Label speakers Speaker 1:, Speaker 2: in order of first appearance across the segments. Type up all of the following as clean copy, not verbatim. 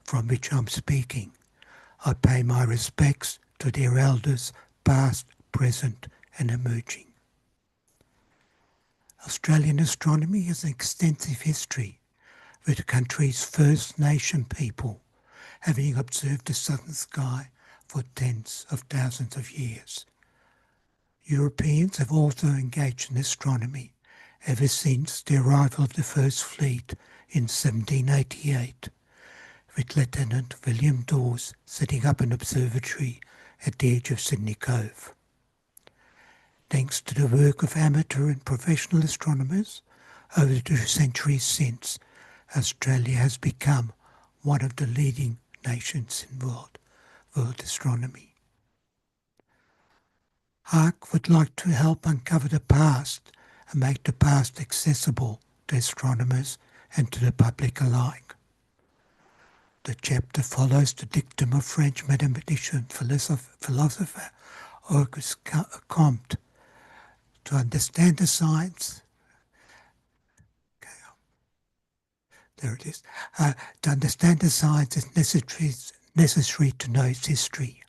Speaker 1: from which I'm speaking. I pay my respects to their elders, past, present and emerging. Australian astronomy has an extensive history, with the country's First Nation people having observed the southern sky for tens of thousands of years. Europeans have also engaged in astronomy ever since the arrival of the First Fleet in 1788, with Lieutenant William Dawes setting up an observatory at the edge of Sydney Cove. Thanks to the work of amateur and professional astronomers over the 2 centuries since, Australia has become one of the leading nations in world astronomy. HAAC would like to help uncover the past and make the past accessible to astronomers and to the public alike. The chapter follows the dictum of French mathematician philosopher Auguste Comte. To understand the science, there it is. To understand the science is necessary to know its history.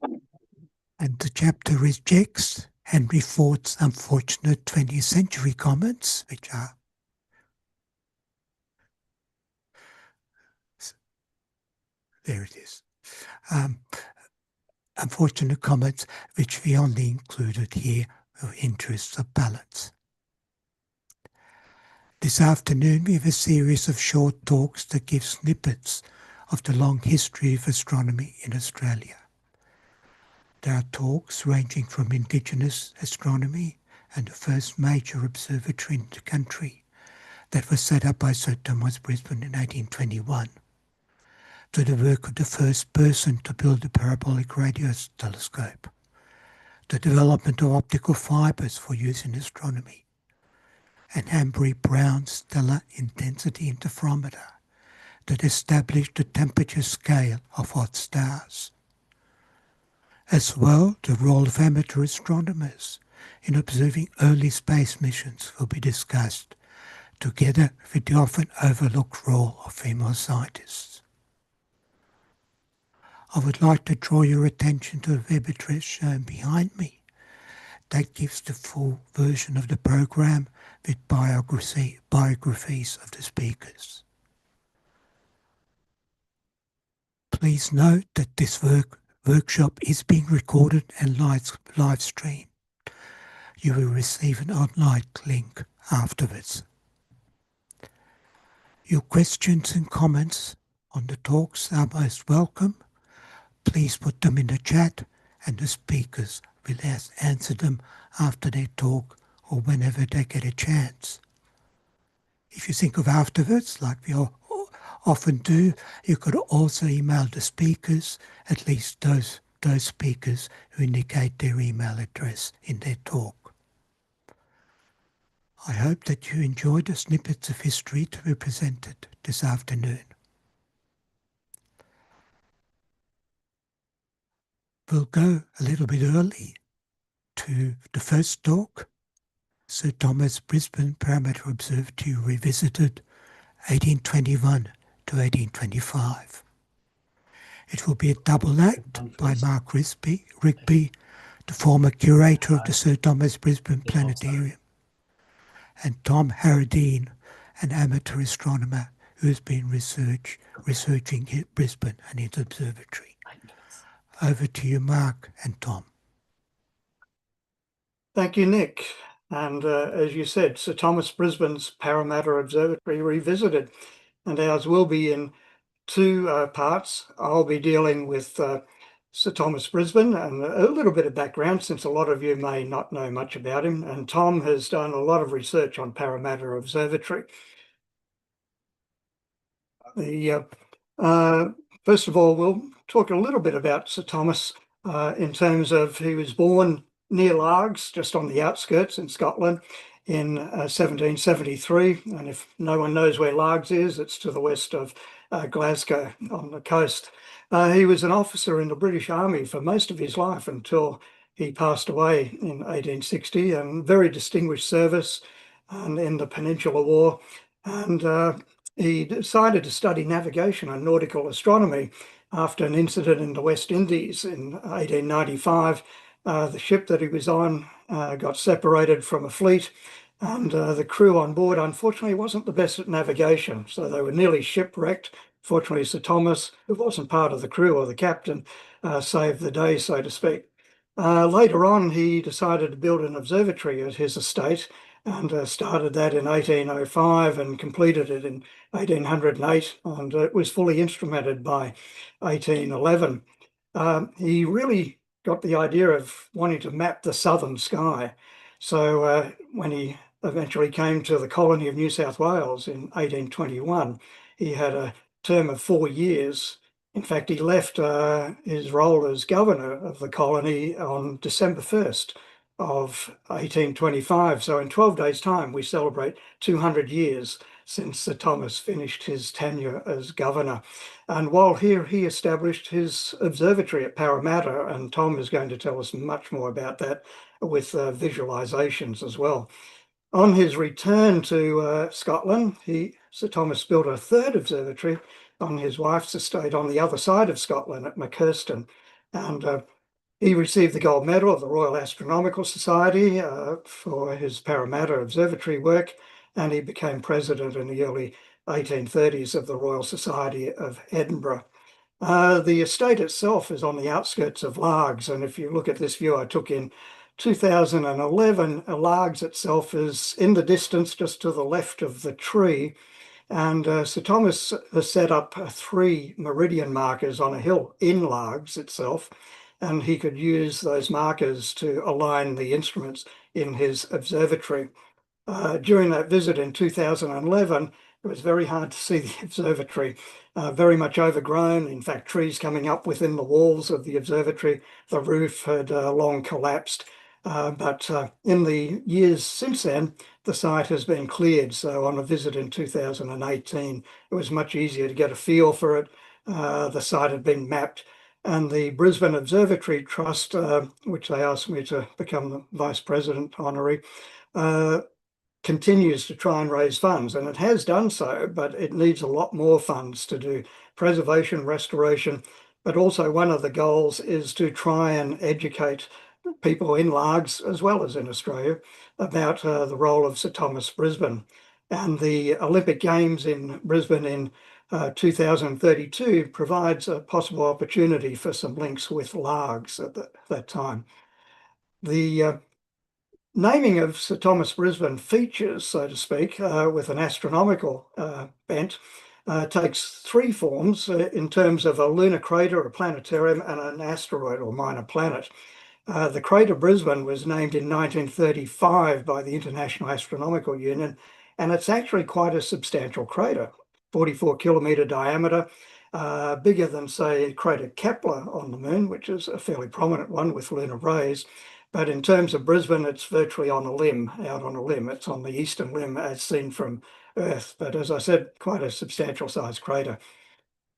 Speaker 1: And the chapter rejects Henry Ford's unfortunate 20th century comments, which are there it is. Unfortunate comments which we only included here of interests of balance. This afternoon we have a series of short talks that give snippets of the long history of astronomy in Australia. There are talks ranging from Indigenous astronomy and the first major observatory in the country that was set up by Sir Thomas Brisbane in 1821, to the work of the first person to build a parabolic radio telescope, the development of optical fibres for use in astronomy, and Ambry-Brown's stellar intensity interferometer that established the temperature scale of hot stars. As well, the role of amateur astronomers in observing early space missions will be discussed, together with the often overlooked role of female scientists. I would like to draw your attention to the web address shown behind me. That gives the full version of the program with biographies of the speakers. Please note that this workshop is being recorded and live streamed. You will receive an online link afterwards. Your questions and comments on the talks are most welcome. Please put them in the chat and the speakers will answer them after they talk or whenever they get a chance. If you think of afterwards, like we often do, you could also email the speakers, at least those speakers who indicate their email address in their talk. I hope that you enjoyed the snippets of history to be presented this afternoon. We'll go a little bit early to the first talk, Sir Thomas Brisbane Parramatta Observatory Revisited, 1821 to 1825. It will be a double act by Mark Rigby, the former curator of the Sir Thomas Brisbane Planetarium, and Tom Harradine, an amateur astronomer who has been researching Brisbane and its observatory. Over to you, Mark and Tom.
Speaker 2: Thank you, Nick. And as you said, Sir Thomas Brisbane's Parramatta Observatory Revisited, and ours will be in 2 parts. I'll be dealing with Sir Thomas Brisbane and a little bit of background, since a lot of you may not know much about him. And Tom has done a lot of research on Parramatta Observatory. First of all, we'll talk a little bit about Sir Thomas in terms of he was born near Largs, just on the outskirts in Scotland, in 1773. And if no one knows where Largs is, it's to the west of Glasgow on the coast. He was an officer in the British Army for most of his life until he passed away in 1860, and very distinguished service in the Peninsular War. And he decided to study navigation and nautical astronomy after an incident in the West Indies in 1895. The ship that he was on got separated from a fleet, and the crew on board, unfortunately, wasn't the best at navigation, so they were nearly shipwrecked. Fortunately, Sir Thomas, who wasn't part of the crew or the captain, saved the day, so to speak. Later on, he decided to build an observatory at his estate and started that in 1805 and completed it in 1808, and it was fully instrumented by 1811. He really got the idea of wanting to map the southern sky. So when he eventually came to the colony of New South Wales in 1821, he had a term of 4 years. In fact, he left his role as governor of the colony on December 1st of 1825. So in 12 days' time, we celebrate 200 years since Sir Thomas finished his tenure as governor. And while here, he established his observatory at Parramatta, and Tom is going to tell us much more about that with visualizations as well. On his return to Scotland, Sir Thomas built a third observatory on his wife's estate on the other side of Scotland at Mercurston. And he received the gold medal of the Royal Astronomical Society for his Parramatta observatory work, and he became president in the early 1830s of the Royal Society of Edinburgh. The estate itself is on the outskirts of Largs, and if you look at this view I took in 2011, Largs itself is in the distance just to the left of the tree, and Sir Thomas has set up 3 meridian markers on a hill in Largs itself, and he could use those markers to align the instruments in his observatory. During that visit in 2011, it was very hard to see the observatory, very much overgrown. In fact, trees coming up within the walls of the observatory. The roof had long collapsed. But in the years since then, the site has been cleared. So on a visit in 2018, it was much easier to get a feel for it. The site had been mapped. And the Brisbane Observatory Trust, which they asked me to become the Vice President honorary, continues to try and raise funds, and it has done so, but it needs a lot more funds to do preservation, restoration. But also one of the goals is to try and educate people in Largs as well as in Australia about the role of Sir Thomas Brisbane. And the Olympic Games in Brisbane in 2032 provides a possible opportunity for some links with Largs at that time. The naming of Sir Thomas Brisbane features, so to speak, with an astronomical bent, takes 3 forms in terms of a lunar crater, a planetarium, and an asteroid or minor planet. The crater Brisbane was named in 1935 by the International Astronomical Union, and it's actually quite a substantial crater, 44-kilometre diameter, bigger than, say, crater Kepler on the Moon, which is a fairly prominent one with lunar rays. But in terms of Brisbane, it's virtually on a limb, out on a limb. It's on the eastern limb as seen from Earth. But as I said, quite a substantial sized crater.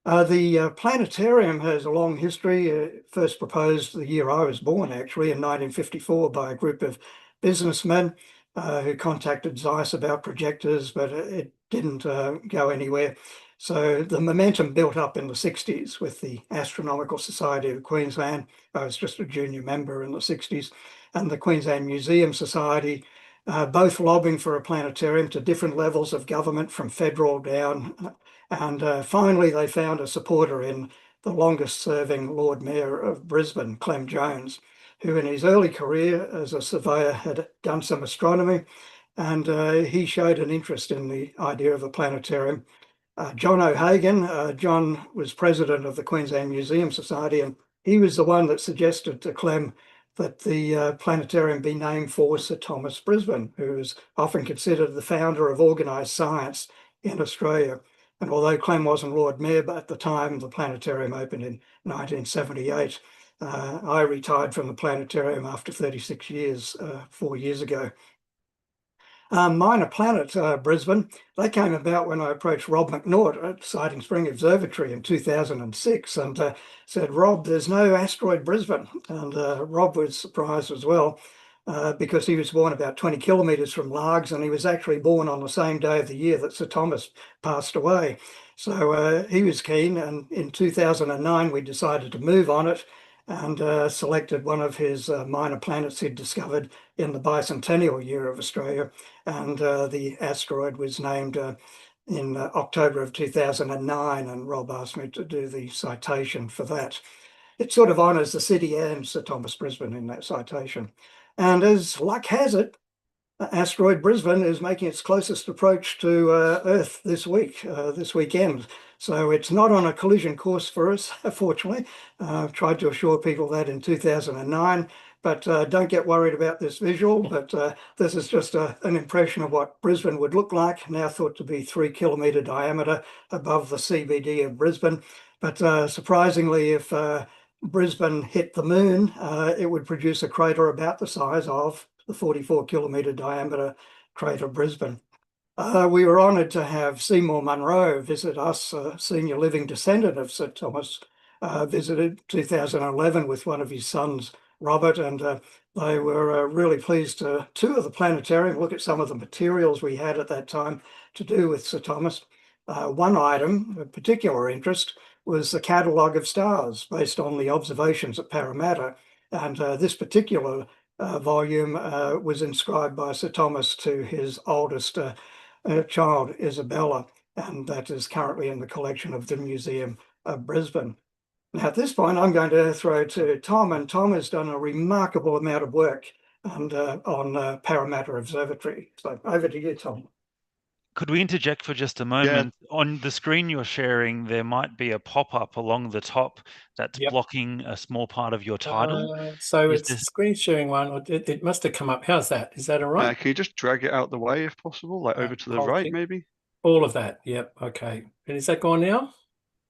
Speaker 2: The planetarium has a long history, first proposed the year I was born, actually, in 1954 by a group of businessmen who contacted Zeiss about projectors, but it didn't go anywhere. So the momentum built up in the 60s with the Astronomical Society of Queensland. I was just a junior member in the 60s, and the Queensland Museum Society, both lobbying for a planetarium to different levels of government from federal down. And finally, they found a supporter in the longest serving Lord Mayor of Brisbane, Clem Jones, who in his early career as a surveyor had done some astronomy, and he showed an interest in the idea of a planetarium. John O'Hagan, John was president of the Queensland Museum Society, and he was the one that suggested to Clem that the planetarium be named for Sir Thomas Brisbane, who is often considered the founder of organised science in Australia. And although Clem wasn't Lord Mayor at the time, the planetarium opened in 1978. I retired from the planetarium after 36 years, 4 years ago. Minor Planet Brisbane, they came about when I approached Rob McNaught at Siding Spring Observatory in 2006 and said, Rob, there's no asteroid Brisbane. And Rob was surprised as well. because he was born about 20 kilometres from Largs, and he was actually born on the same day of the year that Sir Thomas passed away. So he was keen, and in 2009 we decided to move on it and selected one of his minor planets he'd discovered in the bicentennial year of Australia, and the asteroid was named in October of 2009, and Rob asked me to do the citation for that. It sort of honours the city and Sir Thomas Brisbane in that citation. And as luck has it, asteroid Brisbane is making its closest approach to Earth this weekend. So it's not on a collision course for us, fortunately. I've tried to assure people that in 2009, but don't get worried about this visual. But this is just an impression of what Brisbane would look like, now thought to be 3 kilometre diameter above the CBD of Brisbane. But surprisingly, if Brisbane hit the moon, it would produce a crater about the size of the 44 kilometre diameter crater Brisbane. We were honoured to have Seymour Munro visit us, a senior living descendant of Sir Thomas, visited 2011 with one of his sons, Robert, and they were really pleased to tour the planetarium, look at some of the materials we had at that time to do with Sir Thomas. One item of particular interest was the catalogue of stars based on the observations at Parramatta, and this particular volume was inscribed by Sir Thomas to his oldest child, Isabella, and that is currently in the collection of the Museum of Brisbane. Now, at this point, I'm going to throw to Tom, and Tom has done a remarkable amount of work on Parramatta Observatory. So over to you, Tom.
Speaker 3: Could we interject for just a moment? Yeah. On the screen you're sharing, there might be a pop-up along the top that's blocking a small part of your title.
Speaker 4: So it's the screen sharing one. It must have come up. How's that? Is that all right?
Speaker 5: Can you just drag it out the way if possible, like over to the right, maybe?
Speaker 4: All of that. Yep. Okay. And is that gone now?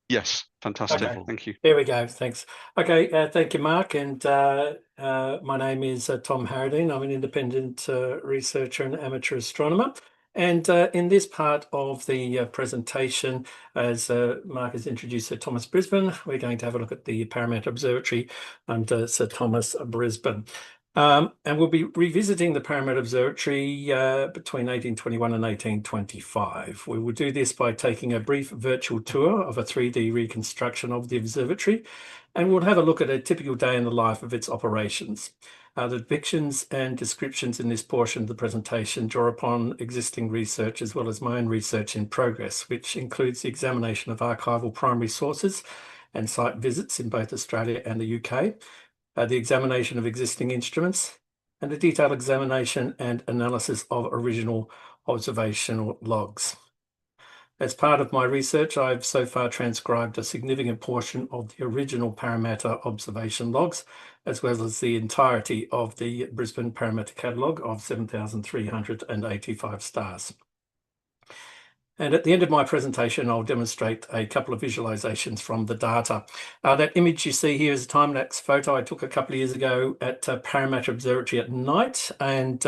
Speaker 5: Yes. Fantastic. Okay. Thank you.
Speaker 4: There we go. Thanks. Okay. Thank you, Mark. And my name is Tom Harradine. I'm an independent researcher and amateur astronomer. And in this part of the presentation, as Mark has introduced Sir Thomas Brisbane, we're going to have a look at the Parramatta Observatory under Sir Thomas Brisbane. And we'll be revisiting the Parramatta Observatory between 1821 and 1825. We will do this by taking a brief virtual tour of a 3D reconstruction of the observatory, and we'll have a look at a typical day in the life of its operations. The depictions and descriptions in this portion of the presentation draw upon existing research as well as my own research in progress, which includes the examination of archival primary sources and site visits in both Australia and the UK, the examination of existing instruments, and a detailed examination and analysis of original observational logs. As part of my research, I've so far transcribed a significant portion of the original Parramatta observation logs, as well as the entirety of the Brisbane Parramatta catalogue of 7,385 stars. And at the end of my presentation, I'll demonstrate a couple of visualizations from the data. That image you see here is a time-lapse photo I took a couple of years ago at Parramatta Observatory at night, and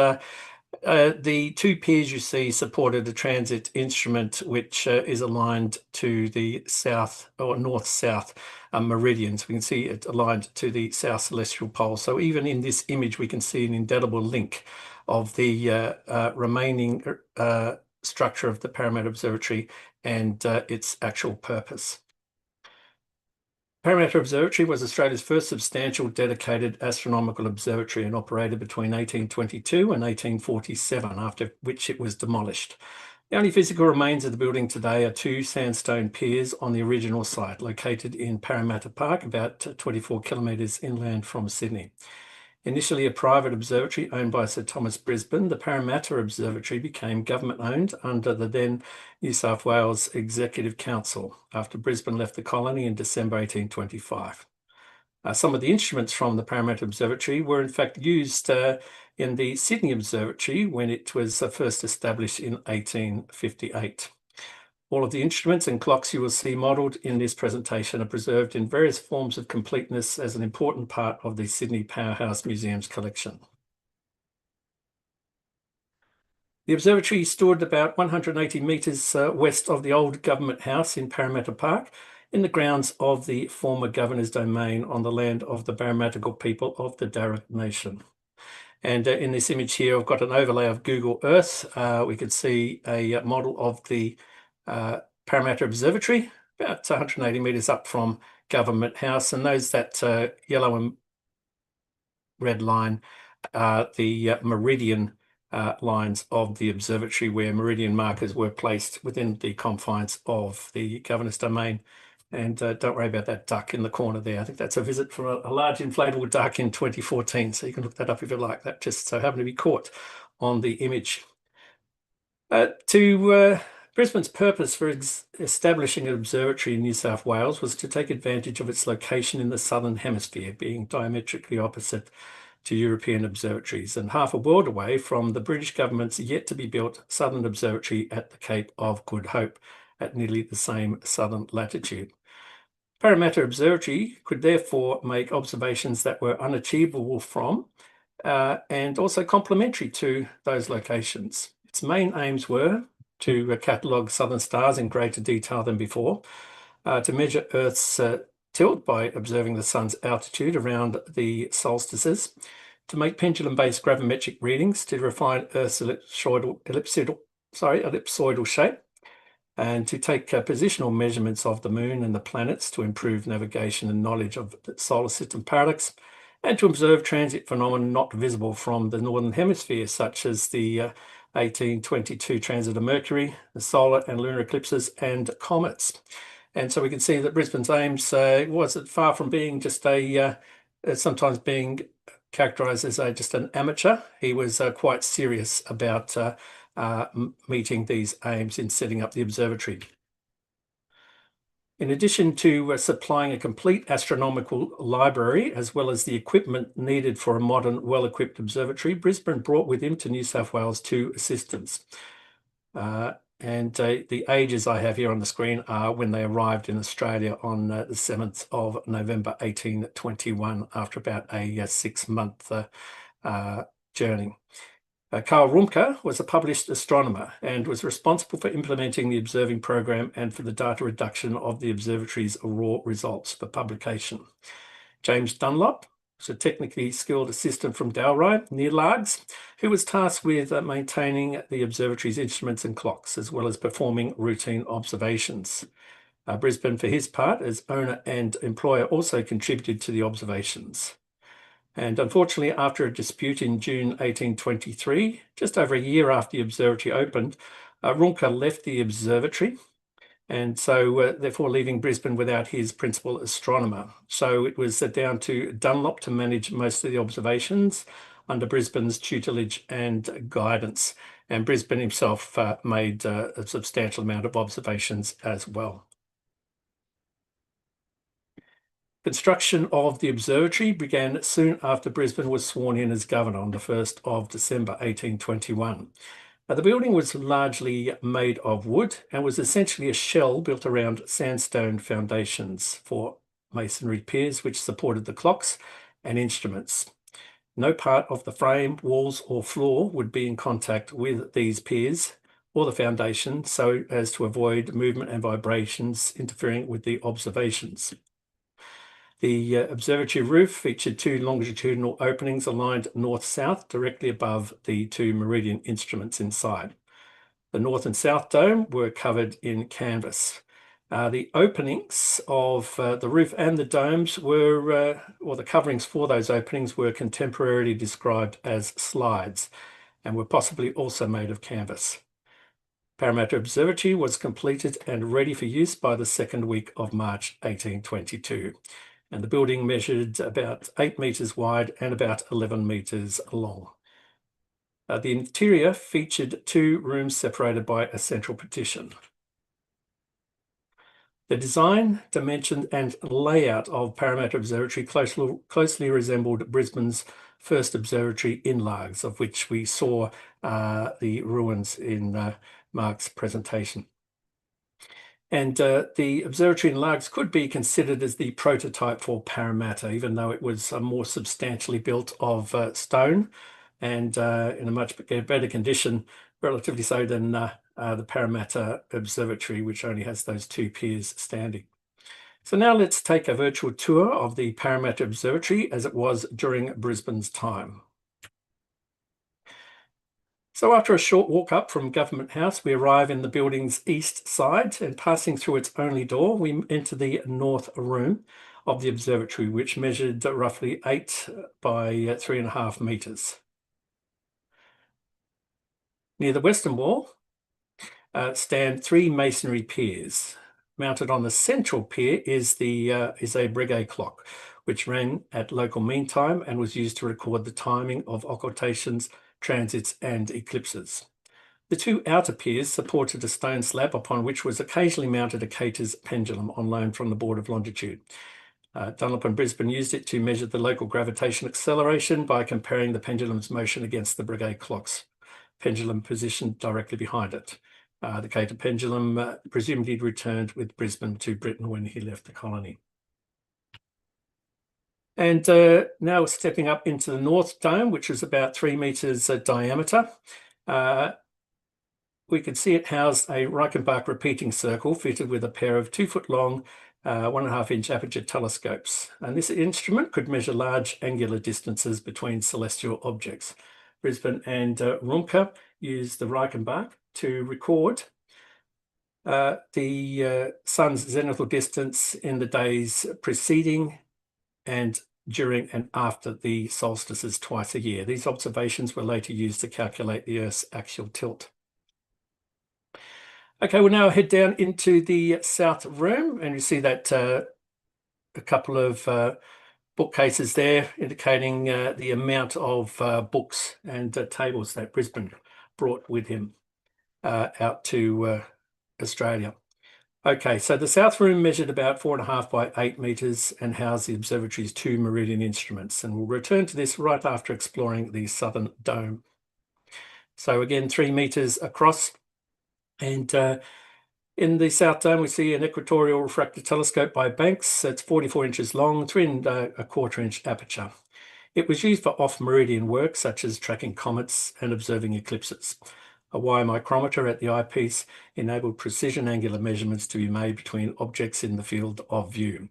Speaker 4: the two piers you see supported a transit instrument which is aligned to the south or north-south meridians. We can see it aligned to the south celestial pole. So even in this image, we can see an indelible link of the remaining structure of the Parramatta Observatory and its actual purpose. Parramatta Observatory was Australia's first substantial dedicated astronomical observatory and operated between 1822 and 1847, after which it was demolished. The only physical remains of the building today are two sandstone piers on the original site, located in Parramatta Park, about 24 kilometres inland from Sydney. Initially a private observatory owned by Sir Thomas Brisbane, the Parramatta Observatory became government-owned under the then New South Wales Executive Council after Brisbane left the colony in December 1825. Some of the instruments from the Parramatta Observatory were in fact used in the Sydney Observatory when it was first established in 1858. All of the instruments and clocks you will see modelled in this presentation are preserved in various forms of completeness as an important part of the Sydney Powerhouse Museum's collection. The observatory stood about 180 metres west of the old Government House in Parramatta Park, in the grounds of the former Governor's domain on the land of the Parramatta people of the Dougherty Nation. And in this image here, I've got an overlay of Google Earth. We could see a model of the Parramatta Observatory, about 180 metres up from Government House. And that yellow and red line are the meridian lines of the observatory, where meridian markers were placed within the confines of the governor's domain. And don't worry about that duck in the corner there. I think that's a visit from a large inflatable duck in 2014. So you can look that up if you like. That just so happened to be caught on the image. Brisbane's purpose for establishing an observatory in New South Wales was to take advantage of its location in the southern hemisphere, being diametrically opposite to European observatories, and half a world away from the British government's yet-to-be-built Southern Observatory at the Cape of Good Hope, at nearly the same southern latitude. Parramatta Observatory could therefore make observations that were unachievable from and also complementary to those locations. Its main aims were to catalogue southern stars in greater detail than before, to measure Earth's tilt by observing the sun's altitude around the solstices, to make pendulum-based gravimetric readings to refine Earth's ellipsoidal shape, and to take positional measurements of the moon and the planets to improve navigation and knowledge of the solar system paradox, and to observe transit phenomena not visible from the northern hemisphere, such as the 1822 transit of Mercury, the solar and lunar eclipses, and comets. And so we can see that Brisbane's aims wasn't far from being just sometimes being characterised as just an amateur. He was quite serious about meeting these aims in setting up the observatory. In addition to supplying a complete astronomical library, as well as the equipment needed for a modern, well-equipped observatory, Brisbane brought with him to New South Wales 2 assistants. The ages I have here on the screen are when they arrived in Australia on the 7th of November 1821, after about a 6-month journey. Karl Rumke was a published astronomer and was responsible for implementing the observing program and for the data reduction of the observatory's raw results for publication. James Dunlop was a technically skilled assistant from Dalry, near Largs, who was tasked with maintaining the observatory's instruments and clocks, as well as performing routine observations. Brisbane, for his part, as owner and employer, also contributed to the observations. And unfortunately, after a dispute in June 1823, just over a year after the observatory opened, Rumke left the observatory, and so therefore leaving Brisbane without his principal astronomer. So it was down to Dunlop to manage most of the observations under Brisbane's tutelage and guidance. And Brisbane himself made a substantial amount of observations as well. Construction of the observatory began soon after Brisbane was sworn in as governor on the 1st of December 1821. The building was largely made of wood and was essentially a shell built around sandstone foundations for masonry piers which supported the clocks and instruments. No part of the frame, walls or floor would be in contact with these piers or the foundation, so as to avoid movement and vibrations interfering with the observations. The observatory roof featured 2 longitudinal openings aligned north-south directly above the 2 meridian instruments inside. The north and south dome were covered in canvas. The openings of the roof and the domes were, or the coverings for those openings were contemporarily described as slides and were possibly also made of canvas. Parramatta Observatory was completed and ready for use by the 2nd week of March 1822. And the building measured about 8 metres wide and about 11 metres long. The interior featured 2 rooms separated by a central partition. The design, dimension and layout of Parramatta Observatory closely resembled Brisbane's first observatory in Largs, of which we saw the ruins in Mark's presentation. And the observatory in Largs could be considered as the prototype for Parramatta, even though it was more substantially built of stone and in a much better condition, relatively so, than the Parramatta Observatory, which only has those 2 piers standing. So now let's take a virtual tour of the Parramatta Observatory as it was during Brisbane's time. So after a short walk up from Government House, we arrive in the building's east side, and passing through its only door, we enter the north room of the observatory, which measured roughly 8 by 3.5 metres. Near the western wall stand 3 masonry piers. Mounted on the central pier is a Breguet clock, which ran at local mean time and was used to record the timing of occultations, transits and eclipses. The 2 outer piers supported a stone slab upon which was occasionally mounted a Cater's pendulum on loan from the Board of Longitude. Dunlop and Brisbane used it to measure the local gravitation acceleration by comparing the pendulum's motion against the Breguet clock's pendulum positioned directly behind it. The Cater pendulum presumably returned with Brisbane to Britain when he left the colony. And now stepping up into the North Dome, which is about 3 metres diameter, we could see it housed a Reichenbach repeating circle fitted with a pair of 2-foot-long 1.5-inch aperture telescopes. And this instrument could measure large angular distances between celestial objects. Brisbane and Rumke used the Reichenbach to record the sun's zenithal distance in the days preceding and during and after the solstices twice a year. These observations were later used to calculate the Earth's axial tilt. Okay, we'll now head down into the south room, and you see that a couple of bookcases there indicating the amount of books and tables that Brisbane brought with him out to Australia. Okay, so the south room measured about 4.5 by 8 metres and housed the observatory's 2 meridian instruments, and we'll return to this right after exploring the southern dome. So again, 3 metres across, and in the South Dome, we see an equatorial refractor telescope by Banks. It's 44 inches long, 3.25 inch aperture. It was used for off-meridian work, such as tracking comets and observing eclipses. A wire micrometer at the eyepiece enabled precision angular measurements to be made between objects in the field of view.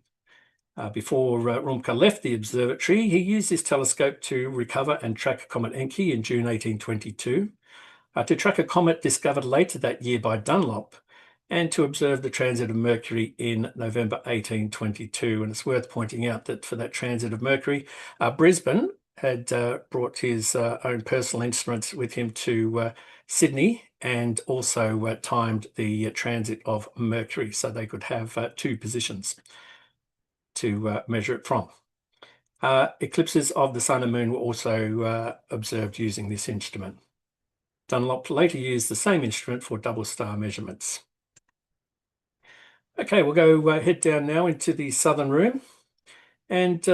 Speaker 4: Before Rumke left the observatory, he used his telescope to recover and track comet Encke in June 1822, to track a comet discovered later that year by Dunlop, and to observe the transit of Mercury in November 1822. And it's worth pointing out that for that transit of Mercury, Brisbane had brought his own personal instruments with him to Sydney, and also timed the transit of Mercury so they could have 2 positions to measure it from. Eclipses of the sun and moon were also observed using this instrument. Dunlop later used the same instrument for double star measurements. Okay, we'll go head down now into the southern room, and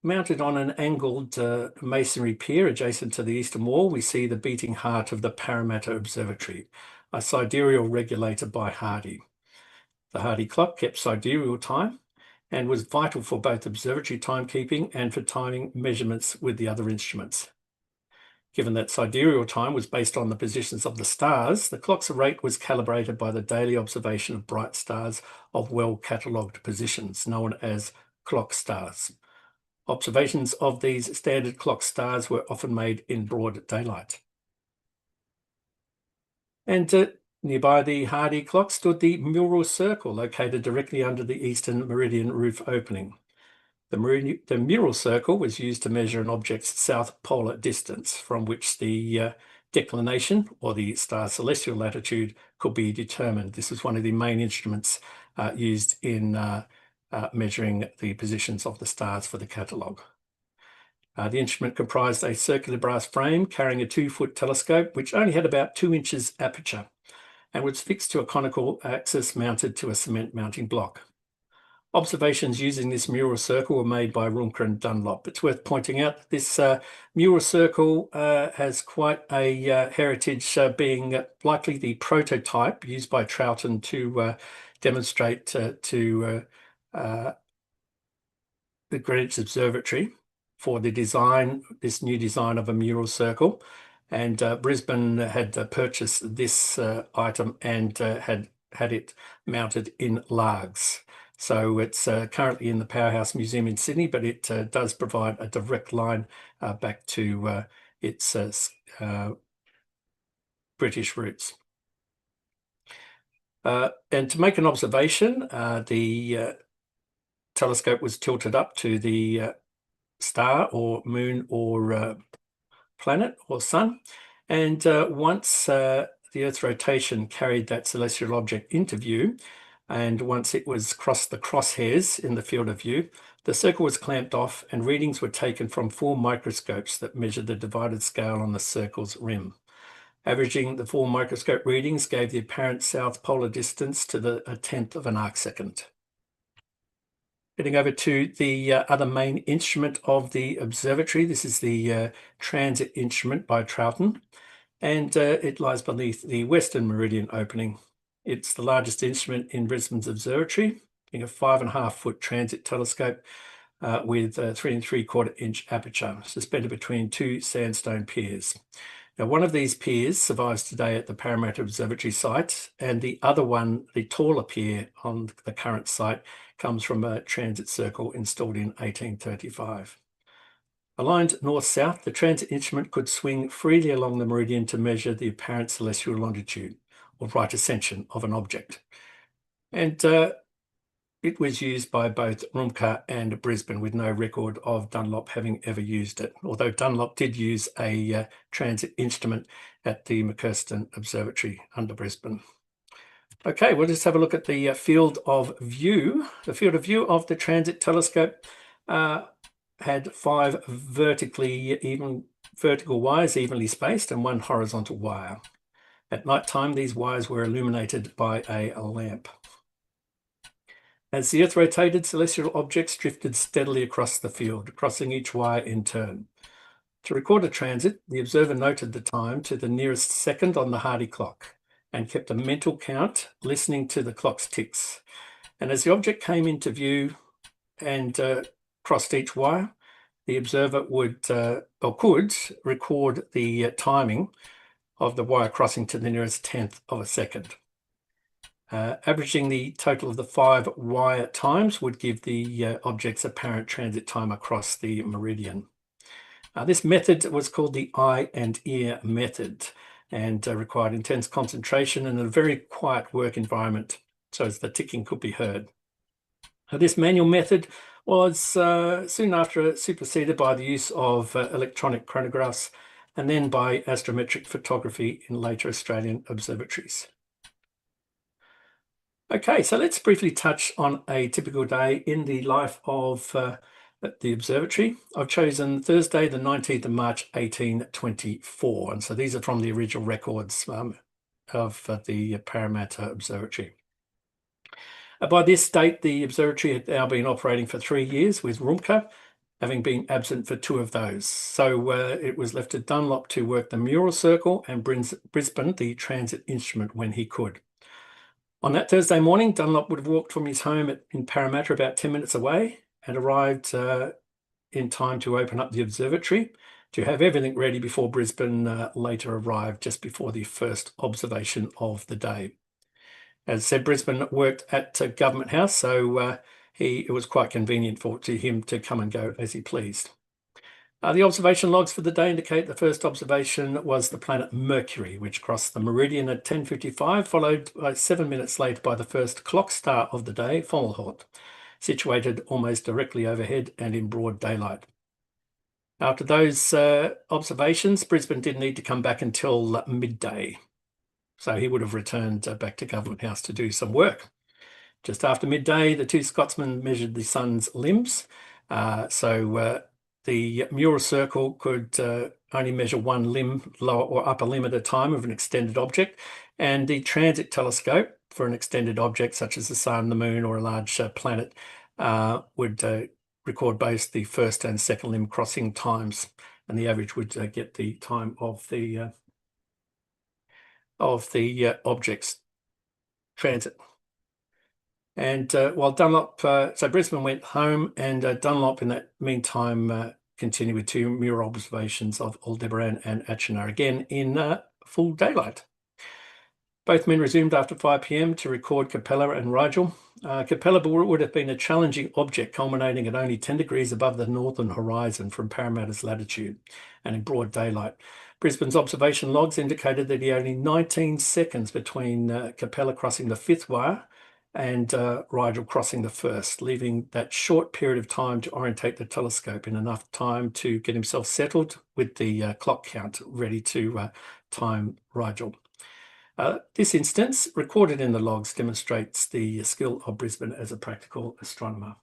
Speaker 4: mounted on an angled masonry pier adjacent to the eastern wall, we see the beating heart of the Parramatta Observatory, a sidereal regulator by Hardy. The Hardy clock kept sidereal time and was vital for both observatory timekeeping and for timing measurements with the other instruments. Given that sidereal time was based on the positions of the stars, the clock's rate was calibrated by the daily observation of bright stars of well-catalogued positions, known as clock stars. Observations of these standard clock stars were often made in broad daylight. And nearby the Hardy clock stood the mural circle, located directly under the eastern meridian roof opening. The mural circle was used to measure an object's south polar distance, from which the declination, or the star's celestial latitude, could be determined. This is one of the main instruments used in measuring the positions of the stars for the catalogue. The instrument comprised a circular brass frame carrying a 2-foot telescope, which only had about 2 inches aperture, and was fixed to a conical axis mounted to a cement mounting block. Observations using this mural circle were made by Rumke and Dunlop. It's worth pointing out that this mural circle has quite a heritage, being likely the prototype used by Troughton to demonstrate to the Greenwich Observatory for the design, this new design of a mural circle. And Brisbane had purchased this item and had it mounted in Largs. So it's currently in the Powerhouse Museum in Sydney, but it does provide a direct line back to its British roots. And to make an observation, the telescope was tilted up to the star or moon or planet or sun. And once the Earth's rotation carried that celestial object into view, and once it was crossed the crosshairs in the field of view, the circle was clamped off and readings were taken from 4 microscopes that measured the divided scale on the circle's rim. Averaging the 4 microscope readings gave the apparent south polar distance to a 1/10 of an arcsecond. Heading over to the other main instrument of the observatory. This is the transit instrument by Troughton, and it lies beneath the western meridian opening. It's the largest instrument in Brisbane's observatory, being a 5.5-foot transit telescope with a 3 3/4 inch aperture, suspended between 2 sandstone piers. Now, one of these piers survives today at the Parramatta Observatory site, and the other one, the taller pier on the current site, comes from a transit circle installed in 1835. Aligned north-south, the transit instrument could swing freely along the meridian to measure the apparent celestial longitude, or right ascension of an object. And it was used by both Rumka and Brisbane, with no record of Dunlop having ever used it, although Dunlop did use a transit instrument at the McCurston Observatory under Brisbane. Okay, we'll just have a look at the field of view. The field of view of the transit telescope had 5 vertical wires evenly spaced and 1 horizontal wire. At night time, these wires were illuminated by a lamp. As the Earth rotated, celestial objects drifted steadily across the field, crossing each wire in turn. To record a transit, the observer noted the time to the nearest second on the Hardy clock and kept a mental count, listening to the clock's ticks. And as the object came into view and crossed each wire, the observer would or could record the timing of the wire crossing to the nearest 1/10 of a second. Averaging the total of the 5 wire times would give the object's apparent transit time across the meridian. This method was called the eye and ear method, and required intense concentration and a very quiet work environment so as the ticking could be heard. This manual method was soon after superseded by the use of electronic chronographs and then by astrometric photography in later Australian observatories. Okay, so let's briefly touch on a typical day in the life of the observatory. I've chosen Thursday, the 19th of March, 1824. And so these are from the original records of the Parramatta Observatory. By this date, the observatory had now been operating for 3 years, with Rumka having been absent for 2 of those. So it was left to Dunlop to work the mural circle and Brisbane the transit instrument when he could. On that Thursday morning, Dunlop would have walked from his home in Parramatta about 10 minutes away and arrived in time to open up the observatory to have everything ready before Brisbane later arrived just before the first observation of the day. As said, Brisbane worked at Government House, so it was quite convenient for him to come and go as he pleased. The observation logs for the day indicate the first observation was the planet Mercury, which crossed the meridian at 10:55, followed by 7 minutes later by the first clock star of the day, Fomalhaut, situated almost directly overhead and in broad daylight. After those observations, Brisbane didn't need to come back until midday, so he would have returned back to Government House to do some work. Just after midday, the 2 Scotsmen measured the sun's limbs, the mural circle could only measure 1 limb, lower or upper limb at a time of an extended object, and the transit telescope for an extended object such as the sun, the moon, or a large planet would record both the first and second limb crossing times, and the average would get the time of the object's transit. And while Dunlop, so Brisbane went home, and Dunlop in that meantime continued with 2 mural observations of Aldebaran and Achernar, again in full daylight. Both men resumed after 5 p.m. to record Capella and Rigel. Capella would have been a challenging object, culminating at only 10 degrees above the northern horizon from Parramatta's latitude and in broad daylight. Brisbane's observation logs indicated that he only 19 seconds between Capella crossing the 5th wire and Rigel crossing the 1st, leaving that short period of time to orientate the telescope in enough time to get himself settled with the clock count ready to time Rigel. This instance, recorded in the logs, demonstrates the skill of Brisbane as a practical astronomer.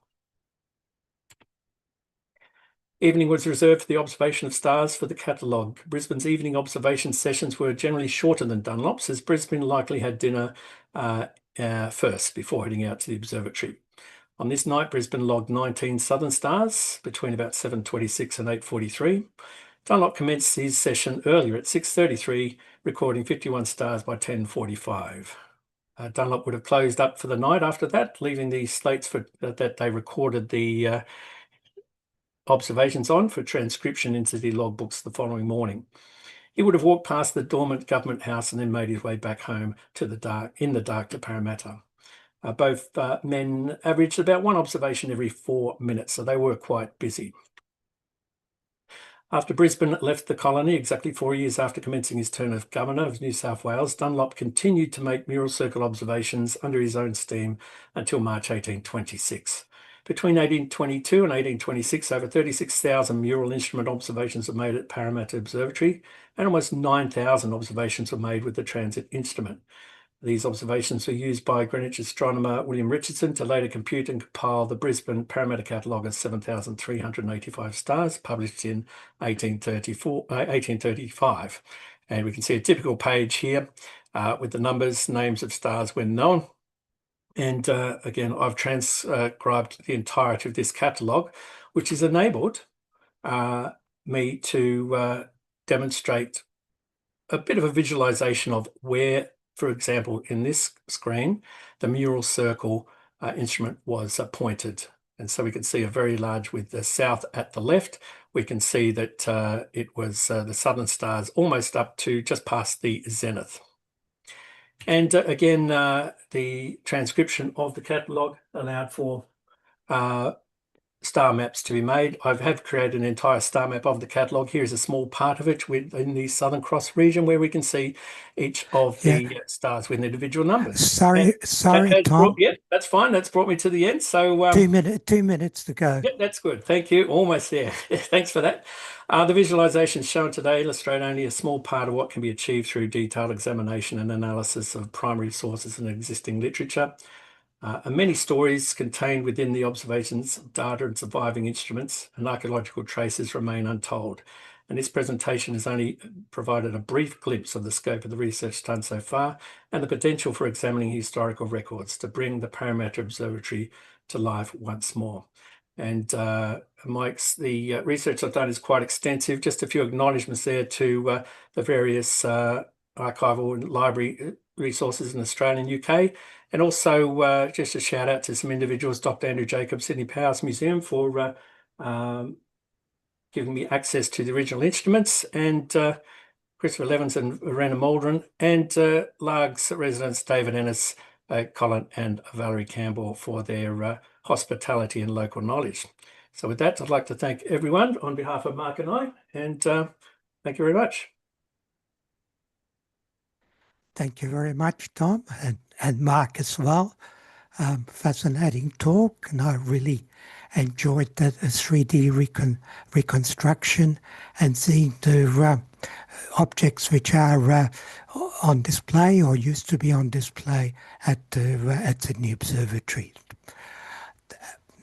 Speaker 4: Evening was reserved for the observation of stars for the catalogue. Brisbane's evening observation sessions were generally shorter than Dunlop's, as Brisbane likely had dinner first before heading out to the observatory. On this night, Brisbane logged 19 southern stars between about 7:26 and 8:43. Dunlop commenced his session earlier at 6:33, recording 51 stars by 10:45. Dunlop would have closed up for the night after that, leaving the slates that they recorded the observations on for transcription into the logbooks the following morning. He would have walked past the dormant government house and then made his way back home in the dark to Parramatta. Both men averaged about one observation every 4 minutes, so they were quite busy. After Brisbane left the colony, exactly 4 years after commencing his term as Governor of New South Wales, Dunlop continued to make mural circle observations under his own steam until March 1826. Between 1822 and 1826, over 36,000 mural instrument observations were made at Parramatta Observatory, and almost 9,000 observations were made with the transit instrument. These observations were used by Greenwich astronomer William Richardson to later compute and compile the Brisbane Parramatta catalogue of 7,385 stars, published in 1835. And we can see a typical page here with the numbers, names of stars when known. And again, I've transcribed the entirety of this catalogue, which has enabled me to demonstrate a bit of a visualization of where, for example, in this screen, the mural circle instrument was pointed. And so we can see a very large with the south at the left. We can see that it was the southern stars almost up to just past the zenith. And again, the transcription of the catalogue allowed for star maps to be made. I have created an entire star map of the catalogue. Here is a small part of it within the Southern Cross region where we can see each of the stars with individual numbers.
Speaker 1: Sorry, Tom.
Speaker 4: That's fine. That's brought me to the end. So
Speaker 1: 2 minutes to go.
Speaker 4: Yep, that's good. Thank you. Almost there. Thanks for that. The visualizations shown today illustrate only a small part of what can be achieved through detailed examination and analysis of primary sources and existing literature. Many stories contained within the observations, data and surviving instruments and archaeological traces remain untold. And this presentation has only provided a brief glimpse of the scope of the research done so far and the potential for examining historical records to bring the Parramatta Observatory to life once more. And Mike's, the research I've done is quite extensive. Just a few acknowledgements there to the various archival and library resources in Australia and UK. And also just a shout out to some individuals, Dr. Andrew Jacobs, Sydney Powers Museum, for giving me access to the original instruments, and Christopher Levins and Verena Maldron, and Largs residents David Ennis, Colin and Valerie Campbell for their hospitality and local knowledge. So with that, I'd like to thank everyone on behalf of Mark and I, and thank you very much.
Speaker 1: Thank you very much, Tom, and Mark as well. Fascinating talk, and I really enjoyed the 3D reconstruction and seeing the objects which are on display or used to be on display at Sydney Observatory.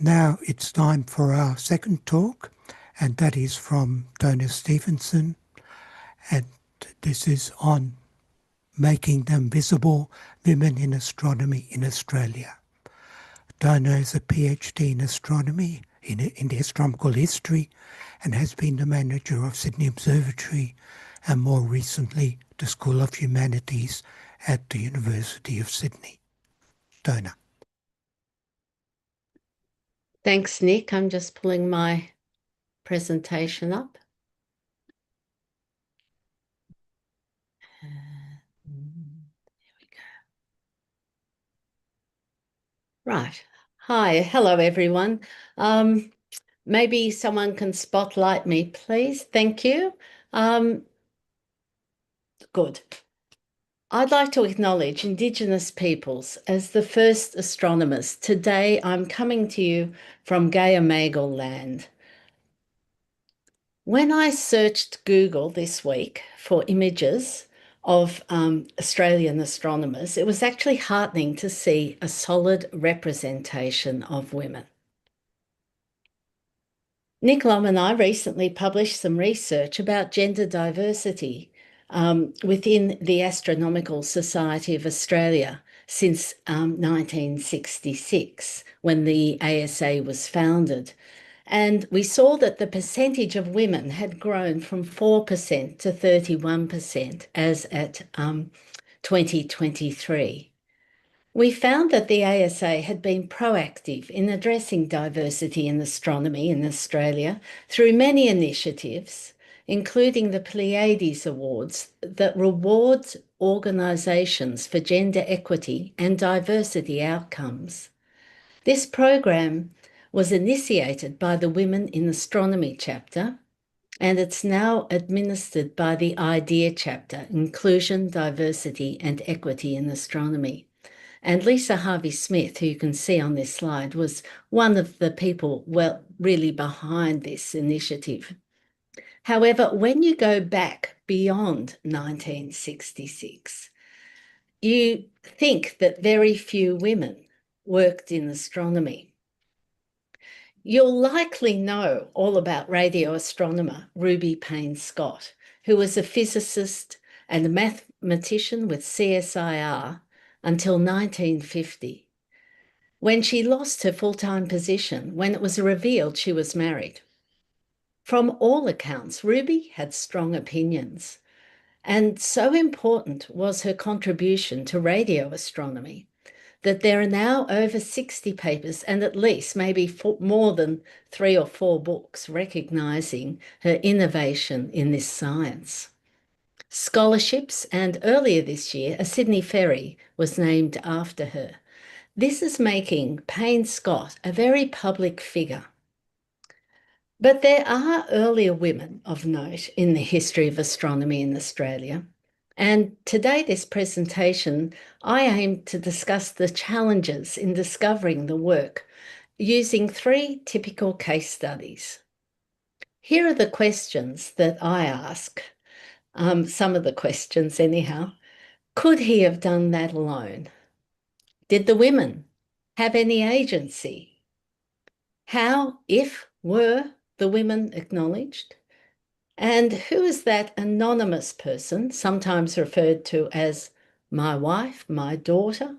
Speaker 1: Now it's time for our second talk, and that is from Dr. Stevenson, and this is on making them visible, women in astronomy in Australia. Donna is a PhD in astronomy, in the astronomical history, and has been the manager of Sydney Observatory and more recently the School of Humanities at the University of Sydney. Donna.
Speaker 6: Thanks, Nick. I'm just pulling my presentation up. Right. Hi. Hello, everyone. Maybe someone can spotlight me, please. Thank you. Good. I'd like to acknowledge Indigenous peoples as the first astronomers. Today, I'm coming to you from Gayamagal land. When I searched Google this week for images of Australian astronomers, it was actually heartening to see a solid representation of women. Nick Lomb and I recently published some research about gender diversity within the Astronomical Society of Australia since 1966, when the ASA was founded. And we saw that the percentage of women had grown from 4% to 31% as at 2023. We found that the ASA had been proactive in addressing diversity in astronomy in Australia through many initiatives, including the Pleiades Awards that rewards organisations for gender equity and diversity outcomes. This program was initiated by the Women in Astronomy chapter, and it's now administered by the IDEA chapter, Inclusion, Diversity and Equity in Astronomy. And Lisa Harvey-Smith, who you can see on this slide, was one of the people really behind this initiative. However, when you go back beyond 1966, you think that very few women worked in astronomy. You'll likely know all about radio astronomer Ruby Payne-Scott, who was a physicist and a mathematician with CSIR until 1950, when she lost her full-time position when it was revealed she was married. From all accounts, Ruby had strong opinions, and so important was her contribution to radio astronomy that there are now over 60 papers and at least maybe more than 3 or 4 books recognising her innovation in this science. Scholarships, and earlier this year, a Sydney ferry was named after her. This is making Payne-Scott a very public figure. But there are earlier women of note in the history of astronomy in Australia. And today, this presentation, I aim to discuss the challenges in discovering the work using 3 typical case studies. Here are the questions that I ask. Some of the questions anyhow. Could he have done that alone? Did the women have any agency? How, if, were the women acknowledged? And who is that anonymous person, sometimes referred to as my wife, my daughter?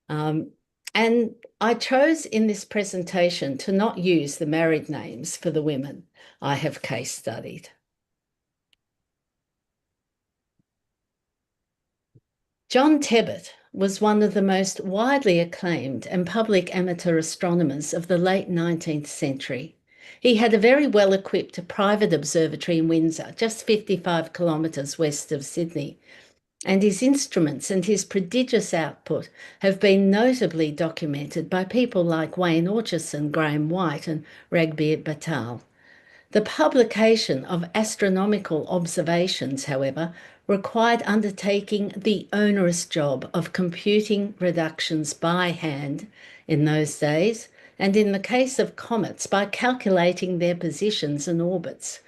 Speaker 6: And I chose in this presentation to not use the married names for the women I have case studied. John Tebbutt was one of the most widely acclaimed and public amateur astronomers of the late 19th century. He had a very well-equipped private observatory in Windsor, just 55 kilometres west of Sydney, and his instruments and his prodigious output have been notably documented by people like Wayne Orchison, Graham White and Rigby Batal. The publication of astronomical observations, however, required undertaking the onerous job of computing reductions by hand in those days, and in the case of comets, by calculating their positions and orbits.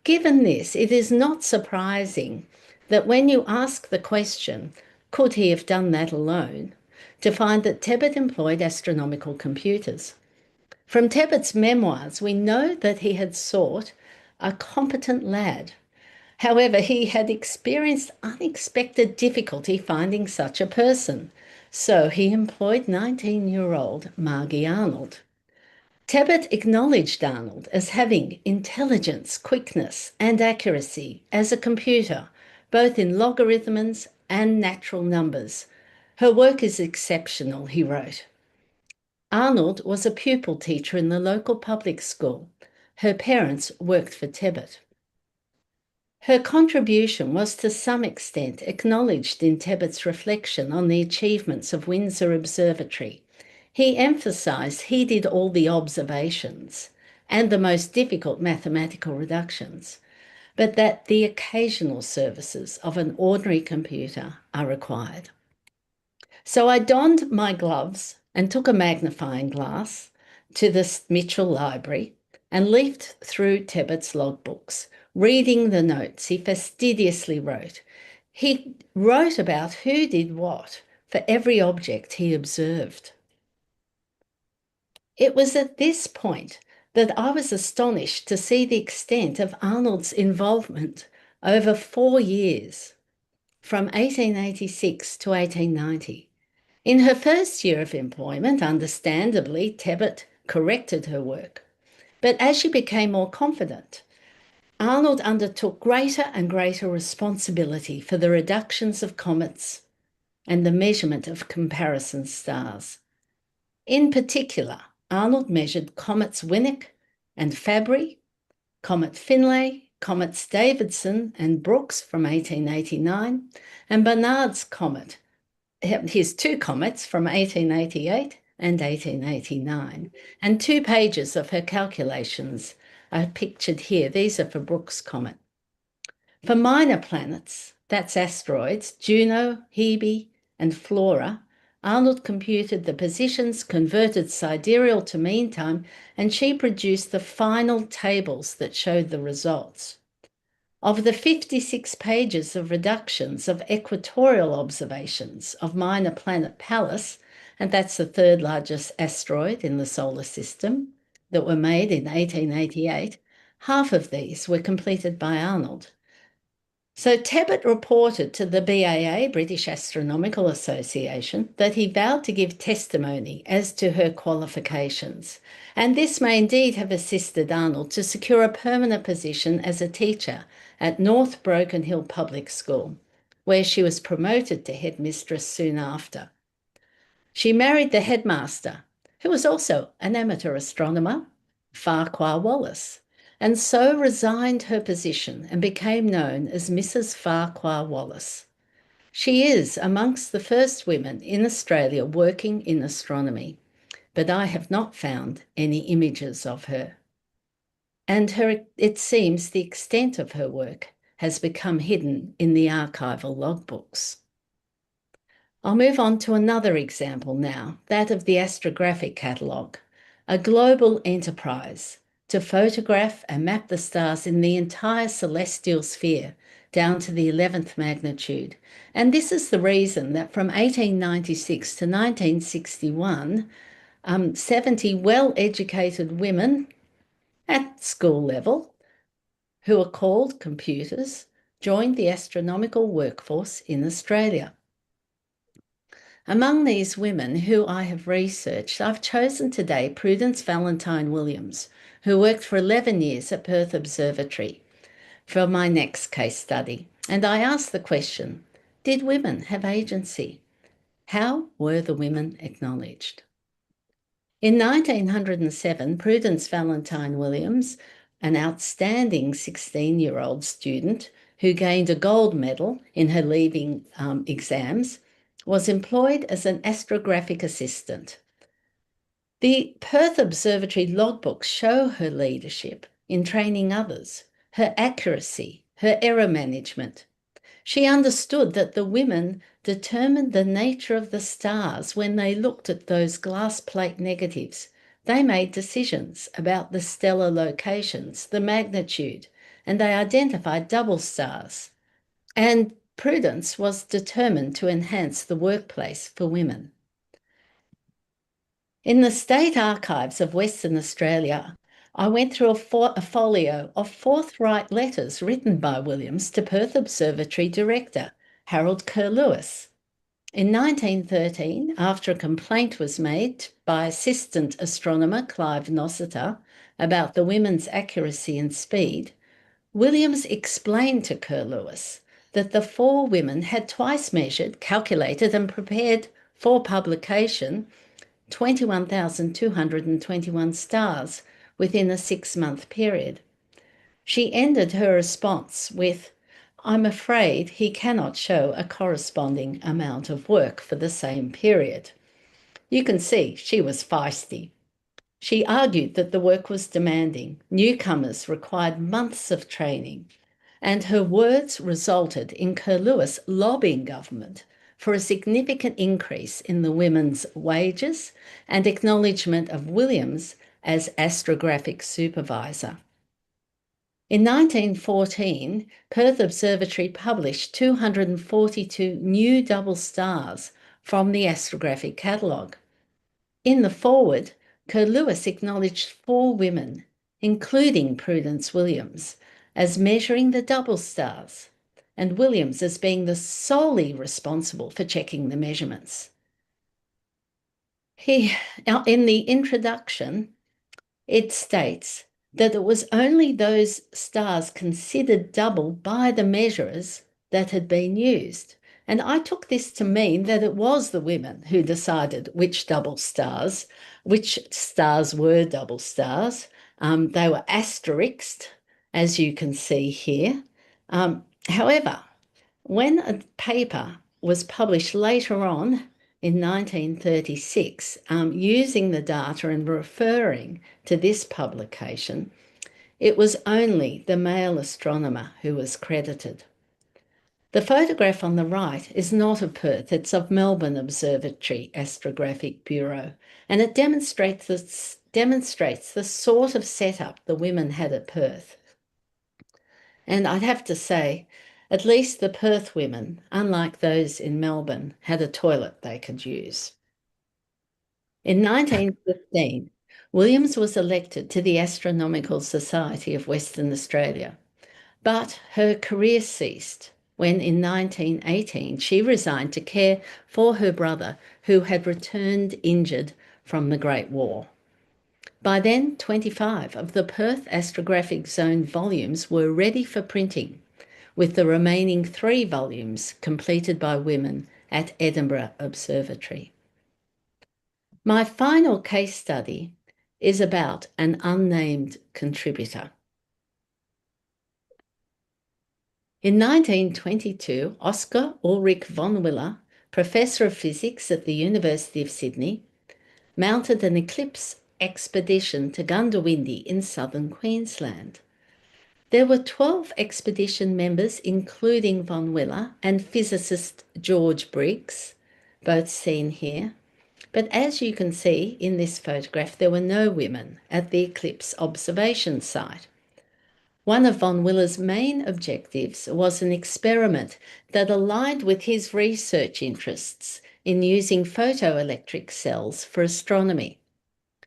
Speaker 6: Given this, it is not surprising that when you ask the question, could he have done that alone, to find that Tebbutt employed astronomical computers. From Tebbutt's memoirs, we know that he had sought a competent lad. However, he had experienced unexpected difficulty finding such a person, so he employed 19-year-old Margie Arnold. Tebbutt acknowledged Arnold as having intelligence, quickness, and accuracy as a computer, both in logarithms and natural numbers. Her work is exceptional, he wrote. Arnold was a pupil teacher in the local public school. Her parents worked for Tebbutt. Her contribution was to some extent acknowledged in Tebbutt's reflection on the achievements of Windsor Observatory. He emphasised he did all the observations and the most difficult mathematical reductions. but that the occasional services of an ordinary computer are required. So I donned my gloves and took a magnifying glass to the Mitchell Library and leafed through Tebbutt's logbooks, reading the notes he fastidiously wrote. He wrote about who did what for every object he observed. It was at this point that I was astonished to see the extent of Arnold's involvement over 4 years, from 1886 to 1890. In her first year of employment, understandably, Tebbutt corrected her work. But as she became more confident, Arnold undertook greater and greater responsibility for the reductions of comets and the measurement of comparison stars. In particular, Arnold measured comets Winnick and Fabry, comet Finlay, comets Davidson and Brooks from 1889, and Barnard's comet, his 2 comets from 1888 and 1889, and 2 pages of her calculations are pictured here. These are for Brooks' comet. For minor planets, that's asteroids, Juno, Hebe, and Flora, Arnold computed the positions, converted sidereal to mean time, and she produced the final tables that showed the results. Of the 56 pages of reductions of equatorial observations of minor planet Pallas, and that's the 3rd largest asteroid in the solar system, that were made in 1888, half of these were completed by Arnold. So Tebbutt reported to the BAA, British Astronomical Association, that he vowed to give testimony as to her qualifications, and this may indeed have assisted Arnold to secure a permanent position as a teacher at North Broken Hill Public School, where she was promoted to headmistress soon after. She married the headmaster, who was also an amateur astronomer, Farquhar Wallace, and so resigned her position and became known as Mrs. Farquhar Wallace. She is amongst the first women in Australia working in astronomy, but I have not found any images of her. And it seems the extent of her work has become hidden in the archival logbooks. I'll move on to another example now, that of the Astrographic Catalogue, a global enterprise to photograph and map the stars in the entire celestial sphere down to the 11th magnitude. And this is the reason that from 1896 to 1961, 70 well-educated women at school level, who are called computers, joined the astronomical workforce in Australia. Among these women who I have researched, I've chosen today Prudence Valentine Williams, who worked for 11 years at Perth Observatory, for my next case study. And I asked the question, did women have agency? How were the women acknowledged? In 1907, Prudence Valentine Williams, an outstanding 16-year-old student who gained a gold medal in her leaving exams, was employed as an astrographic assistant. The Perth Observatory logbooks show her leadership in training others, her accuracy, her error management. She understood that the women determined the nature of the stars when they looked at those glass plate negatives. They made decisions about the stellar locations, the magnitude, and they identified double stars. And Prudence was determined to enhance the workplace for women. In the State Archives of Western Australia, I went through a folio of forthright letters written by Williams to Perth Observatory Director Harold Kerr-Lewis. In 1913, after a complaint was made by Assistant Astronomer Clive Nossiter about the women's accuracy and speed, Williams explained to Kerr-Lewis that the 4 women had twice measured, calculated and prepared for publication 21,221 stars within a 6-month period. She ended her response with, "I'm afraid he cannot show a corresponding amount of work for the same period." You can see she was feisty. She argued that the work was demanding. Newcomers required months of training. and her words resulted in Curlewis lobbying government for a significant increase in the women's wages and acknowledgement of Williams as astrographic supervisor. In 1914, Perth Observatory published 242 new double stars from the astrographic catalogue. In the foreword, Curlewis acknowledged 4 women, including Prudence Williams, as measuring the double stars, and Williams as being the solely responsible for checking the measurements. In the introduction, it states that it was only those stars considered double by the measurers that had been used. And I took this to mean that it was the women who decided which stars were double stars. They were asterisked, as you can see here. However, when a paper was published later on in 1936, using the data and referring to this publication, it was only the male astronomer who was credited. The photograph on the right is not of Perth, it's of Melbourne Observatory Astrographic Bureau, and it demonstrates the sort of setup the women had at Perth. And I'd have to say, at least the Perth women, unlike those in Melbourne, had a toilet they could use. In 1915, Williams was elected to the Astronomical Society of Western Australia, but her career ceased when in 1918 she resigned to care for her brother who had returned injured from the Great War. By then, 25 of the Perth Astrographic Zone volumes were ready for printing, with the remaining 3 volumes completed by women at Edinburgh Observatory. My final case study is about an unnamed contributor. In 1922, Oscar Ulrich von Willer, Professor of Physics at the University of Sydney, mounted an eclipse expedition to Goondiwindi in southern Queensland. There were 12 expedition members, including von Willer and physicist George Briggs, both seen here. But as you can see in this photograph, there were no women at the eclipse observation site. One of von Willer's main objectives was an experiment that aligned with his research interests in using photoelectric cells for astronomy.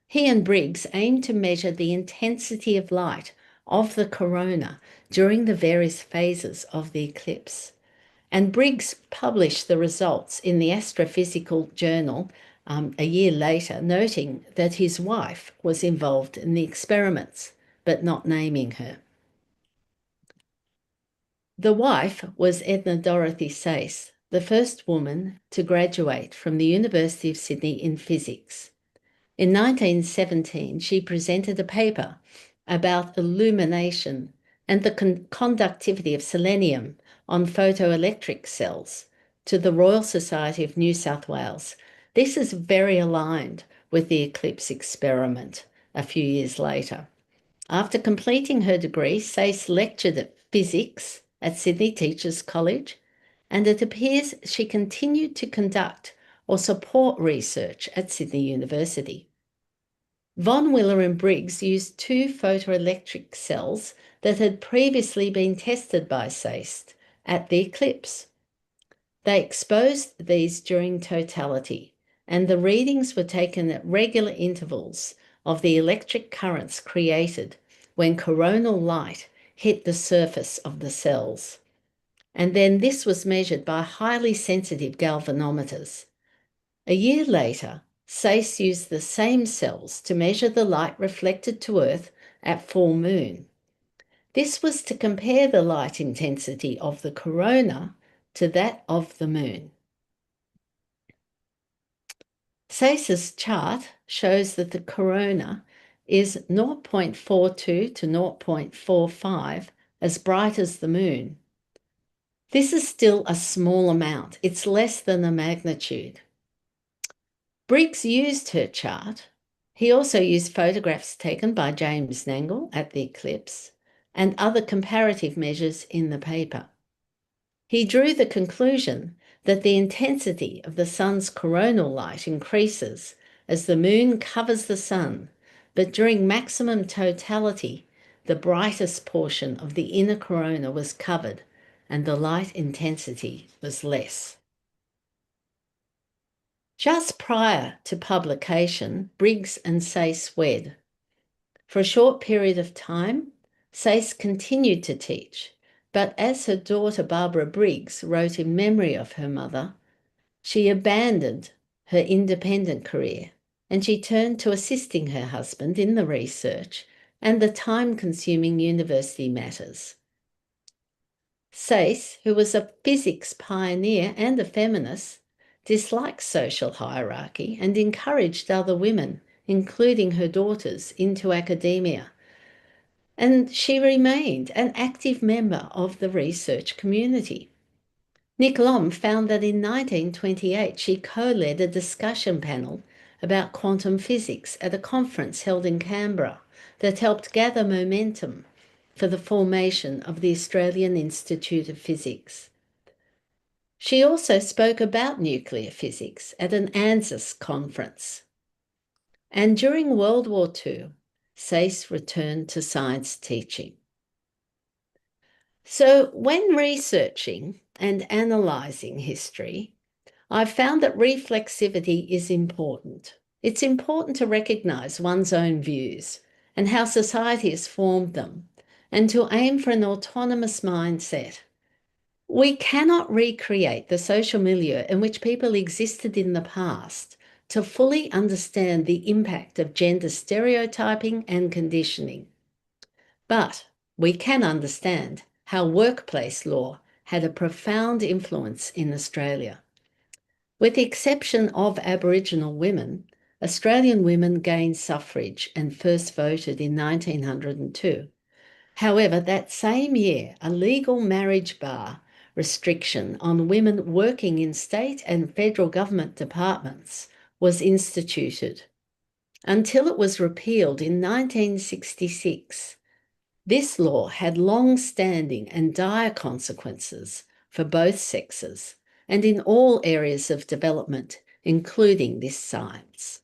Speaker 6: He and Briggs aimed to measure the intensity of light of the corona during the various phases of the eclipse. And Briggs published the results in the Astrophysical Journal a year later, noting that his wife was involved in the experiments, but not naming her. The wife was Edna Dorothy Sayce, the first woman to graduate from the University of Sydney in physics. In 1917, she presented a paper about illumination and the conductivity of selenium on photoelectric cells to the Royal Society of New South Wales. This is very aligned with the eclipse experiment a few years later. After completing her degree, Sayce lectured at physics at Sydney Teachers College, and it appears she continued to conduct or support research at Sydney University. Von Willer and Briggs used 2 photoelectric cells that had previously been tested by Sayce at the eclipse. They exposed these during totality, and the readings were taken at regular intervals of the electric currents created when coronal light hit the surface of the cells. And then this was measured by highly sensitive galvanometers. A year later, Sayce used the same cells to measure the light reflected to Earth at full moon. This was to compare the light intensity of the corona to that of the moon. Sayce's chart shows that the corona is 0.42 to 0.45 as bright as the moon. This is still a small amount. It's less than a magnitude. Briggs used her chart. He also used photographs taken by James Nangle at the eclipse and other comparative measures in the paper. He drew the conclusion that the intensity of the sun's coronal light increases as the moon covers the sun, but during maximum totality, the brightest portion of the inner corona was covered and the light intensity was less. Just prior to publication, Briggs and Sayce wed. For a short period of time, Sayce continued to teach, but as her daughter Barbara Briggs wrote in memory of her mother, she abandoned her independent career and she turned to assisting her husband in the research and the time-consuming university matters. Sayce, who was a physics pioneer and a feminist, disliked social hierarchy and encouraged other women, including her daughters, into academia. And she remained an active member of the research community. Nick Lomb found that in 1928 she co-led a discussion panel about quantum physics at a conference held in Canberra that helped gather momentum for the formation of the Australian Institute of Physics. She also spoke about nuclear physics at an ANZUS conference. And during World War II, Sayce returned to science teaching. So when researching and analysing history, I've found that reflexivity is important. It's important to recognise one's own views and how society has formed them, and to aim for an autonomous mindset. We cannot recreate the social milieu in which people existed in the past to fully understand the impact of gender stereotyping and conditioning. But we can understand how workplace law had a profound influence in Australia. With the exception of Aboriginal women, Australian women gained suffrage and first voted in 1902. However, that same year, a legal marriage bar restriction on women working in state and federal government departments was instituted until it was repealed in 1966. This law had long-standing and dire consequences for both sexes and in all areas of development, including this science.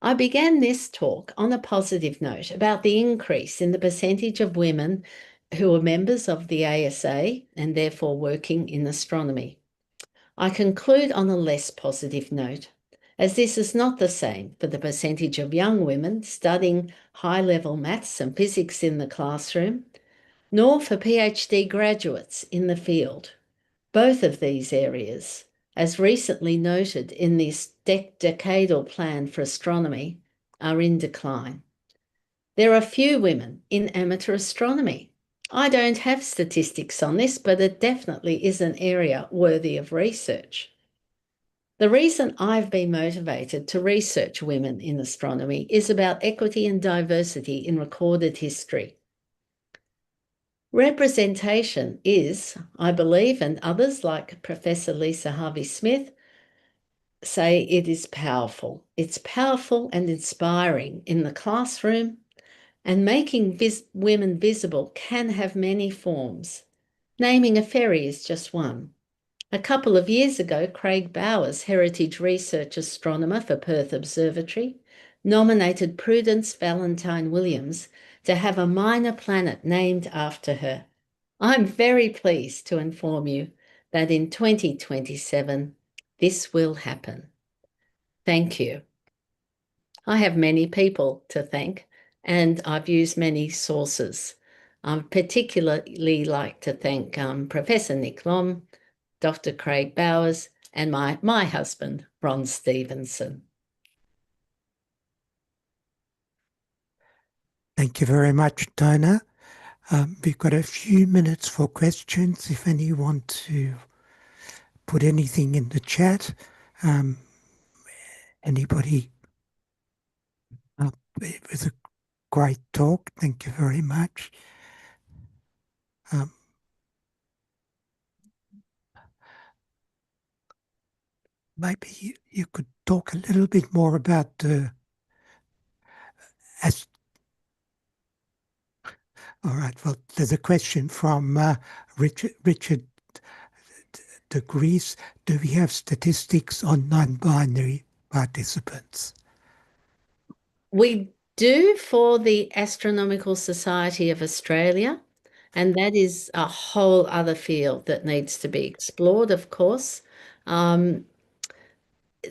Speaker 6: I began this talk on a positive note about the increase in the percentage of women who are members of the ASA and therefore working in astronomy. I conclude on a less positive note, as this is not the same for the percentage of young women studying high-level maths and physics in the classroom, nor for PhD graduates in the field. Both of these areas, as recently noted in this decadal plan for astronomy, are in decline. There are few women in amateur astronomy. I don't have statistics on this, but it definitely is an area worthy of research. The reason I've been motivated to research women in astronomy is about equity and diversity in recorded history. Representation is, I believe, and others like Professor Lisa Harvey-Smith say, it is powerful. It's powerful and inspiring in the classroom, and making women visible can have many forms. Naming a ferry is just one. A couple of years ago, Craig Bowers, Heritage Research Astronomer for Perth Observatory, nominated Prudence Valentine Williams to have a minor planet named after her. I'm very pleased to inform you that in 2027, this will happen. Thank you. I have many people to thank, and I've used many sources. I'd particularly like to thank Professor Nick Lomb, Dr. Craig Bowers, and my husband, Ron Stevenson.
Speaker 1: Thank you very much, Dinah. We've got a few minutes for questions. If any want to put anything in the chat, anybody? It was a great talk. Thank you very much. Maybe you could talk a little bit more about All right. Well, there's a question from Richard de Greece. Do we have statistics on non-binary participants?
Speaker 6: We do for the Astronomical Society of Australia, and that is a whole other field that needs to be explored, of course.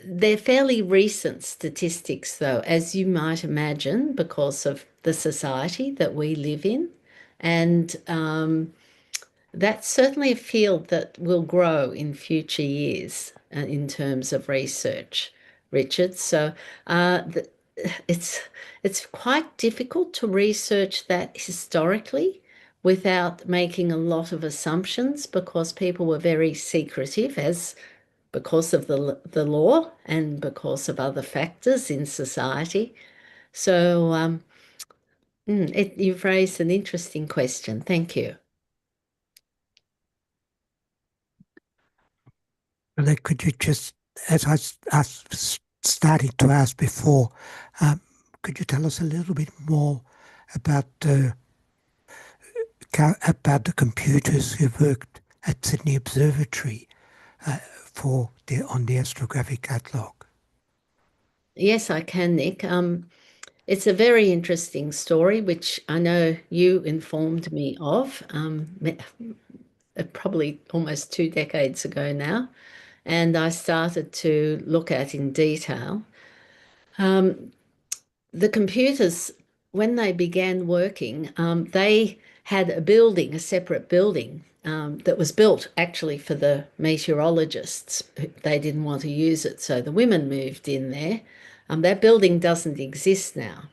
Speaker 6: They're fairly recent statistics, though, as you might imagine, because of the society that we live in. And that's certainly a field that will grow in future years in terms of research, Richard. So it's quite difficult to research that historically without making a lot of assumptions, because people were very secretive, because of the law and because of other factors in society. So you've raised an interesting question. Thank you.
Speaker 1: Well, could you just, as I was starting to ask before, could you tell us a little bit more about the computers who worked at Sydney Observatory on the astrographic catalogue?
Speaker 6: Yes, I can, Nick. It's a very interesting story, which I know you informed me of probably almost 2 decades ago now, and I started to look at in detail. The computers, when they began working, they had a separate building that was built actually for the meteorologists. They didn't want to use it, so the women moved in there. That building doesn't exist now.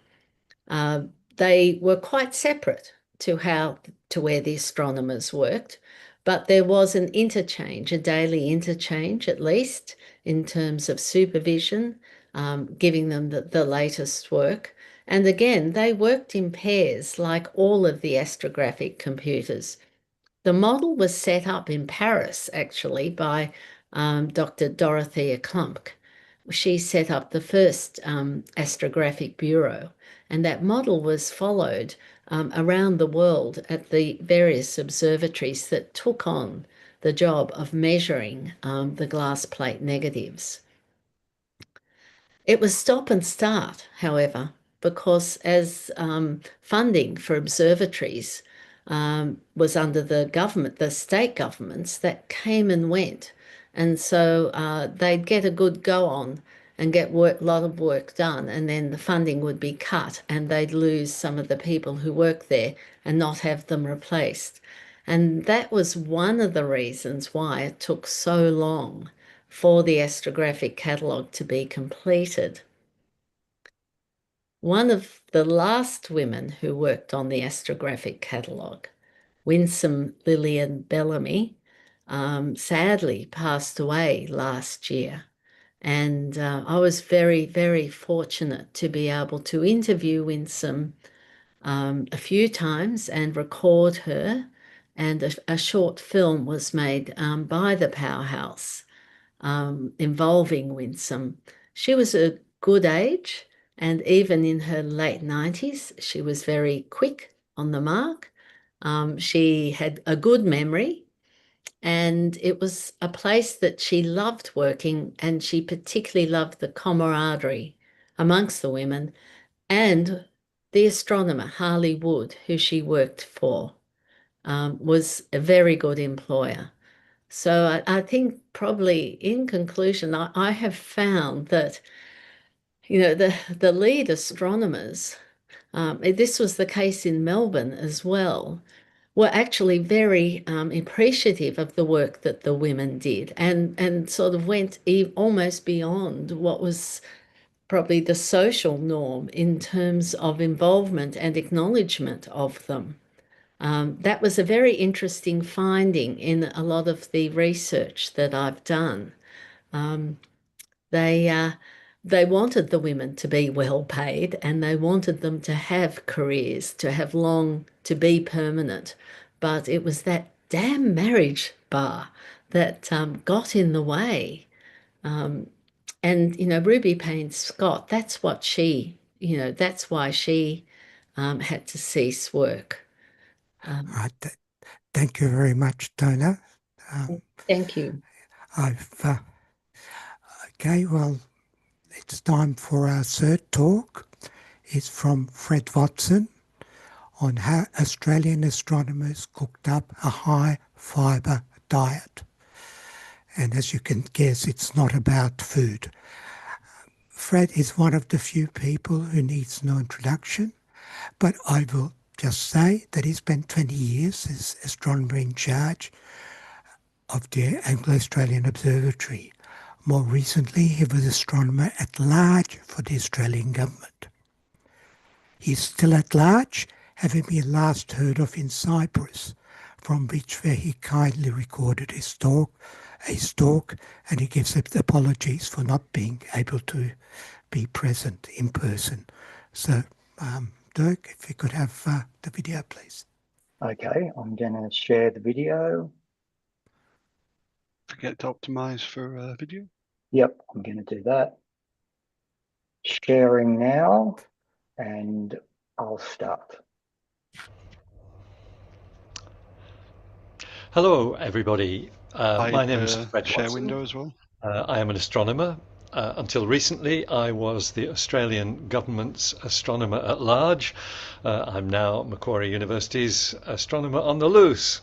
Speaker 6: They were quite separate to where the astronomers worked, but there was an interchange, a daily interchange at least, in terms of supervision, giving them the latest work. And again, they worked in pairs like all of the astrographic computers. The model was set up in Paris, actually, by Dr. Dorothea Klumpke. She set up the first astrographic bureau, and that model was followed around the world at the various observatories that took on the job of measuring the glass plate negatives. It was stop and start, however, because as funding for observatories was under the government, the state governments, that came and went. And so they'd get a good go on and get a lot of work done, and then the funding would be cut and they'd lose some of the people who work there and not have them replaced. And that was one of the reasons why it took so long for the astrographic catalogue to be completed. One of the last women who worked on the astrographic catalogue, Winsome Lillian Bellamy, sadly passed away last year. And I was very, very fortunate to be able to interview Winsome a few times and record her. And a short film was made by the Powerhouse involving Winsome. She was a good age, and even in her late 90s, she was very quick on the mark. She had a good memory, and it was a place that she loved working, and she particularly loved the camaraderie amongst the women and the astronomer, Harley Wood, who she worked for, was a very good employer. So I think probably in conclusion, I have found that, the lead astronomers, this was the case in Melbourne as well, were actually very appreciative of the work that the women did, and sort of went almost beyond what was probably the social norm in terms of involvement and acknowledgement of them. That was a very interesting finding in a lot of the research that I've done. They wanted the women to be well paid, and they wanted them to have careers, to be permanent. But it was that damn marriage bar that got in the way. And, Ruby Payne Scott, that's what that's why she had to cease work.
Speaker 1: All right. Thank you very much, Donna.
Speaker 6: Thank you.
Speaker 1: Okay, well, it's time for our third talk. It's from Fred Watson on how Australian astronomers cooked up a high-fibre diet. And as you can guess, it's not about food. Fred is one of the few people who needs no introduction, but I will just say that he spent 20 years as astronomer in charge of the Anglo-Australian Observatory. More recently, he was astronomer at large for the Australian government. He's still at large, having been last heard of in Cyprus, from which where he kindly recorded his talk, and he gives apologies for not being able to be present in person. So, Dirk, if you could have the video, please.
Speaker 7: Okay, I'm going to share the video.
Speaker 5: Forget to optimize for video.
Speaker 7: Yep, I'm going to do that. Sharing now, and I'll start.
Speaker 8: Hello, everybody. My name is Fred
Speaker 5: Share
Speaker 8: Watson.
Speaker 5: window as well.
Speaker 8: I am an astronomer. Until recently, I was the Australian government's astronomer at large. I'm now Macquarie University's astronomer on the loose.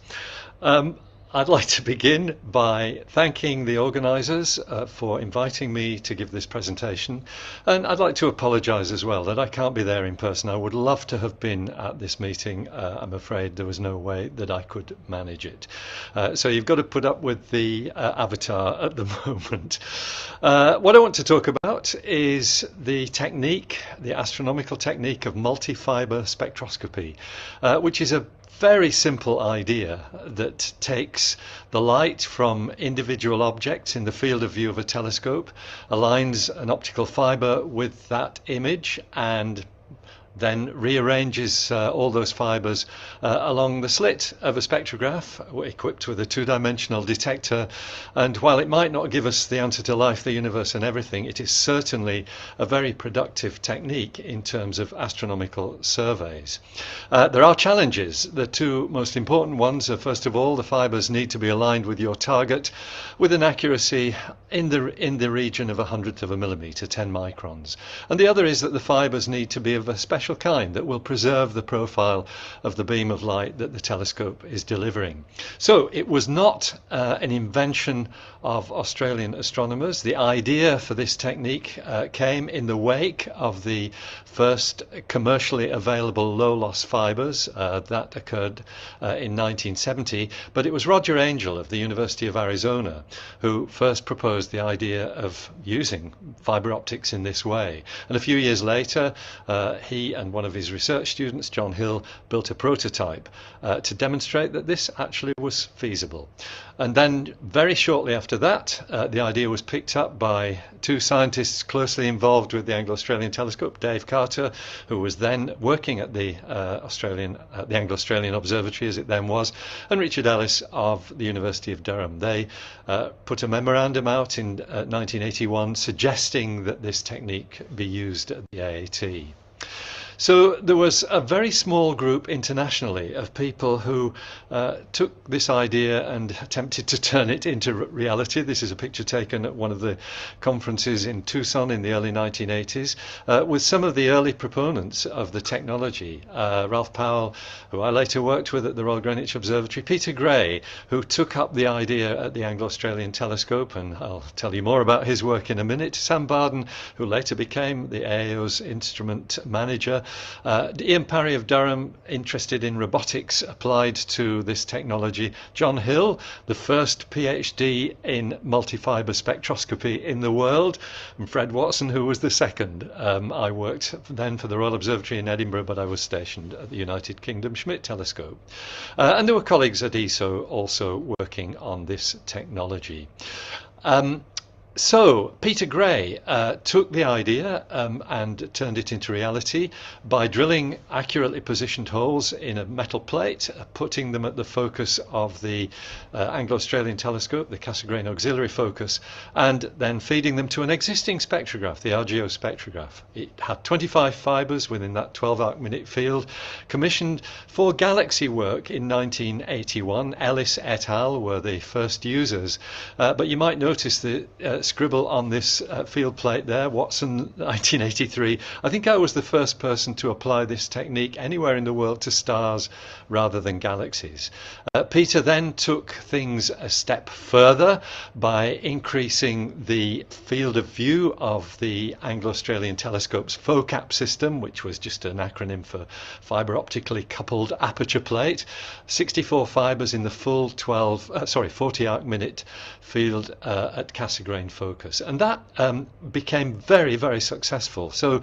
Speaker 8: I'd like to begin by thanking the organisers for inviting me to give this presentation, and I'd like to apologise as well that I can't be there in person. I would love to have been at this meeting. I'm afraid there was no way that I could manage it. So you've got to put up with the avatar at the moment. What I want to talk about is the technique, the astronomical technique of multi-fibre spectroscopy, which is a very simple idea that takes the light from individual objects in the field of view of a telescope, aligns an optical fibre with that image, and then rearranges all those fibres along the slit of a spectrograph equipped with a two-dimensional detector. And while it might not give us the answer to life, the universe and everything, it is certainly a very productive technique in terms of astronomical surveys. There are challenges. The two most important ones are, first of all, the fibres need to be aligned with your target with an accuracy in the region of 1/100 of a millimetre, 10 microns. And the other is that the fibres need to be of a special kind that will preserve the profile of the beam of light that the telescope is delivering. So it was not an invention of Australian astronomers. The idea for this technique came in the wake of the first commercially available low-loss fibres that occurred in 1970, but it was Roger Angell of the University of Arizona who first proposed the idea of using fibre optics in this way. And a few years later, he and one of his research students, John Hill, built a prototype to demonstrate that this actually was feasible. And then very shortly after that, the idea was picked up by two scientists closely involved with the Anglo-Australian telescope, Dave Carter, who was then working at the Anglo-Australian Observatory as it then was, and Richard Ellis of the University of Durham. They put a memorandum out in 1981 suggesting that this technique be used at the AAT. So there was a very small group internationally of people who took this idea and attempted to turn it into reality. This is a picture taken at one of the conferences in Tucson in the early 1980s with some of the early proponents of the technology. Ralph Powell, who I later worked with at the Royal Greenwich Observatory, Peter Gray, who took up the idea at the Anglo-Australian Telescope, and I'll tell you more about his work in a minute, Sam Barden, who later became the AAO's instrument manager, Ian Parry of Durham, interested in robotics applied to this technology. John Hill, the first PhD in multi-fibre spectroscopy in the world, and Fred Watson, who was the second. I worked then for the Royal Observatory in Edinburgh, but I was stationed at the United Kingdom Schmidt Telescope. And there were colleagues at ESO also working on this technology. So Peter Gray took the idea and turned it into reality by drilling accurately positioned holes in a metal plate, putting them at the focus of the Anglo-Australian telescope, the Cassegrain auxiliary focus, and then feeding them to an existing spectrograph, the RGO spectrograph. It had 25 fibres within that 12 arc-minute field, commissioned for galaxy work in 1981. Ellis et al. Were the first users, but you might notice the scribble on this field plate there, Watson 1983. I think I was the first person to apply this technique anywhere in the world to stars rather than galaxies. Peter then took things a step further by increasing the field of view of the Anglo-Australian telescope's FOCAP system, which was just an acronym for fibre optically coupled aperture plate. 64 fibres in the full 40 arc-minute field at Cassegrain focus, and that became very, very successful. So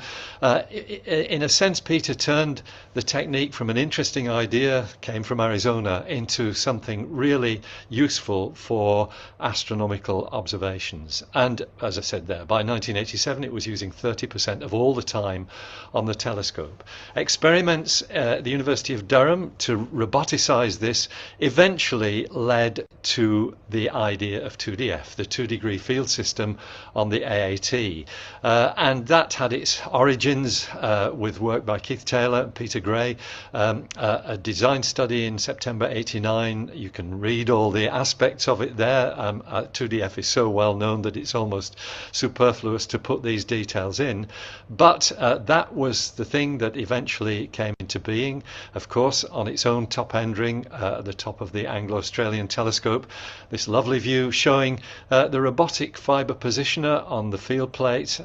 Speaker 8: in a sense, Peter turned the technique from an interesting idea, came from Arizona, into something really useful for astronomical observations. And as I said there, by 1987 it was using 30% of all the time on the telescope. Experiments at the University of Durham to roboticize this eventually led to the idea of 2DF, the 2-degree field system on the AAT, and that had its origins with work by Keith Taylor and Peter Gray, a design study in September '89. You can read all the aspects of it there. 2DF is so well known that it's almost superfluous to put these details in, but that was the thing that eventually came into being, of course, on its own top end ring at the top of the Anglo-Australian telescope. This lovely view showing the robotic fibre positioner on the field plate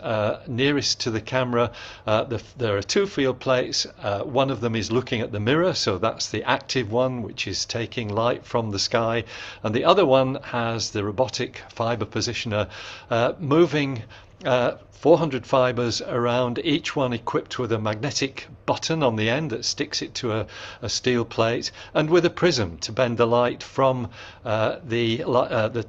Speaker 8: nearest to the camera. There are two field plates. One of them is looking at the mirror, so that's the active one, which is taking light from the sky, and the other one has the robotic fibre positioner moving 400 fibres around, each one equipped with a magnetic button on the end that sticks it to a steel plate, and with a prism to bend the light from the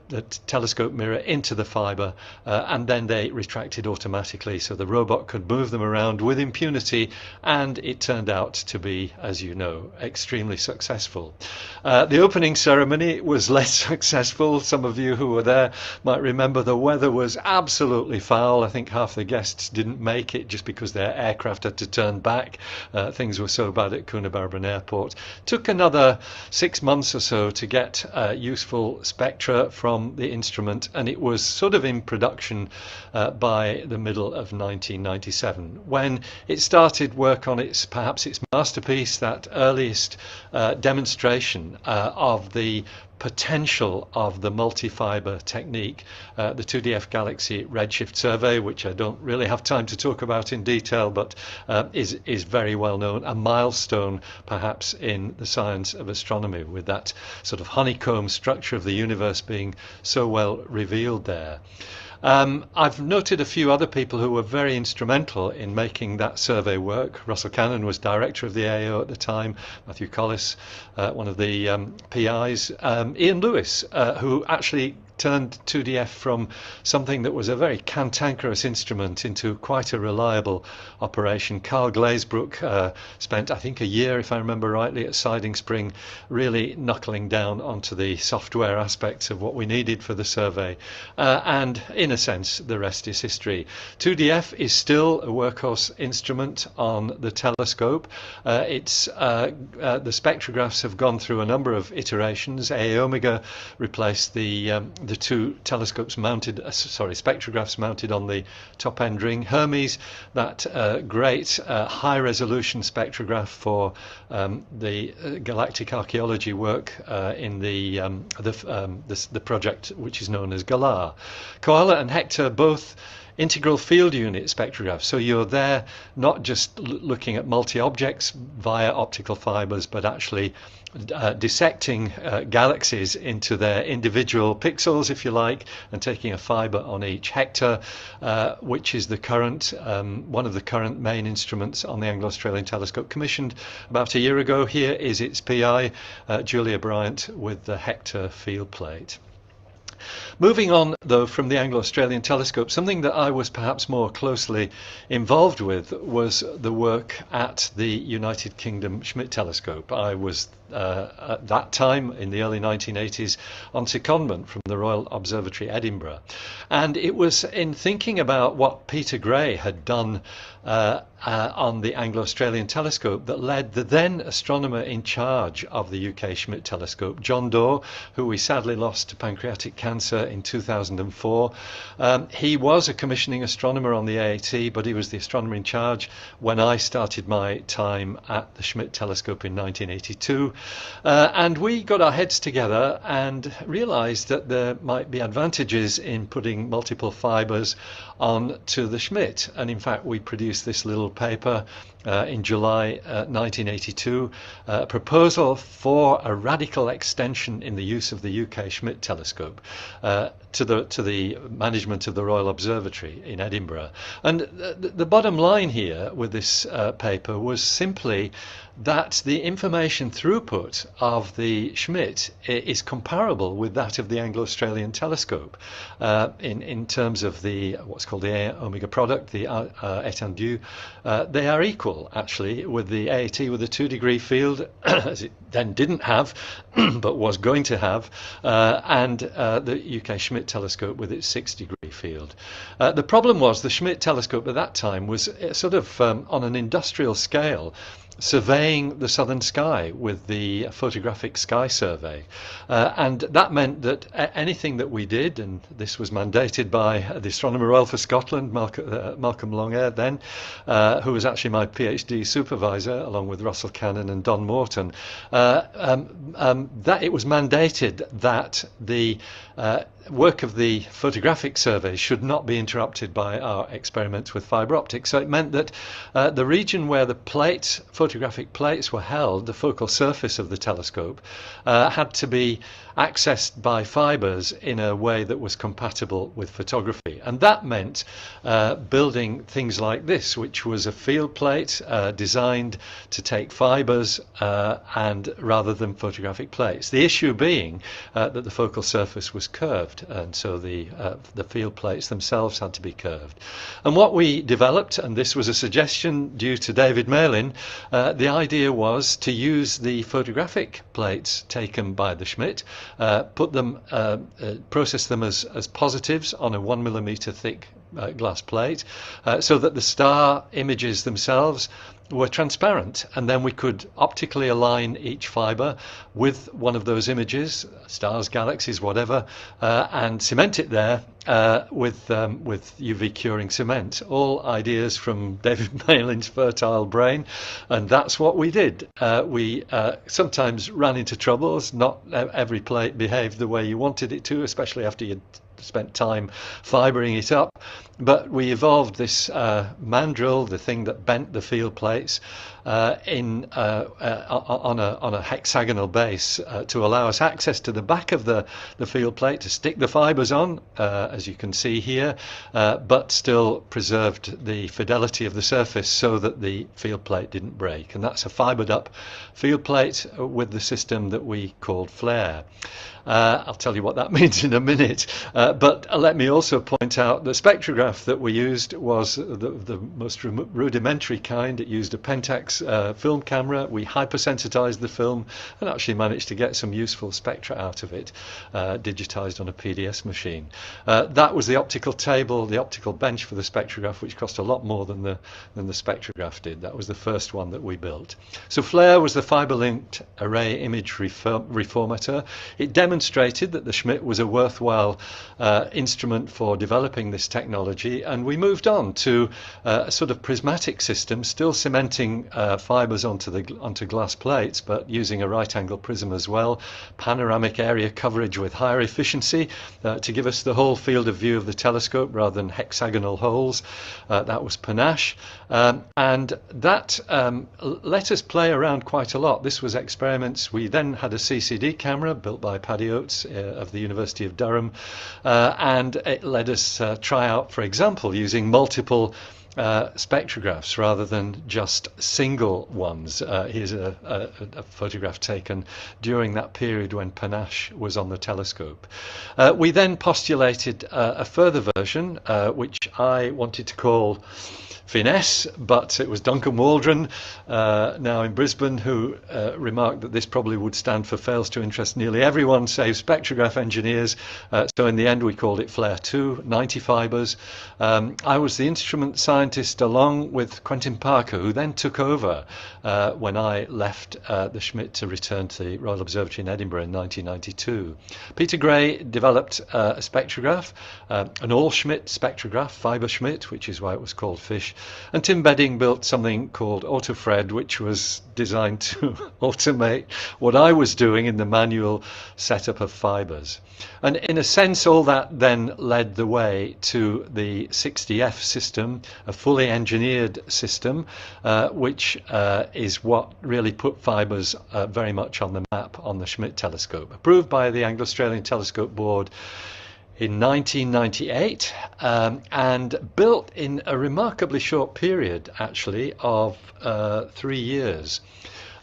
Speaker 8: telescope mirror into the fibre, and then they retracted automatically, so the robot could move them around with impunity, and it turned out to be, as you know, extremely successful. The opening ceremony was less successful. Some of you who were there might remember the weather was absolutely foul. I think half the guests didn't make it just because their aircraft had to turn back. Things were so bad at Coonabarabran Airport. Took another 6 months or so to get useful spectra from the instrument, and it was sort of in production by the middle of 1997 when it started work on perhaps its masterpiece, that earliest demonstration of the potential of the multi-fibre technique, the 2DF Galaxy Redshift Survey, which I don't really have time to talk about in detail, but is very well known, a milestone perhaps in the science of astronomy, with that sort of honeycomb structure of the universe being so well revealed there. I've noted a few other people who were very instrumental in making that survey work. Russell Cannon was director of the AO at the time, Matthew Collis, one of the PIs, Ian Lewis, who actually turned 2DF from something that was a very cantankerous instrument into quite a reliable operation. Carl Glazebrook spent, I think, a year, if I remember rightly, at Siding Spring, really knuckling down onto the software aspects of what we needed for the survey. And in a sense, the rest is history. 2DF is still a workhorse instrument on the telescope. The spectrographs have gone through a number of iterations. AA Omega replaced the two telescopes spectrographs mounted on the top end ring. Hermes, that great high resolution spectrograph for the galactic archaeology work in the project which is known as Galar. Koala and Hector, both integral field unit spectrographs, so you're there not just looking at multi-objects via optical fibers, but actually dissecting galaxies into their individual pixels, if you like, and taking a fiber on each. Hector, which is the current one of the current main instruments on the Anglo-Australian telescope, commissioned about a year ago. Here is its PI, Julia Bryant, with the Hector field plate. Moving on, though, from the Anglo-Australian telescope, something that I was perhaps more closely involved with was the work at the United Kingdom Schmidt telescope. I was at that time, in the early 1980s, on secondment from the Royal Observatory, Edinburgh. And it was in thinking about what Peter Gray had done on the Anglo-Australian telescope that led the then astronomer in charge of the UK Schmidt telescope, John Daw, who we sadly lost to pancreatic cancer in 2004. He was a commissioning astronomer on the AAT, but he was the astronomer in charge when I started my time at the Schmidt telescope in 1982. And we got our heads together and realized that there might be advantages in putting multiple fibers on to the Schmidt. And in fact, we produced this little paper in July 1982, a proposal for a radical extension in the use of the UK Schmidt telescope to the management of the Royal Observatory in Edinburgh. And the bottom line here with this paper was simply that the information throughput of the Schmidt is comparable with that of the Anglo-Australian telescope in terms of the what's called the omega product, the étendue. They are equal, actually, with the AAT with a 2-degree field, as it then didn't have, but was going to have, and the UK Schmidt telescope with its 6-degree field. The problem was the Schmidt telescope at that time was sort of on an industrial scale, surveying the southern sky with the photographic sky survey, and that meant that anything that we did, and this was mandated by the Astronomer Royal for Scotland, Malcolm Longair then, who was actually my PhD supervisor along with Russell Cannon and Don Morton, that it was mandated that the work of the photographic survey should not be interrupted by our experiments with fibre optics. So it meant that the region where the photographic plates were held, the focal surface of the telescope, had to be accessed by fibres in a way that was compatible with photography. And that meant building things like this, which was a field plate designed to take fibres and rather than photographic plates. The issue being that the focal surface was curved, and so the field plates themselves had to be curved. And what we developed, and this was a suggestion due to David Malin, the idea was to use the photographic plates taken by the Schmidt, process them as positives on a 1 millimeter thick glass plate, so that the star images themselves were transparent, and then we could optically align each fibre with one of those images, stars, galaxies, whatever, and cement it there with UV curing cement. All ideas from David Malin's fertile brain, and that's what we did. We sometimes ran into troubles. Not every plate behaved the way you wanted it to, especially after you'd spent time fibering it up, but we evolved this mandrel, the thing that bent the field plates, on a hexagonal base to allow us access to the back of the field plate to stick the fibres on, as you can see here, but still preserved the fidelity of the surface so that the field plate didn't break. And that's a fibred up field plate with the system that we called flare. I'll tell you what that means in a minute, but let me also point out the spectrograph that we used was the most rudimentary kind. It used a Pentax film camera. We hypersensitized the film and actually managed to get some useful spectra out of it, digitized on a PDS machine. That was the optical table, the optical bench for the spectrograph, which cost a lot more than the spectrograph did. That was the first one that we built. So FLARE was the fibre-linked array image reformator. It demonstrated that the Schmidt was a worthwhile instrument for developing this technology, and we moved on to a sort of prismatic system, still cementing fibres onto glass plates, but using a right-angle prism as well, panoramic area coverage with higher efficiency to give us the whole field of view of the telescope rather than hexagonal holes. That was panache, and that let us play around quite a lot. This was experiments. We then had a CCD camera built by Paddy Oates of the University of Durham, and it let us try out, for example, using multiple spectrographs rather than just single ones. Here's a photograph taken during that period when Panache was on the telescope. We then postulated a further version, which I wanted to call Finesse, but it was Duncan Waldron, now in Brisbane, who remarked that this probably would stand for fails to interest nearly everyone save spectrograph engineers. So in the end we called it Flare 2, 90 fibres. I was the instrument scientist along with Quentin Parker, who then took over when I left the Schmidt to return to the Royal Observatory in Edinburgh in 1992. Peter Gray developed a spectrograph, an all-Schmidt spectrograph, fibre Schmidt, which is why it was called FISH. And Tim Bedding built something called AutoFred, which was designed to automate what I was doing in the manual setup of fibres. And in a sense, all that then led the way to the 60F system, a fully engineered system, which is what really put fibres very much on the map on the Schmidt telescope. Approved by the Anglo-Australian Telescope Board in 1998 and built in a remarkably short period, actually, of 3 years.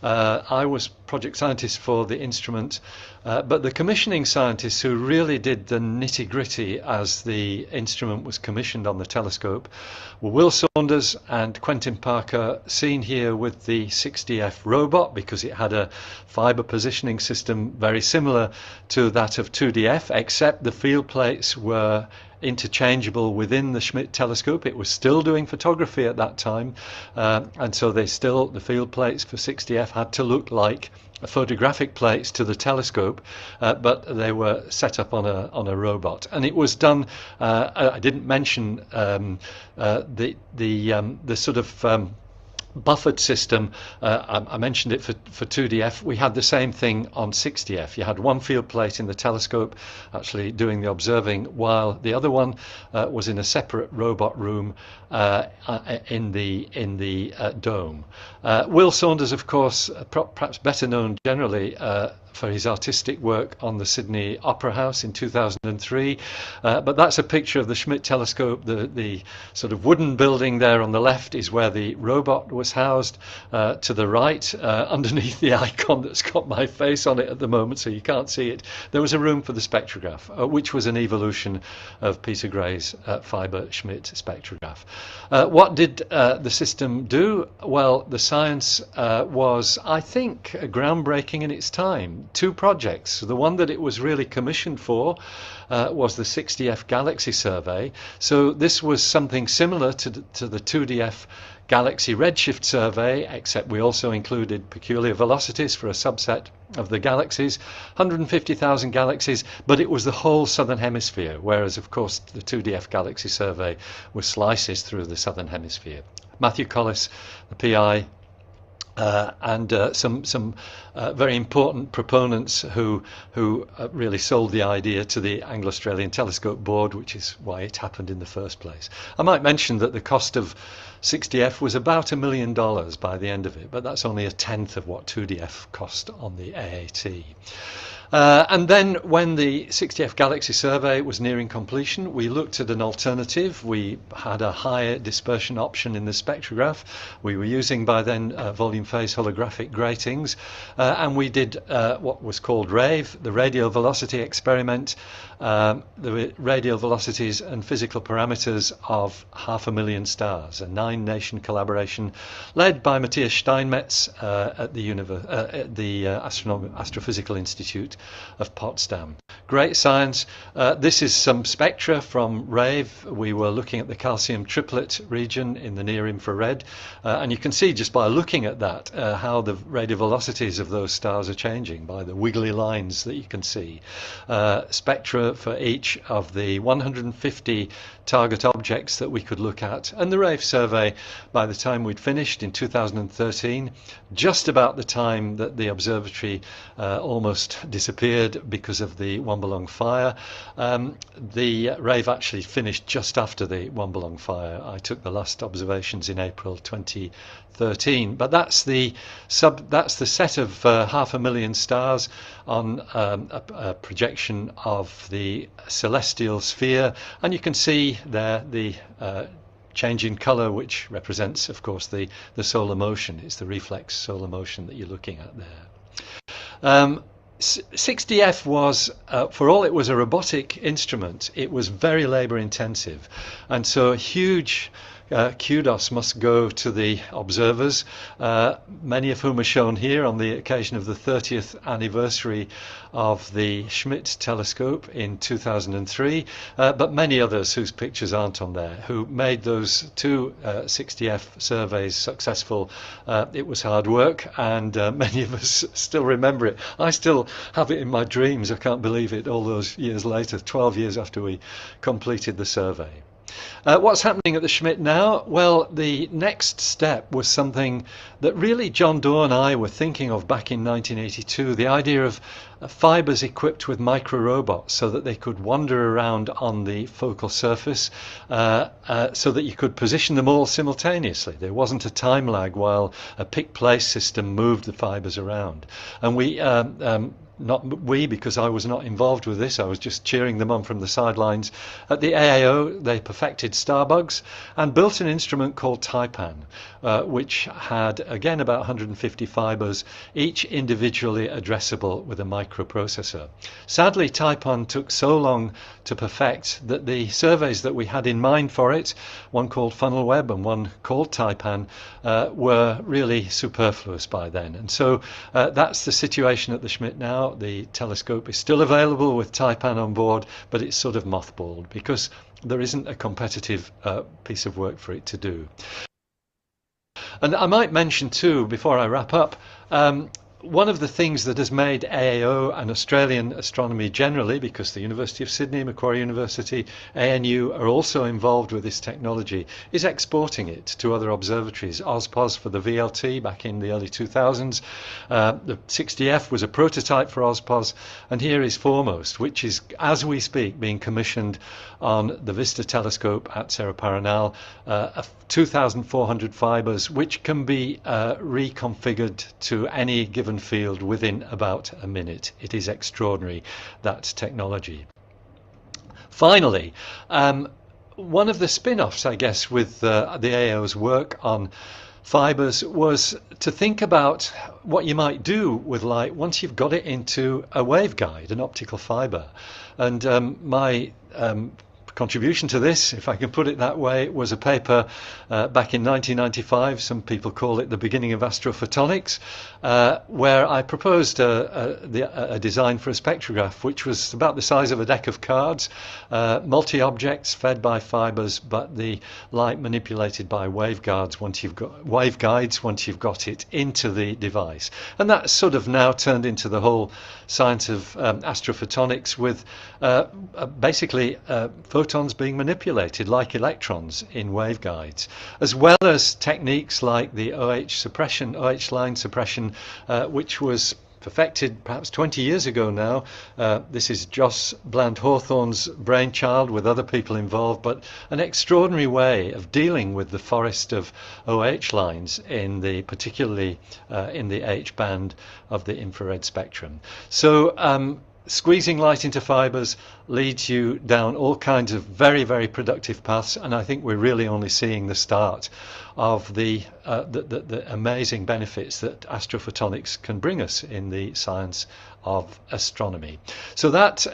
Speaker 8: I was project scientist for the instrument, but the commissioning scientists who really did the nitty-gritty as the instrument was commissioned on the telescope were Will Saunders and Quentin Parker, seen here with the 60F robot because it had a fibre positioning system very similar to that of 2DF, except the field plates were interchangeable within the Schmidt telescope. It was still doing photography at that time, and so the field plates for 60F had to look like photographic plates to the telescope, but they were set up on a robot, and it was done. I didn't mention the sort of buffered system. I mentioned it for 2DF. We had the same thing on 60F. You had one field plate in the telescope actually doing the observing, while the other one was in a separate robot room in the dome. Will Saunders, of course, perhaps better known generally for his artistic work on the Sydney Opera House in 2003. But that's a picture of the Schmidt telescope. The sort of wooden building there on the left is where the robot was housed. To the right, underneath the icon that's got my face on it at the moment, so you can't see it, there was a room for the spectrograph, which was an evolution of Peter Gray's fibre Schmidt spectrograph. What did the system do? Well, the science was, I think, groundbreaking in its time. 2 projects. The one that it was really commissioned for was the 60F Galaxy Survey. So this was something similar to the 2DF Galaxy Redshift Survey, except we also included peculiar velocities for a subset of the galaxies, 150,000 galaxies, but it was the whole southern hemisphere, whereas of course the 2DF Galaxy Survey was slices through the southern hemisphere. Matthew Collis, the PI, and some very important proponents who really sold the idea to the Anglo-Australian Telescope Board, which is why it happened in the first place. I might mention that the cost of 60F was about $1 million by the end of it, but that's only a tenth of what 2DF cost on the AAT. And then when the 60F Galaxy Survey was nearing completion, we looked at an alternative. We had a higher dispersion option in the spectrograph. We were using by then volume phase holographic gratings, and we did what was called RAVE, the radial velocity experiment, the radial velocities and physical parameters of 500,000 stars, a 9-nation collaboration led by Matthias Steinmetz at the Astrophysical Institute of Potsdam. Great science. This is some spectra from RAVE. We were looking at the calcium triplet region in the near infrared, and you can see just by looking at that how the radial velocities of those stars are changing by the wiggly lines that you can see. Spectra for each of the 150 target objects that we could look at, and the RAVE survey, by the time we'd finished in 2013, just about the time that the observatory almost disappeared because of the Wombalong fire. The RAVE actually finished just after the Wombalong fire. I took the last observations in April 2013, but that's the set of 500,000 stars on a projection of the celestial sphere, and you can see there the change in color, which represents, of course, the solar motion. It's the reflex solar motion that you're looking at there. 60F was, for all it was a robotic instrument, it was very labor intensive, and so a huge kudos must go to the observers, many of whom are shown here on the occasion of the 30th anniversary of the Schmidt telescope in 2003, but many others whose pictures aren't on there, who made those two 60F surveys successful. It was hard work, and many of us still remember it. I still have it in my dreams. I can't believe it all those years later, 12 years after we completed the survey. What's happening at the Schmidt now? Well, the next step was something that really John Doe and I were thinking of back in 1982, the idea of fibres equipped with micro-robots so that they could wander around on the focal surface, so that you could position them all simultaneously. There wasn't a time lag while a pick-place system moved the fibres around. And we not we, because I was not involved with this, I was just cheering them on from the sidelines. At the AAO, they perfected starbugs and built an instrument called Taipan, which had, again, about 150 fibres, each individually addressable with a microprocessor. Sadly, Taipan took so long to perfect that the surveys that we had in mind for it, one called Funnelweb and one called Taipan, were really superfluous by then. And so that's the situation at the Schmidt now. The telescope is still available with Taipan on board, but it's sort of mothballed because there isn't a competitive piece of work for it to do. And I might mention too, before I wrap up, one of the things that has made AAO and Australian astronomy generally, because the University of Sydney, Macquarie University, ANU are also involved with this technology, is exporting it to other observatories. AusPos for the VLT back in the early 2000s. The 60F was a prototype for AusPos, and here is Foremost, which is, as we speak, being commissioned on the Vista telescope at Cerro Paranal, 2,400 fibres, which can be reconfigured to any given field within about a minute. It is extraordinary, that technology. Finally, one of the spin-offs, I guess, with the AAO's work on fibres was to think about what you might do with light once you've got it into a waveguide, an optical fibre. And my contribution to this, if I can put it that way, was a paper back in 1995, some people call it the beginning of astrophotonics, where I proposed a design for a spectrograph which was about the size of a deck of cards, multi-objects fed by fibres, but the light manipulated by waveguides once you've got it into the device. And that's sort of now turned into the whole science of astrophotonics, with basically photons being manipulated like electrons in waveguides, as well as techniques like the OH line suppression, which was perfected perhaps 20 years ago now. This is Joss Bland Hawthorne's brainchild with other people involved, but an extraordinary way of dealing with the forest of OH lines in the, particularly in the H band of the infrared spectrum. So squeezing light into fibres leads you down all kinds of very, very productive paths, and I think we're really only seeing the start of the amazing benefits that astrophotonics can bring us in the science of astronomy. So that,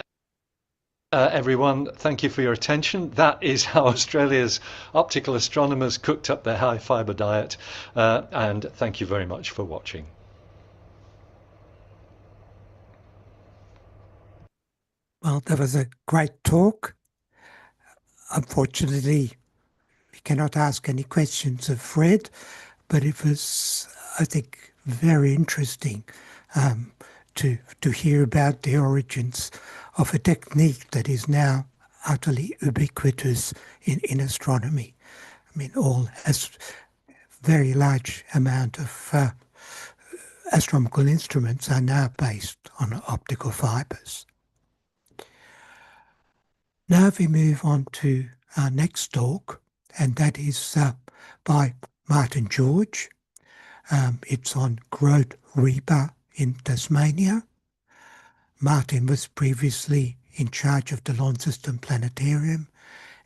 Speaker 8: everyone, thank you for your attention. That is how Australia's optical astronomers cooked up their high-fibre diet, and thank you very much for watching.
Speaker 1: Well, that was a great talk. Unfortunately, we cannot ask any questions of Fred, but it was, I think, very interesting to hear about the origins of a technique that is now utterly ubiquitous in astronomy. I mean, all has very large amount of astronomical instruments are now based on optical fibres. Now we move on to our next talk, and that is by Martin George. It's on Grote Reber in Tasmania. Martin was previously in charge of the Launceston Planetarium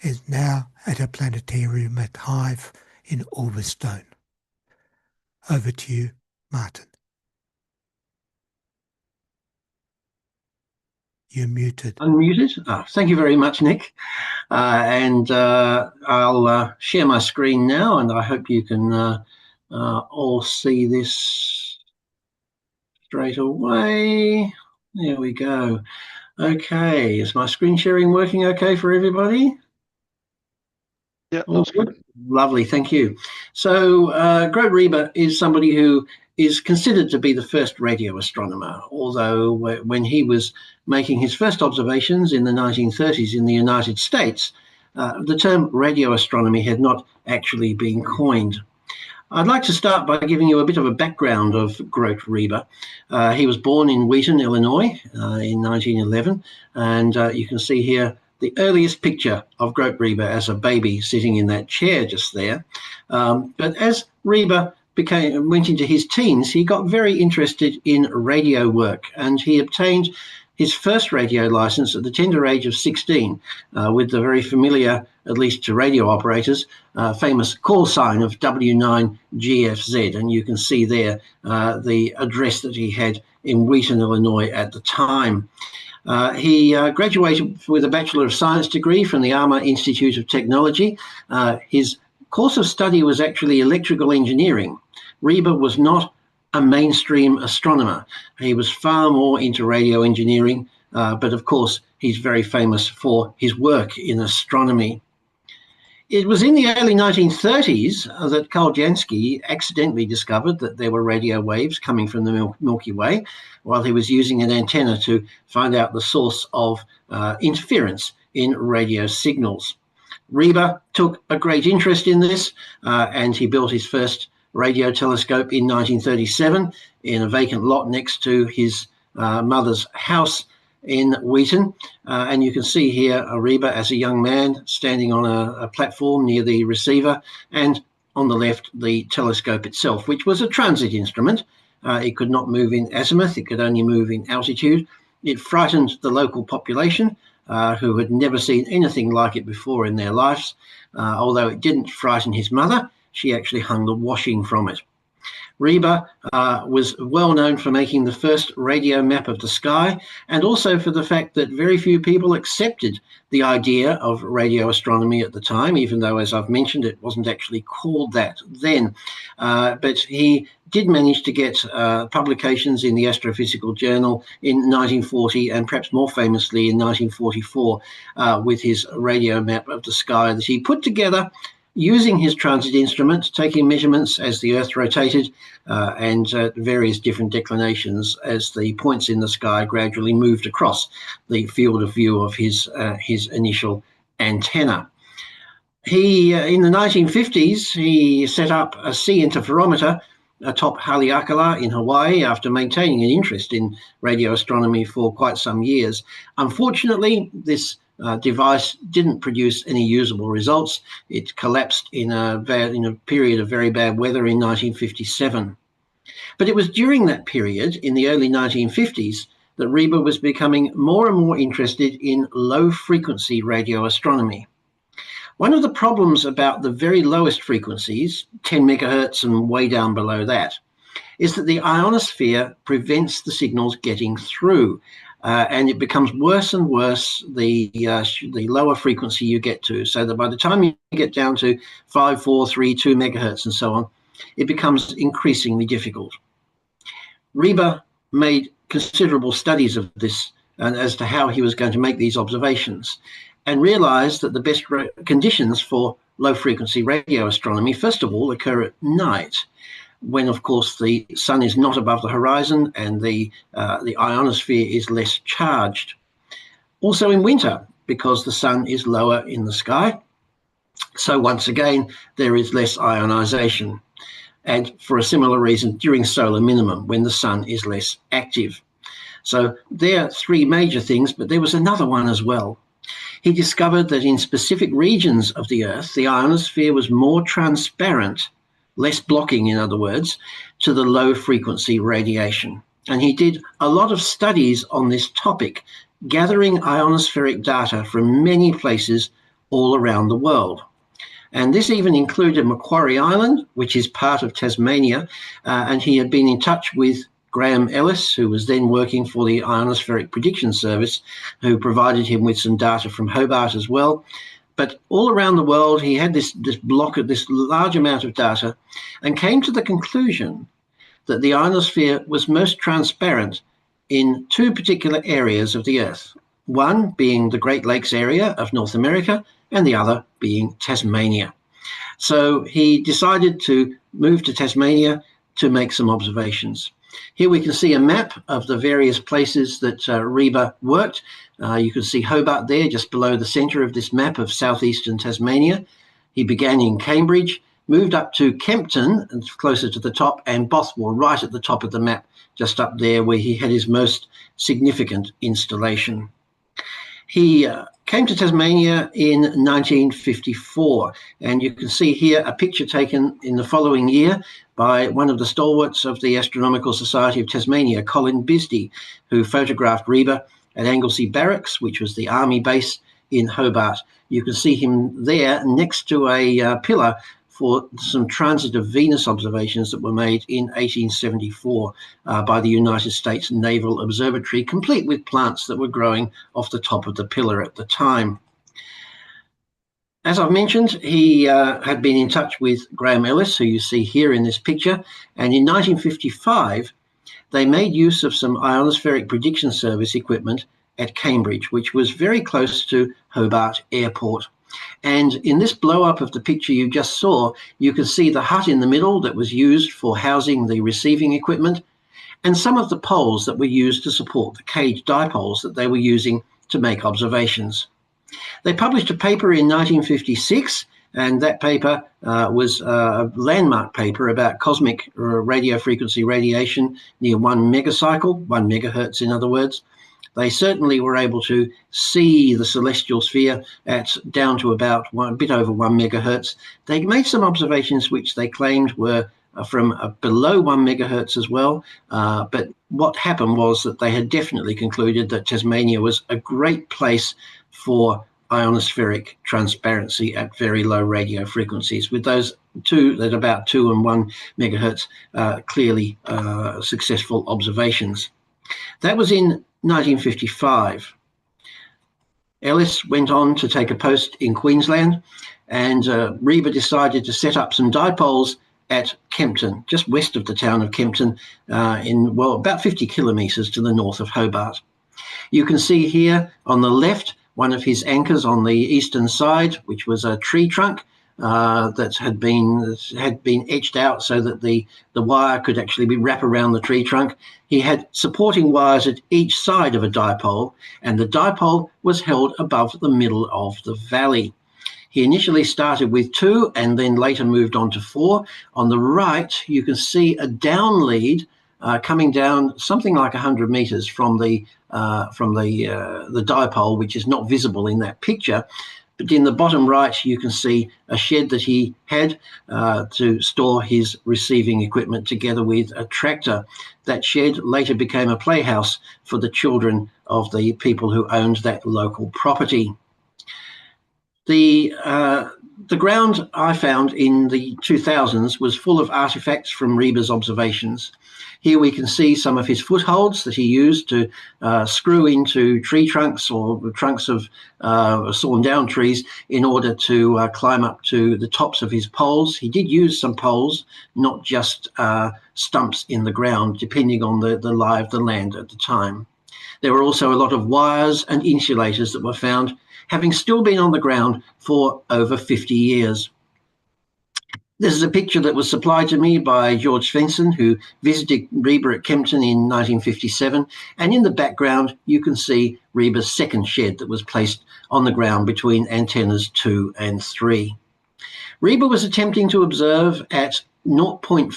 Speaker 1: is now at a planetarium at Hive in Ulverstone. Over to you, Martin. You're muted.
Speaker 9: Unmuted. Oh, thank you very much, Nick. I'll share my screen now, and I hope you can all see this straight away. There we go. Okay, is my screen sharing working okay for everybody?
Speaker 5: Yeah, that's good.
Speaker 9: Lovely, thank you. So Grote Reber is somebody who is considered to be the first radio astronomer, although when he was making his first observations in the 1930s in the United States, the term radio astronomy had not actually been coined. I'd like to start by giving you a bit of a background of Grote Reber. He was born in Wheaton, Illinois in 1911, and you can see here the earliest picture of Grote Reber as a baby sitting in that chair just there. But as Reber went into his teens, he got very interested in radio work, and he obtained his first radio license at the tender age of 16 with the very familiar, at least to radio operators, famous call sign of W9GFZ. And you can see there the address that he had in Wheaton, Illinois at the time. He graduated with a Bachelor of Science degree from the Armour Institute of Technology. His course of study was actually electrical engineering. Reber was not a mainstream astronomer. He was far more into radio engineering, but of course he's very famous for his work in astronomy. It was in the early 1930s that Carl Jansky accidentally discovered that there were radio waves coming from the Milky Way while he was using an antenna to find out the source of interference in radio signals. Reber took a great interest in this and he built his first radio telescope in 1937 in a vacant lot next to his mother's house in Wheaton. And you can see here Reber as a young man standing on a platform near the receiver, and on the left the telescope itself, which was a transit instrument. It could not move in azimuth, it could only move in altitude. It frightened the local population who had never seen anything like it before in their lives. Although it didn't frighten his mother, she actually hung the washing from it. Reber was well known for making the first radio map of the sky, and also for the fact that very few people accepted the idea of radio astronomy at the time, even though, as I've mentioned, it wasn't actually called that then. But he did manage to get publications in the Astrophysical Journal in 1940, and perhaps more famously in 1944, with his radio map of the sky that he put together using his transit instrument, taking measurements as the Earth rotated and various different declinations as the points in the sky gradually moved across the field of view of his initial antenna. He, in the 1950s, he set up a sea interferometer atop Haleakala in Hawaii after maintaining an interest in radio astronomy for quite some years. Unfortunately, this device didn't produce any usable results. It collapsed in a period of very bad weather in 1957. But it was during that period, in the early 1950s, that Reber was becoming more and more interested in low-frequency radio astronomy. One of the problems about the very lowest frequencies, 10 megahertz and way down below that, is that the ionosphere prevents the signals getting through. And it becomes worse and worse the lower frequency you get to, so that by the time you get down to 5, 4, 3, 2 megahertz and so on, it becomes increasingly difficult. Reber made considerable studies of this and as to how he was going to make these observations, and realized that the best conditions for low-frequency radio astronomy, first of all, occur at night, when, of course, the sun is not above the horizon and the ionosphere is less charged. Also in winter, because the sun is lower in the sky. So once again, there is less ionization. And for a similar reason, during solar minimum, when the sun is less active. So there are three major things, but there was another one as well. He discovered that in specific regions of the Earth, the ionosphere was more transparent, less blocking, in other words, to the low-frequency radiation. And he did a lot of studies on this topic, gathering ionospheric data from many places all around the world. And this even included Macquarie Island, which is part of Tasmania, and he had been in touch with Graham Ellis, who was then working for the Ionospheric Prediction Service, who provided him with some data from Hobart as well. But all around the world, he had this large amount of data, and came to the conclusion that the ionosphere was most transparent in two particular areas of the Earth, one being the Great Lakes area of North America, and the other being Tasmania. So he decided to move to Tasmania to make some observations. Here we can see a map of the various places that Reber worked. You can see Hobart there, just below the centre of this map of southeastern Tasmania. He began in Cambridge, moved up to Kempton, and closer to the top, and Bothwell, right at the top of the map, just up there where he had his most significant installation. He came to Tasmania in 1954, and you can see here a picture taken in the following year by one of the stalwarts of the Astronomical Society of Tasmania, Colin Bisdee, who photographed Reber at Anglesey Barracks, which was the army base in Hobart. You can see him there next to a pillar for some transit of Venus observations that were made in 1874 by the United States Naval Observatory, complete with plants that were growing off the top of the pillar at the time. As I've mentioned, he had been in touch with Graham Ellis, who you see here in this picture, and in 1955, they made use of some ionospheric prediction service equipment at Cambridge, which was very close to Hobart Airport. And in this blow-up of the picture you just saw, you can see the hut in the middle that was used for housing the receiving equipment, and some of the poles that were used to support the cage dipoles that they were using to make observations. They published a paper in 1956, and that paper was a landmark paper about cosmic radio frequency radiation near 1 megacycle, 1 megahertz in other words. They certainly were able to see the celestial sphere at down to about a bit over 1 megahertz. They made some observations which they claimed were from below 1 megahertz as well. But what happened was that they had definitely concluded that Tasmania was a great place for ionospheric transparency at very low radio frequencies, with those two at about 2 and 1 megahertz clearly successful observations. That was in 1955. Ellis went on to take a post in Queensland, and Reber decided to set up some dipoles at Kempton, just west of the town of Kempton, about 50 kilometres to the north of Hobart. You can see here on the left one of his anchors on the eastern side, which was a tree trunk that had been etched out so that the wire could actually be wrapped around the tree trunk. He had supporting wires at each side of a dipole, and the dipole was held above the middle of the valley. He initially started with 2 and then later moved on to 4. On the right, you can see a down lead coming down something like 100 metres from the dipole, which is not visible in that picture. But in the bottom right, you can see a shed that he had to store his receiving equipment together with a tractor. That shed later became a playhouse for the children of the people who owned that local property. The ground I found in the 2000s was full of artifacts from Reber's observations. Here we can see some of his footholds that he used to screw into tree trunks or trunks of sawn down trees in order to climb up to the tops of his poles. He did use some poles, not just stumps in the ground, depending on the lie of the land at the time. There were also a lot of wires and insulators that were found, having still been on the ground for over 50 years. This is a picture that was supplied to me by George Stevenson, who visited Reber at Kempton in 1957. And in the background, you can see Reber's second shed that was placed on the ground between antennas 2 and 3. Reber was attempting to observe at 0.52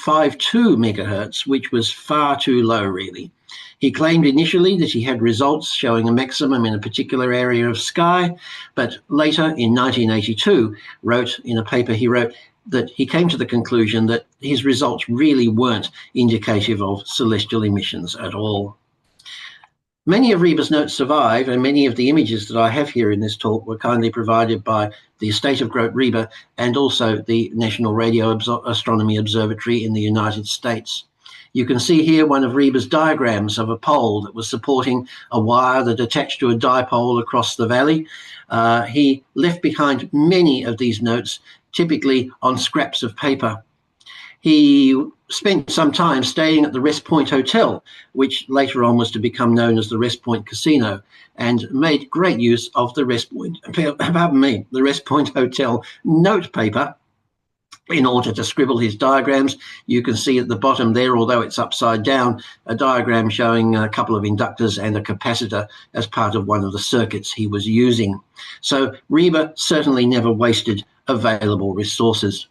Speaker 9: megahertz, which was far too low, really. He claimed initially that he had results showing a maximum in a particular area of sky, but later in 1982 wrote in a paper he wrote that he came to the conclusion that his results really weren't indicative of celestial emissions at all. Many of Reber's notes survive, and many of the images that I have here in this talk were kindly provided by the estate of Grote Reber and also the National Radio Astronomy Observatory in the United States. You can see here one of Reber's diagrams of a pole that was supporting a wire that attached to a dipole across the valley. He left behind many of these notes, typically on scraps of paper. He spent some time staying at the Rest Point Hotel, which later on was to become known as the Rest Point Casino, and made great use of the Rest Point Hotel note paper in order to scribble his diagrams. You can see at the bottom there, although it's upside down, a diagram showing a couple of inductors and a capacitor as part of one of the circuits he was using. So Reber certainly never wasted available resources.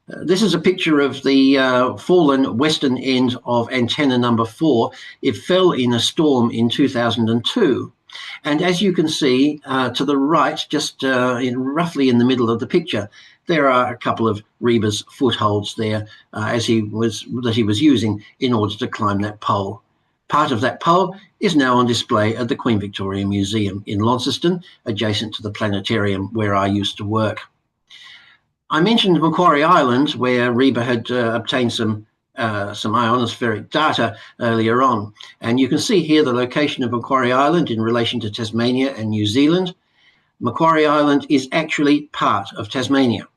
Speaker 9: This is a picture of the fallen western end of antenna number 4. It fell in a storm in 2002. And as you can see to the right, just roughly in the middle of the picture, there are a couple of Reber's footholds there that he was using in order to climb that pole. Part of that pole is now on display at the Queen Victoria Museum in Launceston, adjacent to the planetarium where I used to work. I mentioned Macquarie Island, where Reber had obtained some ionospheric data earlier on. And you can see here the location of Macquarie Island in relation to Tasmania and New Zealand. Macquarie Island is actually part of Tasmania.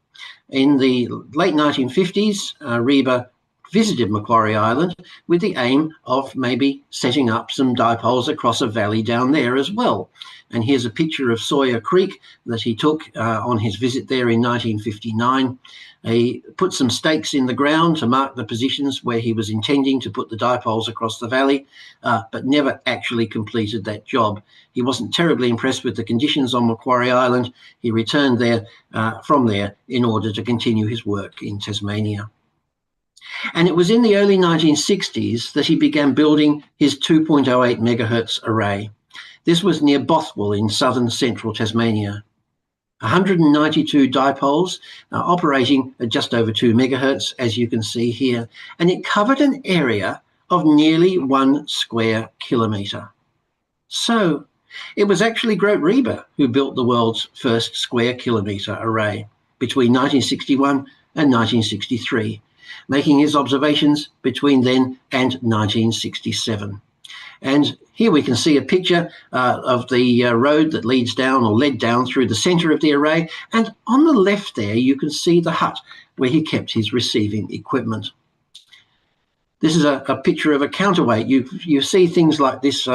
Speaker 9: In the late 1950s, Reber visited Macquarie Island with the aim of maybe setting up some dipoles across a valley down there as well. And here's a picture of Sawyer Creek that he took on his visit there in 1959. He put some stakes in the ground to mark the positions where he was intending to put the dipoles across the valley, but never actually completed that job. He wasn't terribly impressed with the conditions on Macquarie Island. He returned there from there in order to continue his work in Tasmania. And it was in the early 1960s that he began building his 2.08 megahertz array. This was near Bothwell in southern central Tasmania. 192 dipoles operating at just over 2 megahertz, as you can see here, and it covered an area of nearly 1 square kilometre. So it was actually Grote Reber who built the world's first square kilometre array between 1961 and 1963, making his observations between then and 1967. And here we can see a picture of the road that leads down or led down through the centre of the array. And on the left there, you can see the hut where he kept his receiving equipment. This is a picture of a counterweight. You see things like this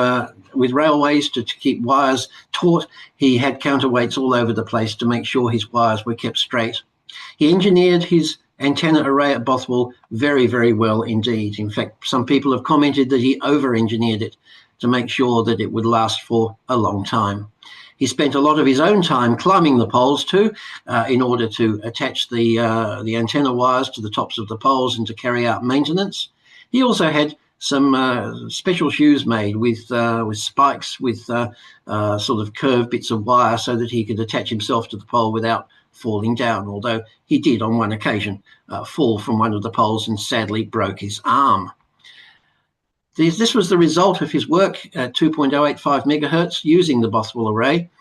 Speaker 9: with railways to keep wires taut. He had counterweights all over the place to make sure his wires were kept straight. He engineered his antenna array at Bothwell very, very well indeed. In fact, some people have commented that he over-engineered it to make sure that it would last for a long time. He spent a lot of his own time climbing the poles too, in order to attach the antenna wires to the tops of the poles and to carry out maintenance. He also had some special shoes made with spikes with sort of curved bits of wire so that he could attach himself to the pole without falling down, although he did on one occasion fall from one of the poles and sadly broke his arm. This was the result of his work at 2.085 megahertz using the Bothwell array.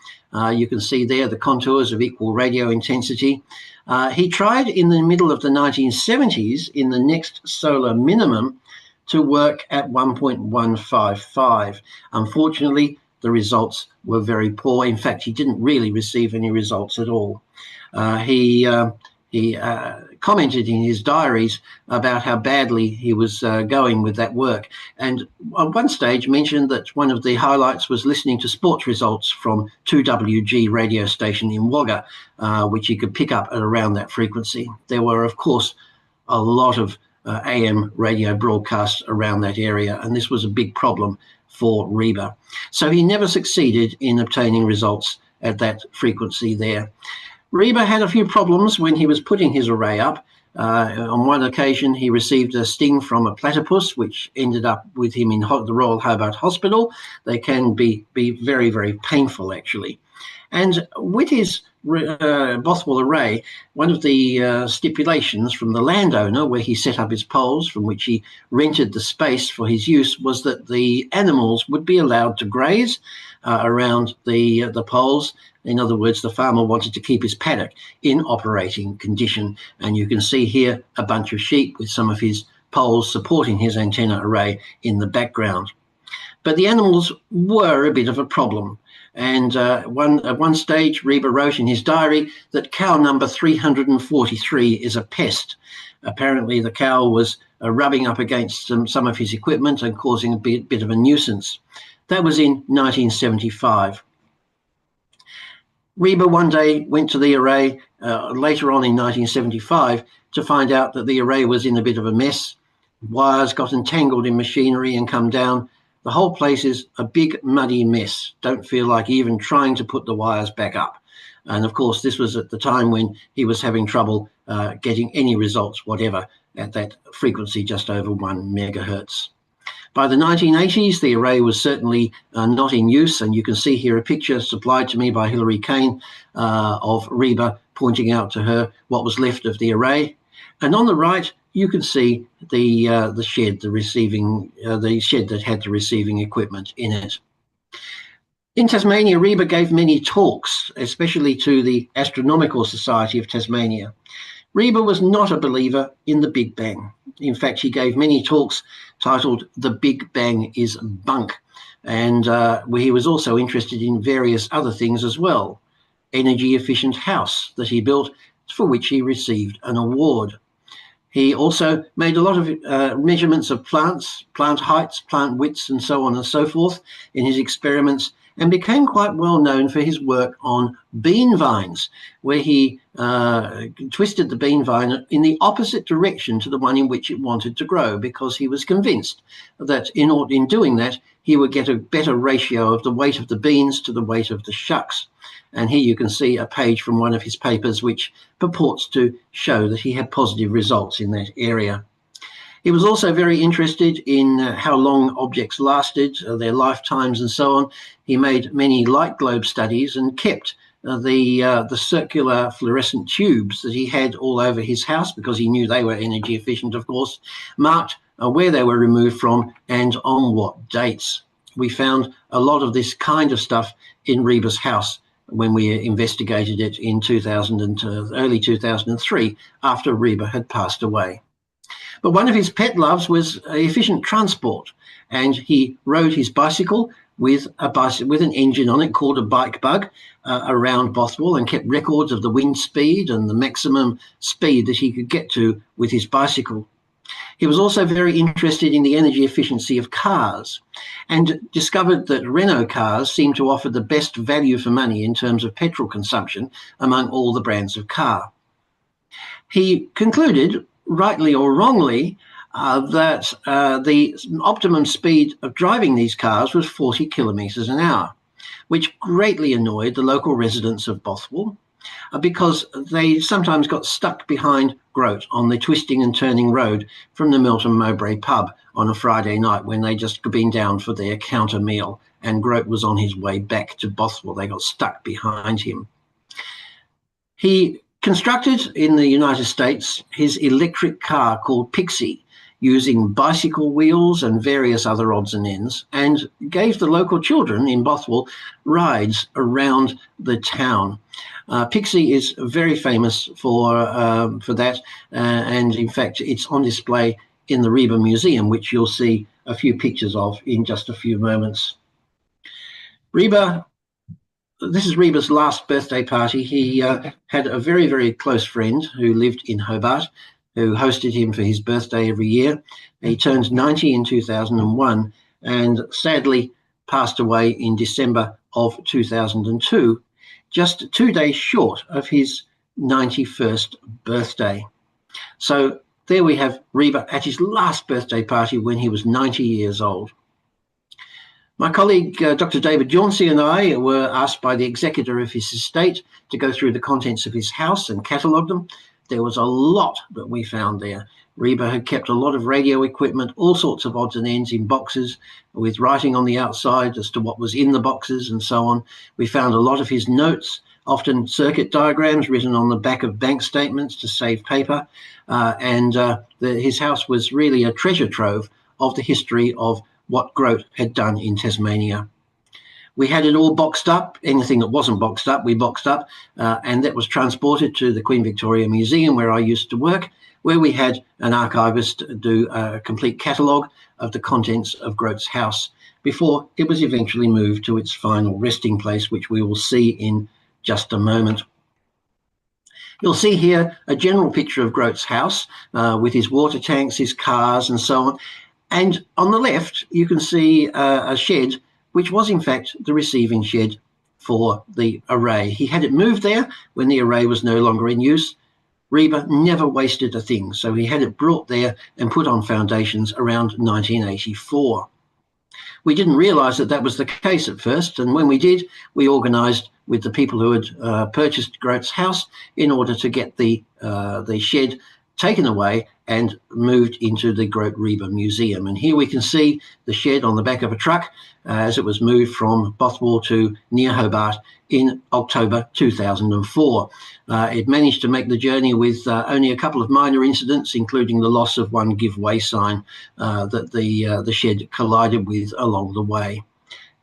Speaker 9: You can see there the contours of equal radio intensity. He tried in the middle of the 1970s in the next solar minimum to work at 1.155. Unfortunately, the results were very poor. In fact, he didn't really receive any results at all. He commented in his diaries about how badly he was going with that work, and at one stage mentioned that one of the highlights was listening to sports results from 2WG radio station in Wagga, which he could pick up at around that frequency. There were, of course, a lot of AM radio broadcasts around that area, and this was a big problem for Reber. So he never succeeded in obtaining results at that frequency there. Reber had a few problems when he was putting his array up. On one occasion, he received a sting from a platypus, which ended up with him in the Royal Hobart Hospital. They can be very, very painful, actually. And with his Bothwell Array, one of the stipulations from the landowner where he set up his poles, from which he rented the space for his use, was that the animals would be allowed to graze around the poles. In other words, the farmer wanted to keep his paddock in operating condition. And you can see here a bunch of sheep with some of his poles supporting his antenna array in the background. But the animals were a bit of a problem. And at one stage, Reber wrote in his diary that cow number 343 is a pest. Apparently, the cow was rubbing up against some of his equipment and causing a bit of a nuisance. That was in 1975. Reber one day went to the array later on in 1975 to find out that the array was in a bit of a mess. Wires got entangled in machinery and come down. The whole place is a big muddy mess. Don't feel like even trying to put the wires back up. And of course, this was at the time when he was having trouble getting any results, whatever, at that frequency just over 1 megahertz. By the 1980s, the array was certainly not in use, and you can see here a picture supplied to me by Hilary Kane of Reber pointing out to her what was left of the array. And on the right, you can see the shed, the shed that had the receiving equipment in it. In Tasmania, Reber gave many talks, especially to the Astronomical Society of Tasmania. Reber was not a believer in the Big Bang. In fact, he gave many talks titled "The Big Bang is Bunk," and he was also interested in various other things as well. Energy-efficient house that he built, for which he received an award. He also made a lot of measurements of plants, plant heights, plant widths, and so on and so forth in his experiments, and became quite well known for his work on bean vines, where he twisted the bean vine in the opposite direction to the one in which it wanted to grow, because he was convinced that in doing that, he would get a better ratio of the weight of the beans to the weight of the shucks. And here you can see a page from one of his papers which purports to show that he had positive results in that area. He was also very interested in how long objects lasted, their lifetimes and so on. He made many light globe studies and kept the circular fluorescent tubes that he had all over his house, because he knew they were energy efficient, of course, marked where they were removed from and on what dates. We found a lot of this kind of stuff in Reber's house when we investigated it in early 2003, after Reber had passed away. But one of his pet loves was efficient transport, and he rode his bicycle with an engine on it called a bike bug around Bothwell, and kept records of the wind speed and the maximum speed that he could get to with his bicycle. He was also very interested in the energy efficiency of cars, and discovered that Renault cars seemed to offer the best value for money in terms of petrol consumption among all the brands of car. He concluded, rightly or wrongly, that the optimum speed of driving these cars was 40 kilometres an hour, which greatly annoyed the local residents of Bothwell, because they sometimes got stuck behind Grote on the twisting and turning road from the Melton Mowbray pub on a Friday night when they just been down for their counter meal, and Grote was on his way back to Bothwell. They got stuck behind him. He constructed in the United States his electric car called Pixie, using bicycle wheels and various other odds and ends, and gave the local children in Bothwell rides around the town. Pixie is very famous for that, and in fact it's on display in the Reber Museum, which you'll see a few pictures of in just a few moments. This is Reber's last birthday party. He had a very, very close friend who lived in Hobart, who hosted him for his birthday every year. He turned 90 in 2001 and sadly passed away in December of 2002, just 2 days short of his 91st birthday. So there we have Reber at his last birthday party when he was 90 years old. My colleague, Dr. David Jauncey, and I were asked by the executor of his estate to go through the contents of his house and catalogue them. There was a lot that we found there. Reber had kept a lot of radio equipment, all sorts of odds and ends in boxes, with writing on the outside as to what was in the boxes and so on. We found a lot of his notes, often circuit diagrams written on the back of bank statements to save paper. His house was really a treasure trove of the history of what Grote had done in Tasmania. We had it all boxed up. Anything that wasn't boxed up, we boxed up, and that was transported to the Queen Victoria Museum, where I used to work, where we had an archivist do a complete catalogue of the contents of Grote's house before it was eventually moved to its final resting place, which we will see in just a moment. You'll see here a general picture of Grote's house with his water tanks, his cars, and so on. And on the left, you can see a shed, which was in fact the receiving shed for the array. He had it moved there when the array was no longer in use. Reber never wasted a thing, so he had it brought there and put on foundations around 1984. We didn't realise that that was the case at first, and when we did, we organised with the people who had purchased Grote's house in order to get the shed taken away and moved into the Grote Reber Museum. And here we can see the shed on the back of a truck as it was moved from Bothwell to near Hobart in October 2004. It managed to make the journey with only a couple of minor incidents, including the loss of one give way sign that the shed collided with along the way.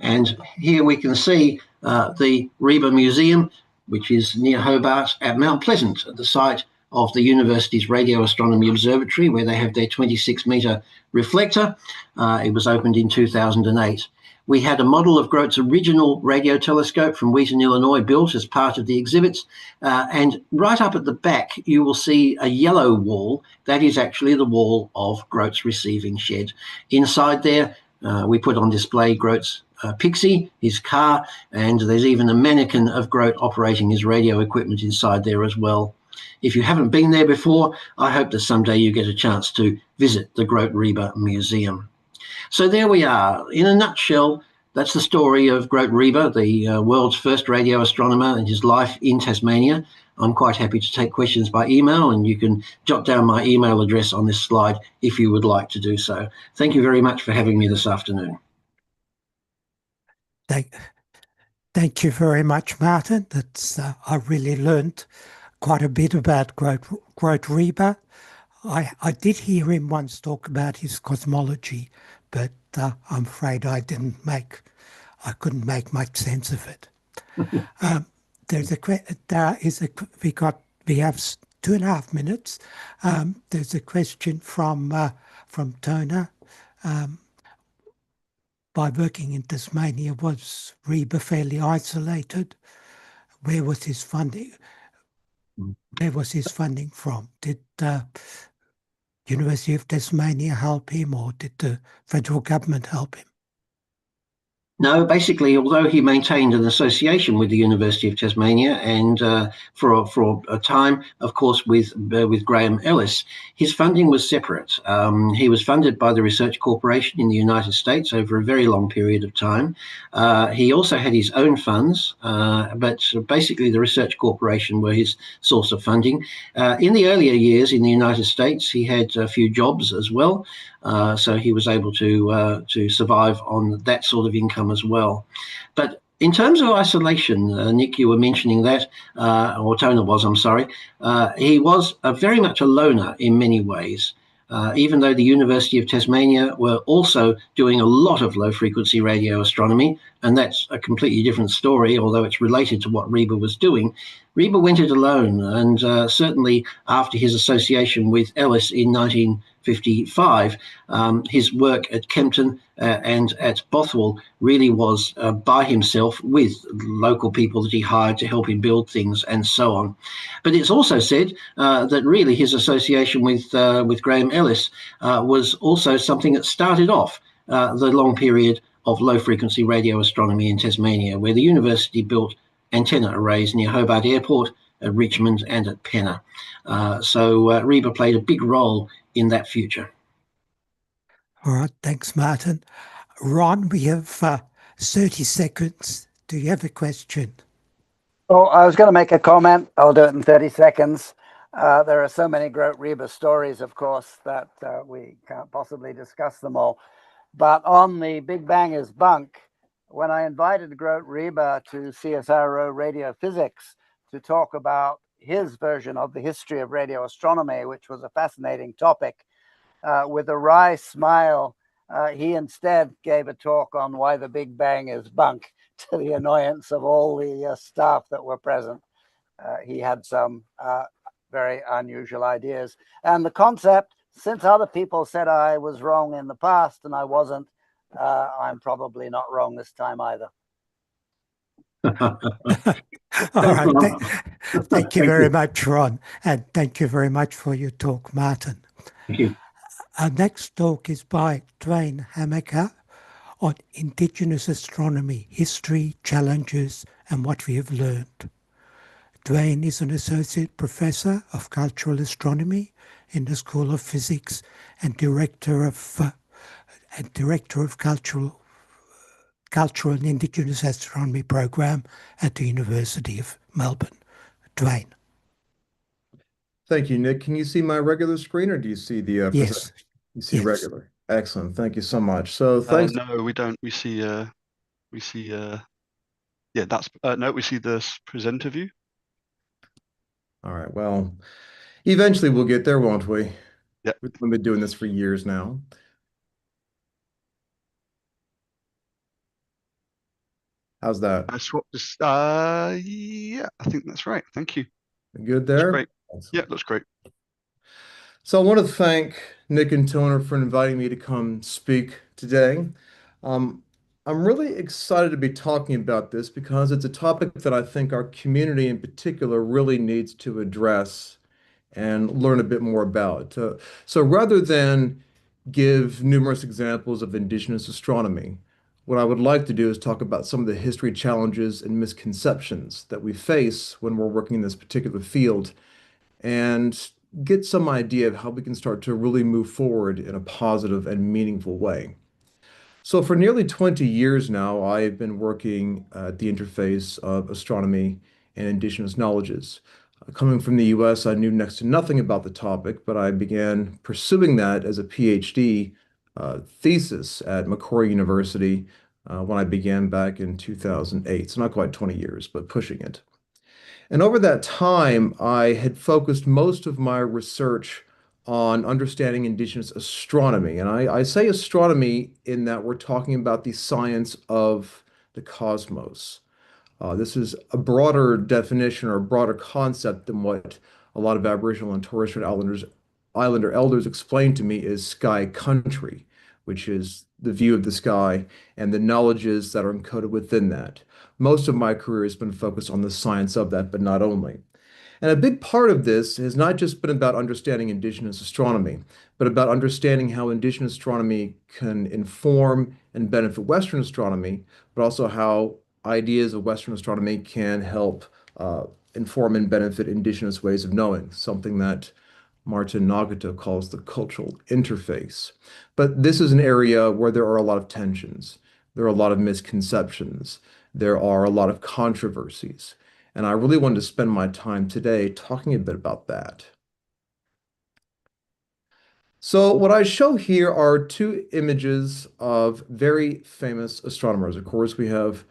Speaker 9: And here we can see the Reber Museum, which is near Hobart at Mount Pleasant, at the site of the university's Radio Astronomy Observatory, where they have their 26-metre reflector. It was opened in 2008. We had a model of Grote's original radio telescope from Wheaton, Illinois, built as part of the exhibits. And right up at the back, you will see a yellow wall. That is actually the wall of Grote's receiving shed. Inside there, we put on display Grote's Pixie, his car, and there's even a mannequin of Grote operating his radio equipment inside there as well. If you haven't been there before, I hope that someday you get a chance to visit the Grote Reber Museum. So there we are. In a nutshell, that's the story of Grote Reber, the world's first radio astronomer, and his life in Tasmania. I'm quite happy to take questions by email, and you can jot down my email address on this slide if you would like to do so. Thank you very much for having me this afternoon.
Speaker 1: Thank you very much, Martin. I really learned quite a bit about Grote Reber. I did hear him once talk about his cosmology, but I'm afraid I couldn't make much sense of it. We have 2.5 minutes. There's a question from Tona. By working in Tasmania, was Reber fairly isolated? Where was his funding? Where was his funding from? Did the University of Tasmania help him, or did the federal government help him?
Speaker 9: No, basically, although he maintained an association with the University of Tasmania and for a time, of course, with Graham Ellis, his funding was separate. He was funded by the Research Corporation in the United States over a very long period of time. He also had his own funds, but basically the Research Corporation were his source of funding. In the earlier years in the United States, he had a few jobs as well. So he was able to survive on that sort of income as well. But in terms of isolation, Nick, you were mentioning that, or Tona was, I'm sorry. He was very much a loner in many ways. Even though the University of Tasmania were also doing a lot of low-frequency radio astronomy, and that's a completely different story, although it's related to what Reber was doing. Reber went it alone, and certainly after his association with Ellis in 1955, his work at Kempton and at Bothwell really was by himself with local people that he hired to help him build things and so on. But it's also said that really his association with Graham Ellis was also something that started off the long period of low-frequency radio astronomy in Tasmania, where the university built antenna arrays near Hobart Airport, at Richmond and at Penna. So Reber played a big role in that future.
Speaker 1: All right, thanks, Martin. Ron, we have 30 seconds. Do you have a question?
Speaker 10: Well, I was going to make a comment. I'll do it in 30 seconds. There are so many Grote Reber stories, of course, that we can't possibly discuss them all. But on the Big Banger's bunk, when I invited Grote Reber to CSIRO Radio Physics to talk about his version of the history of radio astronomy, which was a fascinating topic, with a wry smile, he instead gave a talk on why the Big Bang is bunk, to the annoyance of all the staff that were present. He had some very unusual ideas. And the concept, since other people said I was wrong in the past and I wasn't, I'm probably not wrong this time either.
Speaker 1: All right. Thank you very much, Ron. And thank you very much for your talk, Martin.
Speaker 9: Thank you.
Speaker 1: Our next talk is by Duane Hamacher on Indigenous astronomy, history, challenges, and what we have learned. Duane is an associate professor of cultural astronomy in the School of Physics and director of cultural and Indigenous astronomy program at the University of Melbourne. Duane.
Speaker 11: Thank you, Nick. Can you see my regular screen, or do you see the
Speaker 1: yes?
Speaker 11: You see
Speaker 1: yes.
Speaker 11: regular. Excellent. Thank you so much. So thanks.
Speaker 5: No, we don't. We see. Yeah, that's no. We see the presenter view.
Speaker 11: All right. Well, eventually we'll get there, won't we?
Speaker 5: Yeah.
Speaker 11: We've been doing this for years now. How's that?
Speaker 5: I swapped this. Yeah, I think that's right. Thank you.
Speaker 11: Good there?
Speaker 5: Great. Yeah, that's great.
Speaker 11: So I want to thank Nick and Toner for inviting me to come speak today. I'm really excited to be talking about this because it's a topic that I think our community in particular really needs to address and learn a bit more about. So rather than give numerous examples of Indigenous astronomy, what I would like to do is talk about some of the history challenges and misconceptions that we face when we're working in this particular field and get some idea of how we can start to really move forward in a positive and meaningful way. So for nearly 20 years now, I've been working at the interface of astronomy and Indigenous knowledges. Coming from the US, I knew next to nothing about the topic, but I began pursuing that as a PhD thesis at Macquarie University when I began back in 2008. So not quite 20 years, but pushing it. And over that time, I had focused most of my research on understanding Indigenous astronomy. And I say astronomy in that we're talking about the science of the cosmos. This is a broader definition or a broader concept than what a lot of Aboriginal and Torres Strait Islander elders explained to me as sky country, which is the view of the sky and the knowledges that are encoded within that. Most of my career has been focused on the science of that, but not only. And a big part of this has not just been about understanding Indigenous astronomy, but about understanding how Indigenous astronomy can inform and benefit Western astronomy, but also how ideas of Western astronomy can help inform and benefit Indigenous ways of knowing, something that Martin Nagata calls the cultural interface. But this is an area where there are a lot of tensions. There are a lot of misconceptions. There are a lot of controversies. And I really wanted to spend my time today talking a bit about that. So what I show here are two images of very famous astronomers. Of course, we have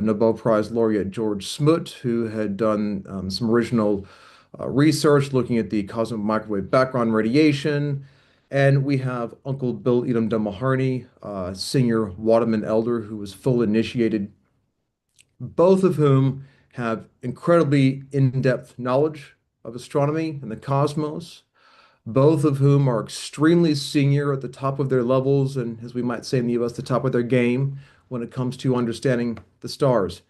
Speaker 11: Nobel Prize laureate George Smoot, who had done some original research looking at the cosmic microwave background radiation. And we have Uncle Bill Edom Maharney, senior Waterman elder who was full initiated, both of whom have incredibly in-depth knowledge of astronomy and the cosmos, both of whom are extremely senior at the top of their levels, and as we might say in the US, the top of their game when it comes to understanding the stars.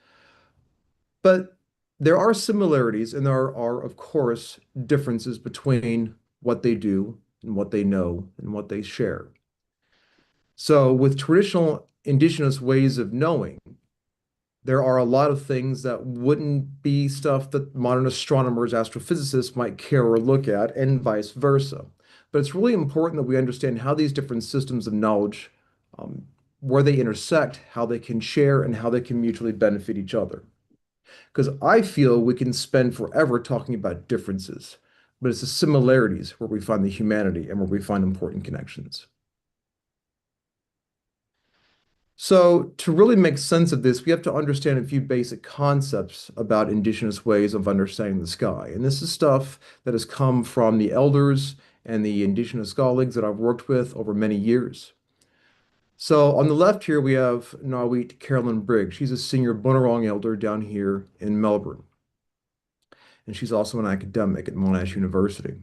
Speaker 11: But there are similarities and there are, of course, differences between what they do and what they know and what they share. So with traditional Indigenous ways of knowing, there are a lot of things that wouldn't be stuff that modern astronomers, astrophysicists might care or look at, and vice versa. But it's really important that we understand how these different systems of knowledge, where they intersect, how they can share, and how they can mutually benefit each other. Because I feel we can spend forever talking about differences, but it's the similarities where we find the humanity and where we find important connections. So to really make sense of this, we have to understand a few basic concepts about Indigenous ways of understanding the sky. And this is stuff that has come from the elders and the Indigenous colleagues that I've worked with over many years. So on the left here, we have Nawit Carolyn Briggs. She's a senior Bunurong elder down here in Melbourne. And she's also an academic at Monash University.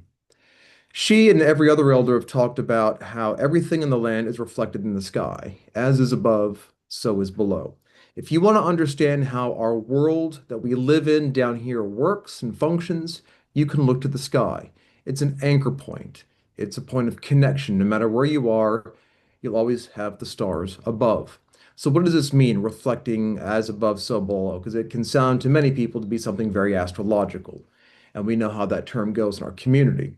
Speaker 11: She and every other elder have talked about how everything in the land is reflected in the sky. As is above, so is below. If you want to understand how our world that we live in down here works and functions, you can look to the sky. It's an anchor point. It's a point of connection. No matter where you are, you'll always have the stars above. So what does this mean, reflecting as above, so below? Because it can sound to many people to be something very astrological. And we know how that term goes in our community.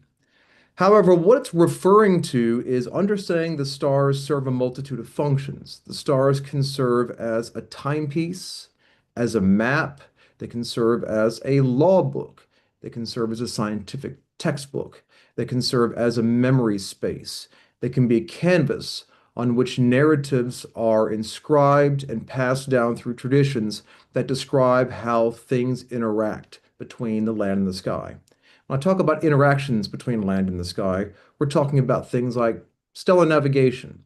Speaker 11: However, what it's referring to is understanding the stars serve a multitude of functions. The stars can serve as a timepiece, as a map, they can serve as a law book, they can serve as a scientific textbook, they can serve as a memory space, they can be a canvas on which narratives are inscribed and passed down through traditions that describe how things interact between the land and the sky. When I talk about interactions between land and the sky, we're talking about things like stellar navigation,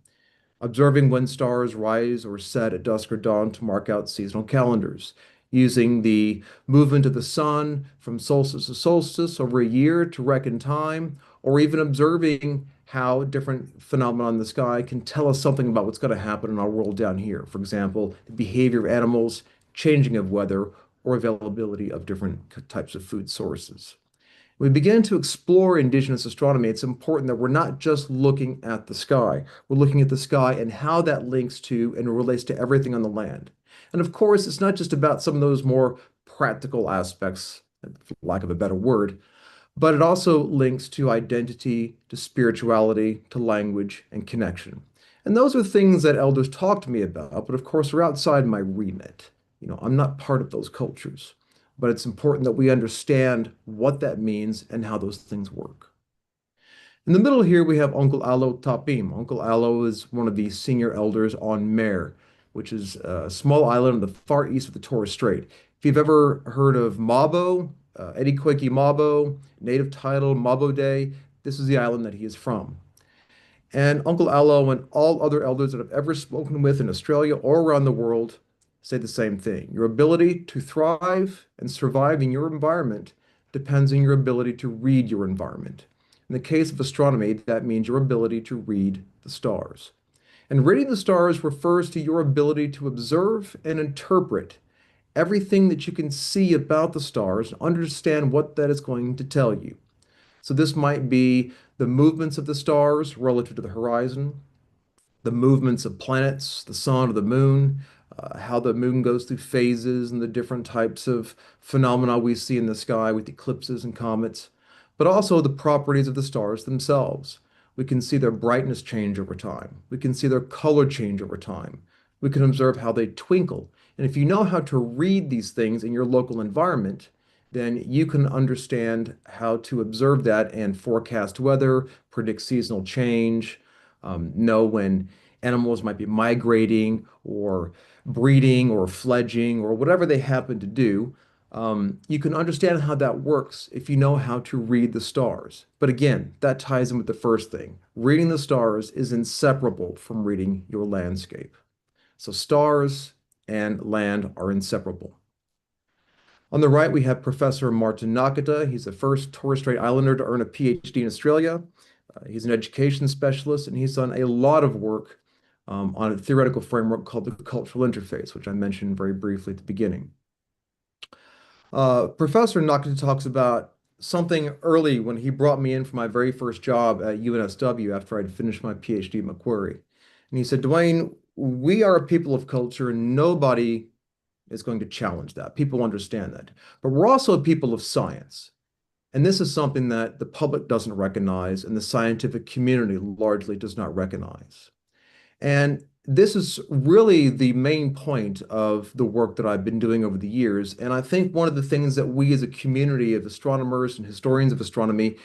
Speaker 11: observing when stars rise or set at dusk or dawn to mark out seasonal calendars, using the movement of the sun from solstice to solstice over a year to reckon time, or even observing how different phenomena in the sky can tell us something about what's going to happen in our world down here. For example, the behavior of animals, changing of weather, or availability of different types of food sources. We begin to explore Indigenous astronomy, it's important that we're not just looking at the sky. We're looking at the sky and how that links to and relates to everything on the land. And of course, it's not just about some of those more practical aspects, for lack of a better word, but it also links to identity, to spirituality, to language, and connection. And those are things that elders talk to me about, but of course are outside my remit. I'm not part of those cultures. But it's important that we understand what that means and how those things work. In the middle here, we have Uncle Alo Tapim. Uncle Alo is one of the senior elders on Mare, which is a small island on the far east of the Torres Strait. If you've ever heard of Mabo, Edikweki Mabo, native title Mabo Day, this is the island that he is from. And Uncle Alo and all other elders that I've ever spoken with in Australia or around the world say the same thing. Your ability to thrive and survive in your environment depends on your ability to read your environment. In the case of astronomy, that means your ability to read the stars. And reading the stars refers to your ability to observe and interpret everything that you can see about the stars and understand what that is going to tell you. So this might be the movements of the stars relative to the horizon, the movements of planets, the sun or the moon, how the moon goes through phases and the different types of phenomena we see in the sky with eclipses and comets, but also the properties of the stars themselves. We can see their brightness change over time. We can see their color change over time. We can observe how they twinkle. And if you know how to read these things in your local environment, then you can understand how to observe that and forecast weather, predict seasonal change, know when animals might be migrating or breeding or fledging or whatever they happen to do. You can understand how that works if you know how to read the stars. But again, that ties in with the first thing. Reading the stars is inseparable from reading your landscape. So stars and land are inseparable. On the right, we have Professor Martin Nakata. He's the first Torres Strait Islander to earn a PhD in Australia. He's an education specialist, and he's done a lot of work on a theoretical framework called the cultural interface, which I mentioned very briefly at the beginning. Professor Nakata talks about something early when he brought me in for my very first job at UNSW after I'd finished my PhD at Macquarie. And he said, Duane, we are a people of culture, and nobody is going to challenge that. People understand that. But we're also a people of science. And this is something that the public doesn't recognize and the scientific community largely does not recognize. And this is really the main point of the work that I've been doing over the years. And I think one of the things that we as a community of astronomers and historians of astronomy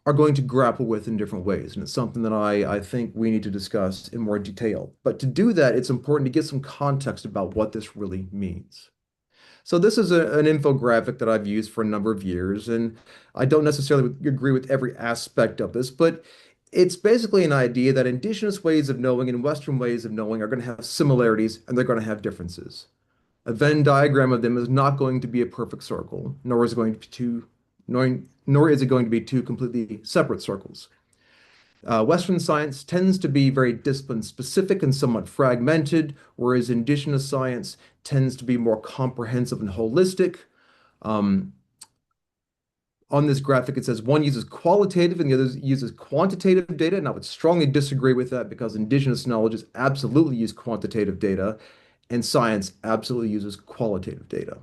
Speaker 11: are going to grapple with in different ways. And it's something that I think we need to discuss in more detail. But to do that, it's important to get some context about what this really means. So this is an infographic that I've used for a number of years, and I don't necessarily agree with every aspect of this, but it's basically an idea that Indigenous ways of knowing and Western ways of knowing are going to have similarities and they're going to have differences. A Venn diagram of them is not going to be a perfect circle, nor is it going to be two completely separate circles. Western science tends to be very discipline specific and somewhat fragmented, whereas Indigenous science tends to be more comprehensive and holistic. On this graphic, it says one uses qualitative and the other uses quantitative data, and I would strongly disagree with that because Indigenous knowledge absolutely use quantitative data, and science absolutely uses qualitative data.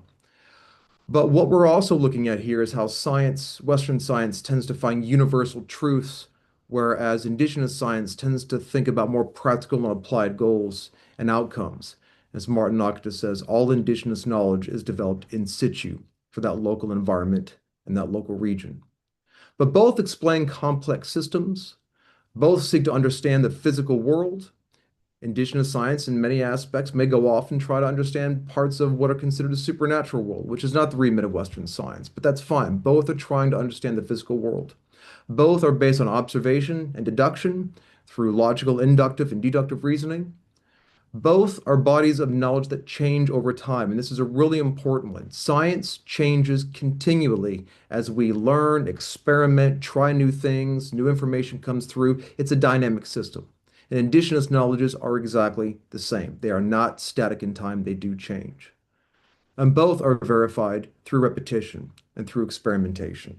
Speaker 11: But what we're also looking at here is how science, Western science, tends to find universal truths, whereas Indigenous science tends to think about more practical and applied goals and outcomes. As Martin Noctis says, all Indigenous knowledge is developed in situ for that local environment and that local region. But both explain complex systems, both seek to understand the physical world. Indigenous science, in many aspects, may go off and try to understand parts of what are considered a supernatural world, which is not the remit of Western science, but that's fine. Both are trying to understand the physical world. Both are based on observation and deduction through logical, inductive, and deductive reasoning. Both are bodies of knowledge that change over time, and this is a really important one. Science changes continually as we learn, experiment, try new things, new information comes through. It's a dynamic system. And Indigenous knowledges are exactly the same. They are not static in time, they do change. And both are verified through repetition and through experimentation.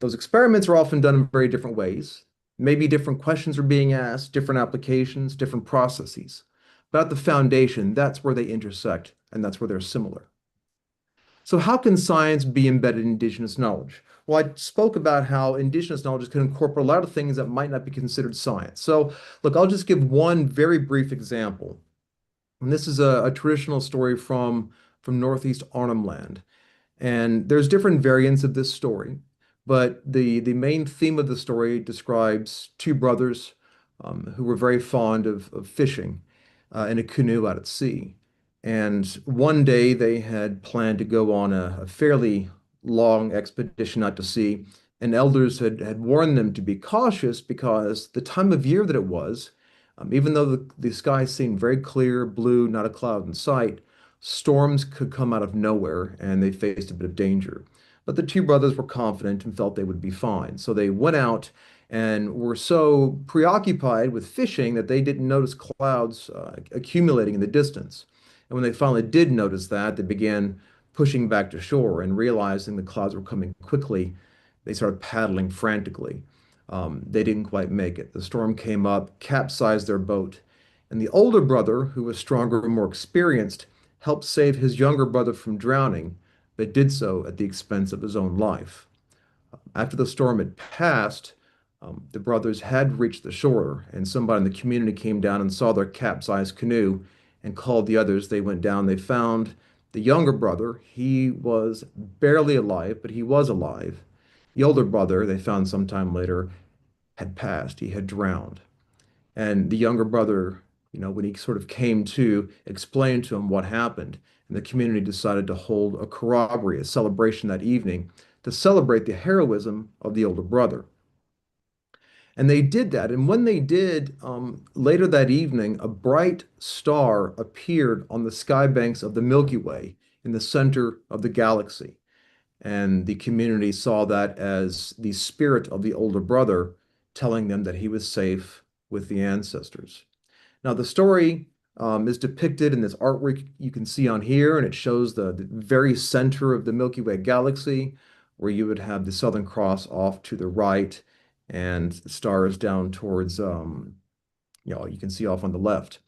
Speaker 11: Those experiments are often done in very different ways. Maybe different questions are being asked, different applications, different processes. But at the foundation, that's where they intersect, and that's where they're similar. So how can science be embedded in Indigenous knowledge? Well, I spoke about how Indigenous knowledge can incorporate a lot of things that might not be considered science. So look, I'll just give one very brief example. And this is a traditional story from Northeast Arnhem Land. And there's different variants of this story, but the main theme of the story describes two brothers who were very fond of fishing in a canoe out at sea. And one day they had planned to go on a fairly long expedition out to sea, and elders had warned them to be cautious because the time of year that it was, even though the sky seemed very clear, blue, not a cloud in sight, storms could come out of nowhere and they faced a bit of danger. But the two brothers were confident and felt they would be fine. So they went out and were so preoccupied with fishing that they didn't notice clouds accumulating in the distance. And when they finally did notice that, they began pushing back to shore and realizing the clouds were coming quickly, they started paddling frantically. They didn't quite make it. The storm came up, capsized their boat, and the older brother, who was stronger and more experienced, helped save his younger brother from drowning, but did so at the expense of his own life. After the storm had passed, the brothers had reached the shore, and somebody in the community came down and saw their capsized canoe and called the others. They went down. They found the younger brother. He was barely alive, but he was alive. The older brother, they found sometime later, had passed. He had drowned. And the younger brother, when he sort of came to, explained to him what happened. And the community decided to hold a corroboree, a celebration that evening, to celebrate the heroism of the older brother. And they did that. And when they did, later that evening, a bright star appeared on the skybanks of the Milky Way in the center of the galaxy. And the community saw that as the spirit of the older brother telling them that he was safe with the ancestors. Now, the story is depicted in this artwork you can see on here, and it shows the very center of the Milky Way galaxy, where you would have the Southern Cross off to the right and the stars down towards, you can see off on the left.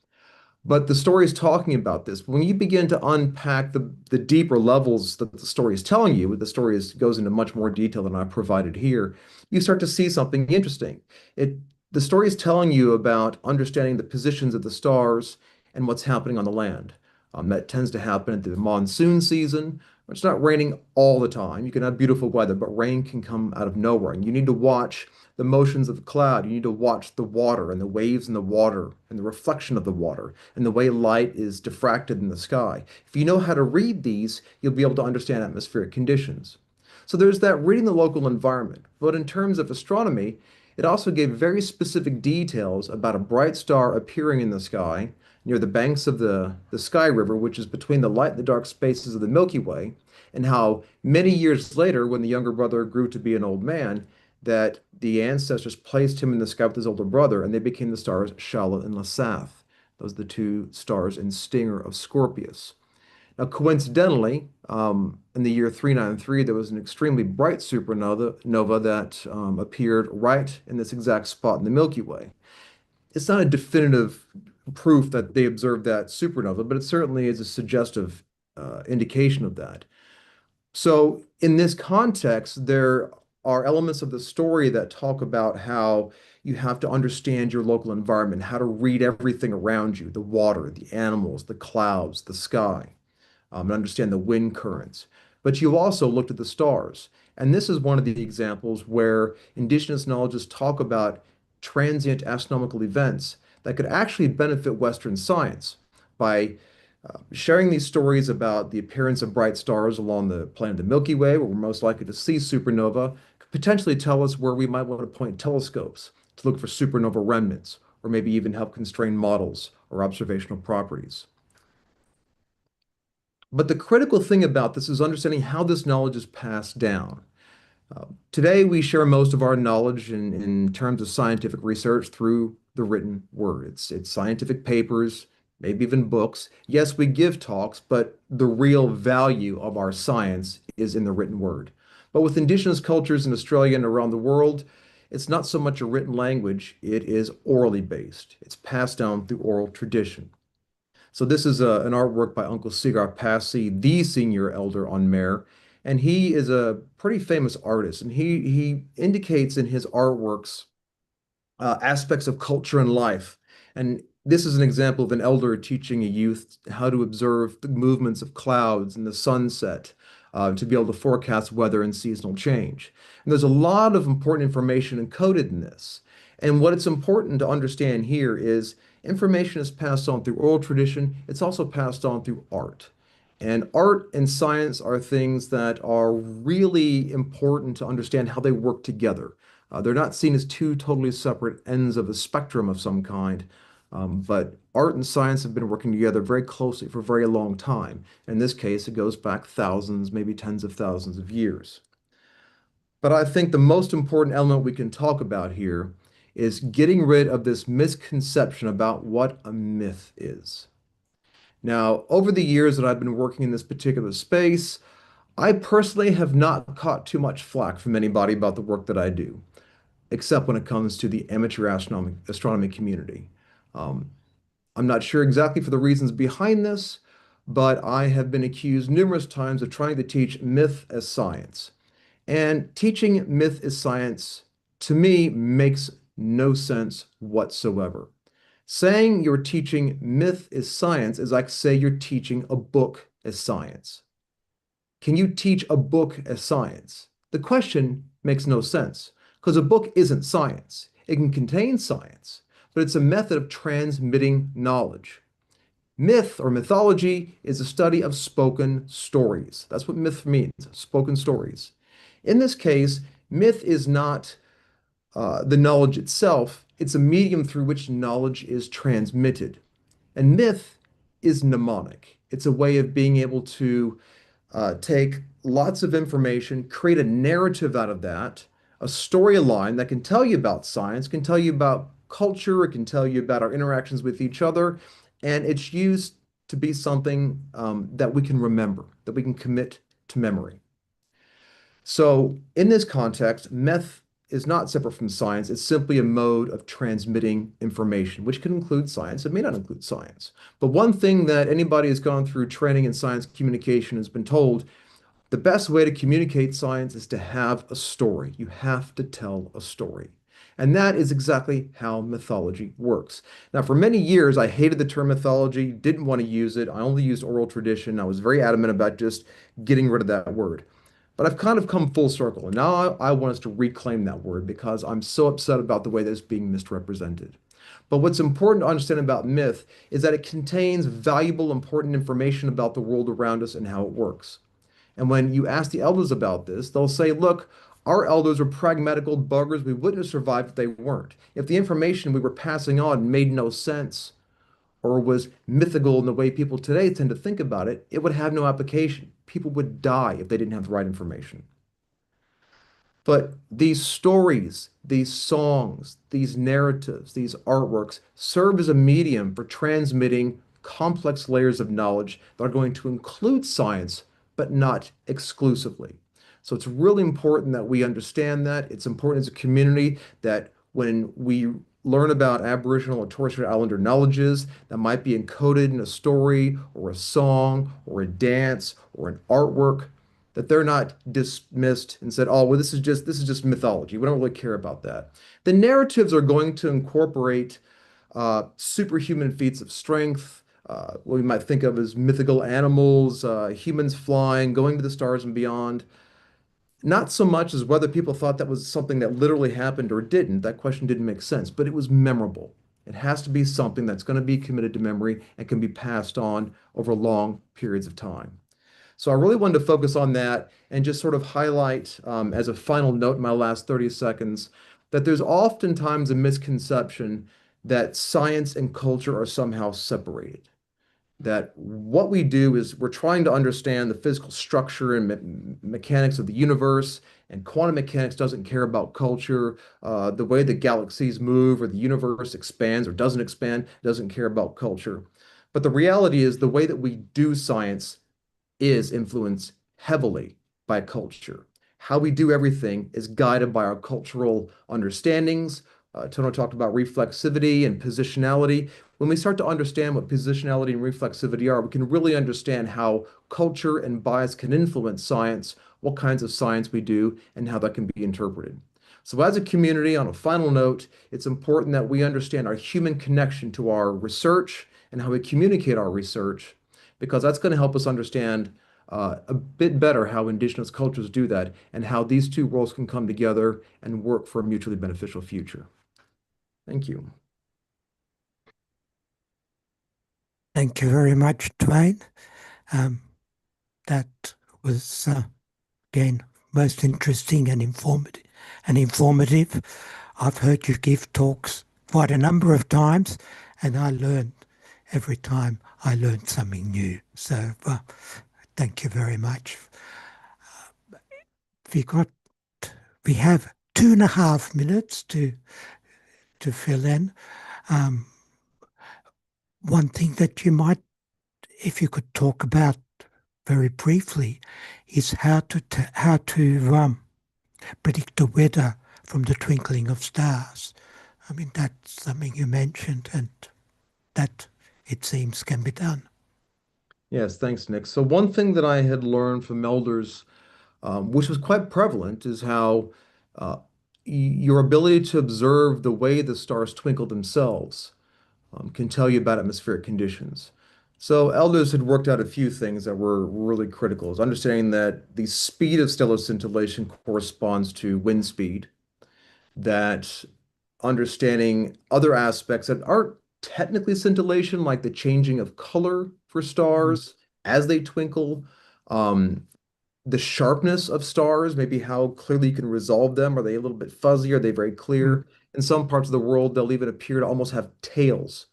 Speaker 11: But the story is talking about this. When you begin to unpack the deeper levels that the story is telling you, the story goes into much more detail than I've provided here, you start to see something interesting. The story is telling you about understanding the positions of the stars and what's happening on the land. That tends to happen at the monsoon season, It's not raining all the time. You can have beautiful weather, but rain can come out of nowhere. And you need to watch the motions of the cloud. You need to watch the water and the waves in the water and the reflection of the water and the way light is diffracted in the sky. If you know how to read these, you'll be able to understand atmospheric conditions. So there's that reading the local environment. But in terms of astronomy, it also gave very specific details about a bright star appearing in the sky near the banks of the Sky River, which is between the light and the dark spaces of the Milky Way, and how many years later, when the younger brother grew to be an old man, that the ancestors placed him in the sky with his older brother, and they became the stars Charlotte and Lasath. Those are the two stars in Stinger of Scorpius. Now, coincidentally, in the year 393, there was an extremely bright supernova that appeared right in this exact spot in the Milky Way. It's not a definitive proof that they observed that supernova, but it certainly is a suggestive indication of that. So in this context, there are elements of the story that talk about how you have to understand your local environment, how to read everything around you, the water, the animals, the clouds, the sky, and understand the wind currents. But you also looked at the stars. And this is one of the examples where indigenous knowledges talk about transient astronomical events that could actually benefit Western science by sharing these stories about the appearance of bright stars along the plane of the Milky Way, where we're most likely to see supernova, could potentially tell us where we might want to point telescopes to look for supernova remnants, or maybe even help constrain models or observational properties. But the critical thing about this is understanding how this knowledge is passed down. Today, we share most of our knowledge in terms of scientific research through the written word. It's scientific papers, maybe even books. Yes, we give talks, but the real value of our science is in the written word. But with indigenous cultures in Australia and around the world, it's not so much a written language, it is orally based. It's passed down through oral tradition. So this is an artwork by Uncle Cigar Passy, the senior elder on Mare, and he is a pretty famous artist, and he indicates in his artworks aspects of culture and life. And this is an example of an elder teaching a youth how to observe the movements of clouds and the sunset to be able to forecast weather and seasonal change. And there's a lot of important information encoded in this. And what it's important to understand here is information is passed on through oral tradition. It's also passed on through art. And art and science are things that are really important to understand how they work together. They're not seen as two totally separate ends of a spectrum of some kind, but art and science have been working together very closely for a very long time. In this case, it goes back thousands, maybe tens of thousands of years. But I think the most important element we can talk about here is getting rid of this misconception about what a myth is. Now, over the years that I've been working in this particular space, I personally have not caught too much flack from anybody about the work that I do, except when it comes to the amateur astronomy community. I'm not sure exactly for the reasons behind this, but I have been accused numerous times of trying to teach myth as science. And teaching myth as science, to me, makes no sense whatsoever. Saying you're teaching myth as science is like say you're teaching a book as science. Can you teach a book as science? The question makes no sense because a book isn't science. It can contain science, but it's a method of transmitting knowledge. Myth or mythology is a study of spoken stories. That's what myth means, spoken stories. In this case, myth is not the knowledge itself, it's a medium through which knowledge is transmitted. And myth is mnemonic. It's a way of being able to take lots of information, create a narrative out of that, a storyline that can tell you about science, can tell you about culture, it can tell you about our interactions with each other, and it's used to be something that we can remember, that we can commit to memory. So in this context, myth is not separate from science. It's simply a mode of transmitting information, which can include science. It may not include science. But one thing that anybody who's gone through training in science communication has been told, the best way to communicate science is to have a story. You have to tell a story. And that is exactly how mythology works. Now, for many years, I hated the term mythology, didn't want to use it. I only used oral tradition. I was very adamant about just getting rid of that word. But I've kind of come full circle, and now I want us to reclaim that word because I'm so upset about the way that it's being misrepresented. But what's important to understand about myth is that it contains valuable, important information about the world around us and how it works. And when you ask the elders about this, they'll say, look, our elders were pragmatic old buggers. We wouldn't have survived if they weren't. If the information we were passing on made no sense or was mythical in the way people today tend to think about it, it would have no application. People would die if they didn't have the right information. But these stories, these songs, these narratives, these artworks serve as a medium for transmitting complex layers of knowledge that are going to include science, but not exclusively. So it's really important that we understand that. It's important as a community that when we learn about Aboriginal or Torres Strait Islander knowledges that might be encoded in a story or a song or a dance or an artwork, that they're not dismissed and said, oh, well, this is just mythology. We don't really care about that. The narratives are going to incorporate superhuman feats of strength, what we might think of as mythical animals, humans flying, going to the stars and beyond. Not so much as whether people thought that was something that literally happened or didn't. That question didn't make sense, but it was memorable. It has to be something that's going to be committed to memory and can be passed on over long periods of time. So I really wanted to focus on that and just sort of highlight, as a final note in my last 30 seconds, that there's oftentimes a misconception that science and culture are somehow separated. That what we do is we're trying to understand the physical structure and mechanics of the universe, and quantum mechanics doesn't care about culture. The way the galaxies move or the universe expands or doesn't expand doesn't care about culture. But the reality is the way that we do science is influenced heavily by culture. How we do everything is guided by our cultural understandings. Tono talked about reflexivity and positionality. When we start to understand what positionality and reflexivity are, we can really understand how culture and bias can influence science, what kinds of science we do, and how that can be interpreted. So as a community, on a final note, it's important that we understand our human connection to our research and how we communicate our research, because that's going to help us understand a bit better how Indigenous cultures do that and how these two worlds can come together and work for a mutually beneficial future. Thank you.
Speaker 1: Thank you very much, Duane. That was, again, most interesting and informative. I've heard you give talks quite a number of times, and I learned every time I learned something new. So thank you very much. We have 2.5 minutes to fill in. One thing that you might, if you could talk about very briefly, is how to predict the weather from the twinkling of stars. I mean, that's something you mentioned, and that, it seems, can be done.
Speaker 11: Yes, thanks, Nick. So one thing that I had learned from elders, which was quite prevalent, is how your ability to observe the way the stars twinkle themselves can tell you about atmospheric conditions. So elders had worked out a few things that were really critical, is understanding that the speed of stellar scintillation corresponds to wind speed, that understanding other aspects that aren't technically scintillation, like the changing of color for stars as they twinkle, the sharpness of stars, maybe how clearly you can resolve them. Are they a little bit fuzzy? Are they very clear? In some parts of the world, they'll even appear to almost have tails,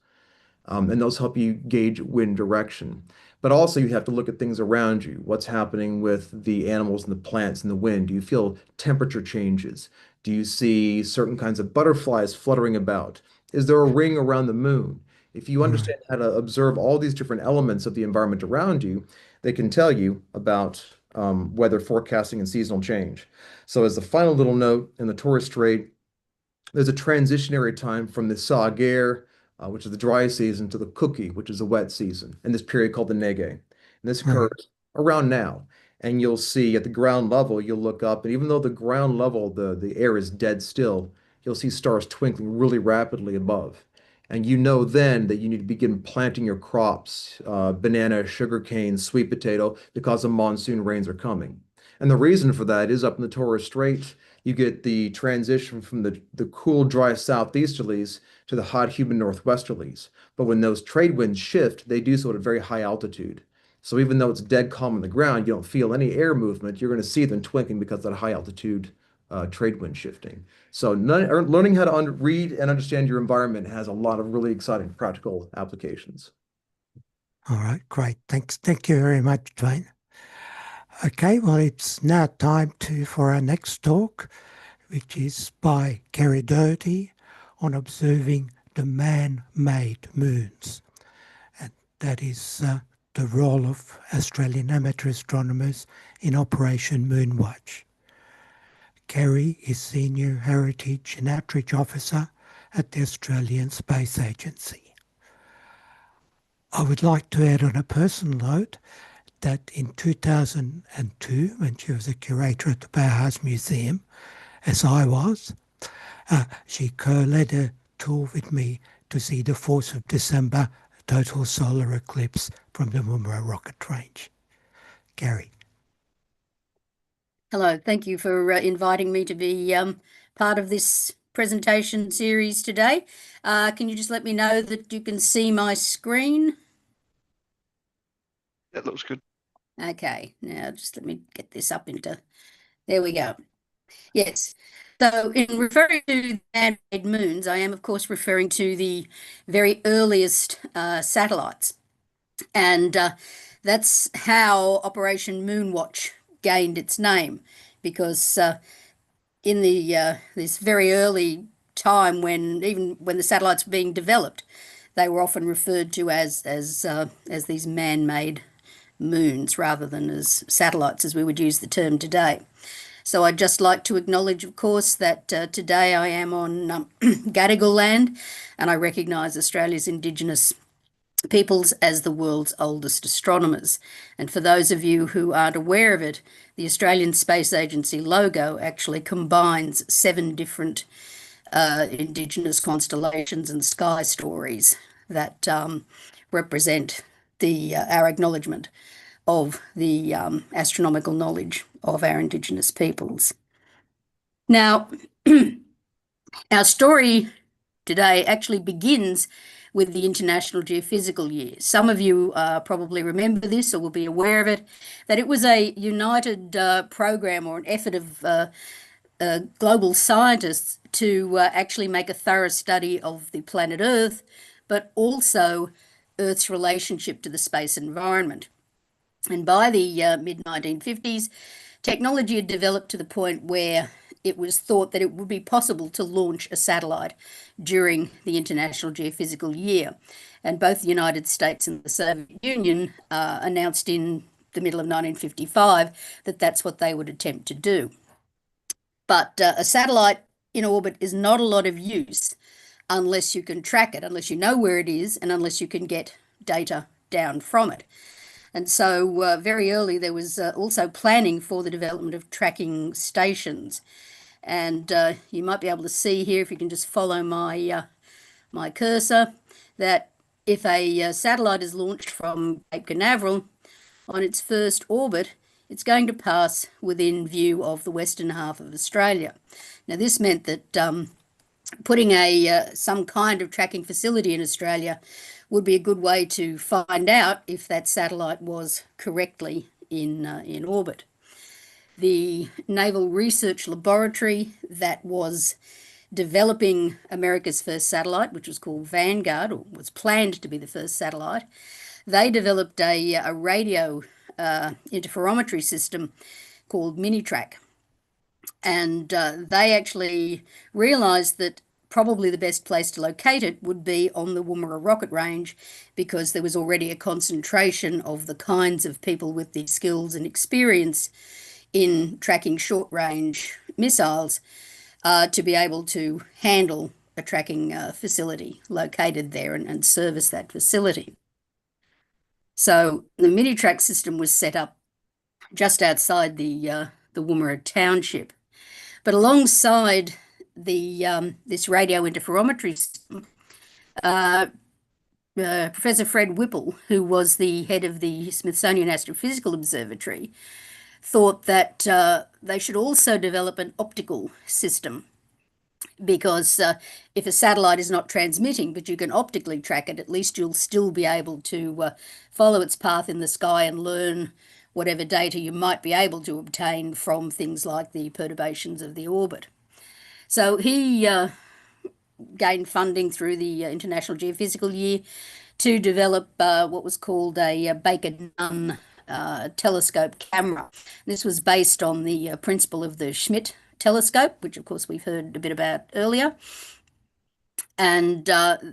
Speaker 11: and those help you gauge wind direction. But also you have to look at things around you. What's happening with the animals and the plants and the wind? Do you feel temperature changes? Do you see certain kinds of butterflies fluttering about? Is there a ring around the moon? If you understand how to observe all these different elements of the environment around you, they can tell you about weather forecasting and seasonal change. So as the final little note, in the Torres Strait, there's a transitionary time from the Saagir, which is the dry season, to the Cookie, which is the wet season, in this period called the Nege. And this occurs around now. And you'll see at the ground level, you'll look up, and even though the ground level, the air is dead still, you'll see stars twinkling really rapidly above. And you know then that you need to begin planting your crops, banana, sugarcane, sweet potato, because the monsoon rains are coming. And the reason for that is up in the Torres Strait, you get the transition from the cool, dry southeasterlies to the hot, humid northwesterlies. But when those trade winds shift, they do so at a very high altitude. So even though it's dead calm on the ground, you don't feel any air movement. You're going to see them twinkling because of that high altitude trade wind shifting. So learning how to read and understand your environment has a lot of really exciting practical applications.
Speaker 1: All right, great. Thanks. Thank you very much, Duane. Okay, well, it's now time for our next talk, which is by Kerrie Dougherty on observing the man-made moons. And that is the role of Australian amateur astronomers in Operation Moonwatch. Kerrie is Senior Heritage and Outreach Officer at the Australian Space Agency. I would like to add on a personal note that in 2002, when she was a curator at the Bauhaus Museum, as I was, she co-led a tour with me to see the 4th of December total solar eclipse from the Woomera rocket range. Kerrie.
Speaker 12: Hello, thank you for inviting me to be part of this presentation series today. Can you just let me know that you can see my screen?
Speaker 5: That looks good.
Speaker 12: Okay, now just let me get this up into, there we go. Yes, so in referring to man-made moons, I am of course referring to the very earliest satellites. And that's how Operation Moonwatch gained its name, because in this very early time, even when the satellites were being developed, they were often referred to as these man-made moons rather than as satellites as we would use the term today. So I'd just like to acknowledge, of course, that today I am on Gadigal land, and I recognise Australia's Indigenous Peoples as the world's oldest astronomers. And for those of you who aren't aware of it, the Australian Space Agency logo actually combines 7 different Indigenous constellations and sky stories that represent our acknowledgement of the astronomical knowledge of our Indigenous peoples. Now, our story today actually begins with the International Geophysical Year. Some of you probably remember this or will be aware of it, that it was a united program or an effort of global scientists to actually make a thorough study of the planet Earth, but also Earth's relationship to the space environment. And by the mid-1950s, technology had developed to the point where it was thought that it would be possible to launch a satellite during the International Geophysical Year. And both the United States and the Soviet Union announced in the middle of 1955 that that's what they would attempt to do. But a satellite in orbit is not a lot of use unless you can track it, unless you know where it is, and unless you can get data down from it. And so very early there was also planning for the development of tracking stations. And you might be able to see here, if you can just follow my cursor, that if a satellite is launched from Cape Canaveral on its first orbit, it's going to pass within view of the western half of Australia. Now this meant that putting some kind of tracking facility in Australia would be a good way to find out if that satellite was correctly in orbit. The Naval Research Laboratory that was developing America's first satellite, which was called Vanguard, or was planned to be the first satellite, they developed a radio interferometry system called Minitrack. And they actually realised that probably the best place to locate it would be on the Woomera rocket range, because there was already a concentration of the kinds of people with the skills and experience in tracking short-range missiles to be able to handle a tracking facility located there and service that facility. So the Minitrack system was set up just outside the Woomera township. But alongside this radio interferometry system, Professor Fred Whipple, who was the head of the Smithsonian Astrophysical Observatory, thought that they should also develop an optical system, because if a satellite is not transmitting, but you can optically track it, at least you'll still be able to follow its path in the sky and learn whatever data you might be able to obtain from things like the perturbations of the orbit. So he gained funding through the International Geophysical Year to develop what was called a Baker-Nunn telescope camera. This was based on the principle of the Schmidt telescope, which of course we've heard a bit about earlier. And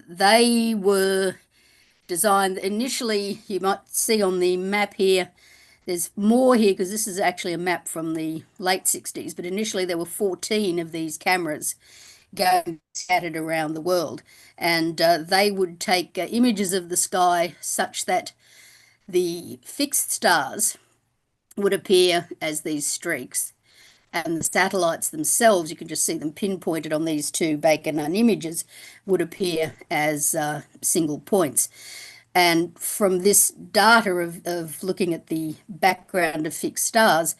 Speaker 12: they were designed initially, you might see on the map here, there's more here because this is actually a map from the late 60s, but initially there were 14 of these cameras going scattered around the world, and they would take images of the sky such that the fixed stars would appear as these streaks, and the satellites themselves, you can just see them pinpointed on these two Baker-Nunn images, would appear as single points. And from this data of looking at the background of fixed stars,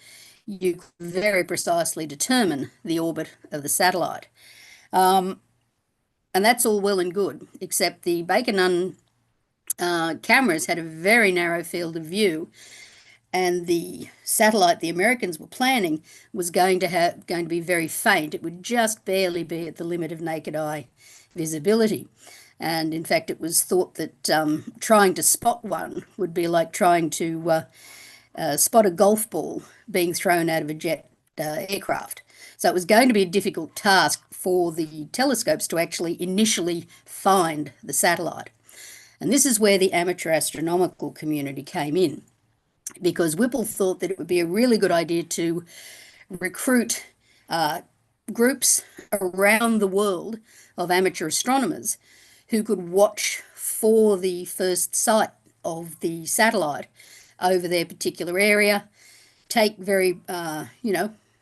Speaker 12: you could very precisely determine the orbit of the satellite. And that's all well and good, except the Baker-Nunn cameras had a very narrow field of view, and the satellite the Americans were planning was going to be very faint. It would just barely be at the limit of naked eye visibility. And in fact, it was thought that trying to spot one would be like trying to spot a golf ball being thrown out of a jet aircraft. So it was going to be a difficult task for the telescopes to actually initially find the satellite. And this is where the amateur astronomical community came in, because Whipple thought that it would be a really good idea to recruit groups around the world of amateur astronomers who could watch for the first sight of the satellite over their particular area, take very,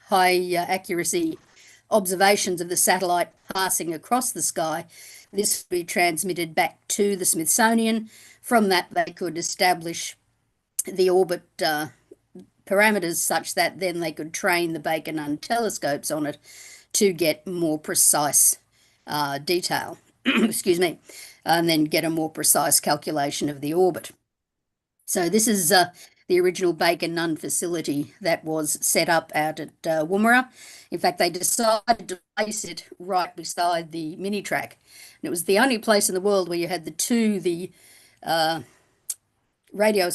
Speaker 12: high accuracy observations of the satellite passing across the sky. This would be transmitted back to the Smithsonian. From that, they could establish the orbit parameters such that then they could train the Baker-Nunn telescopes on it to get more precise detail, excuse me, and then get a more precise calculation of the orbit. So this is the original Baker-Nunn facility that was set up out at Woomera. In fact, they decided to place it right beside the mini-track. And it was the only place in the world where you had the radio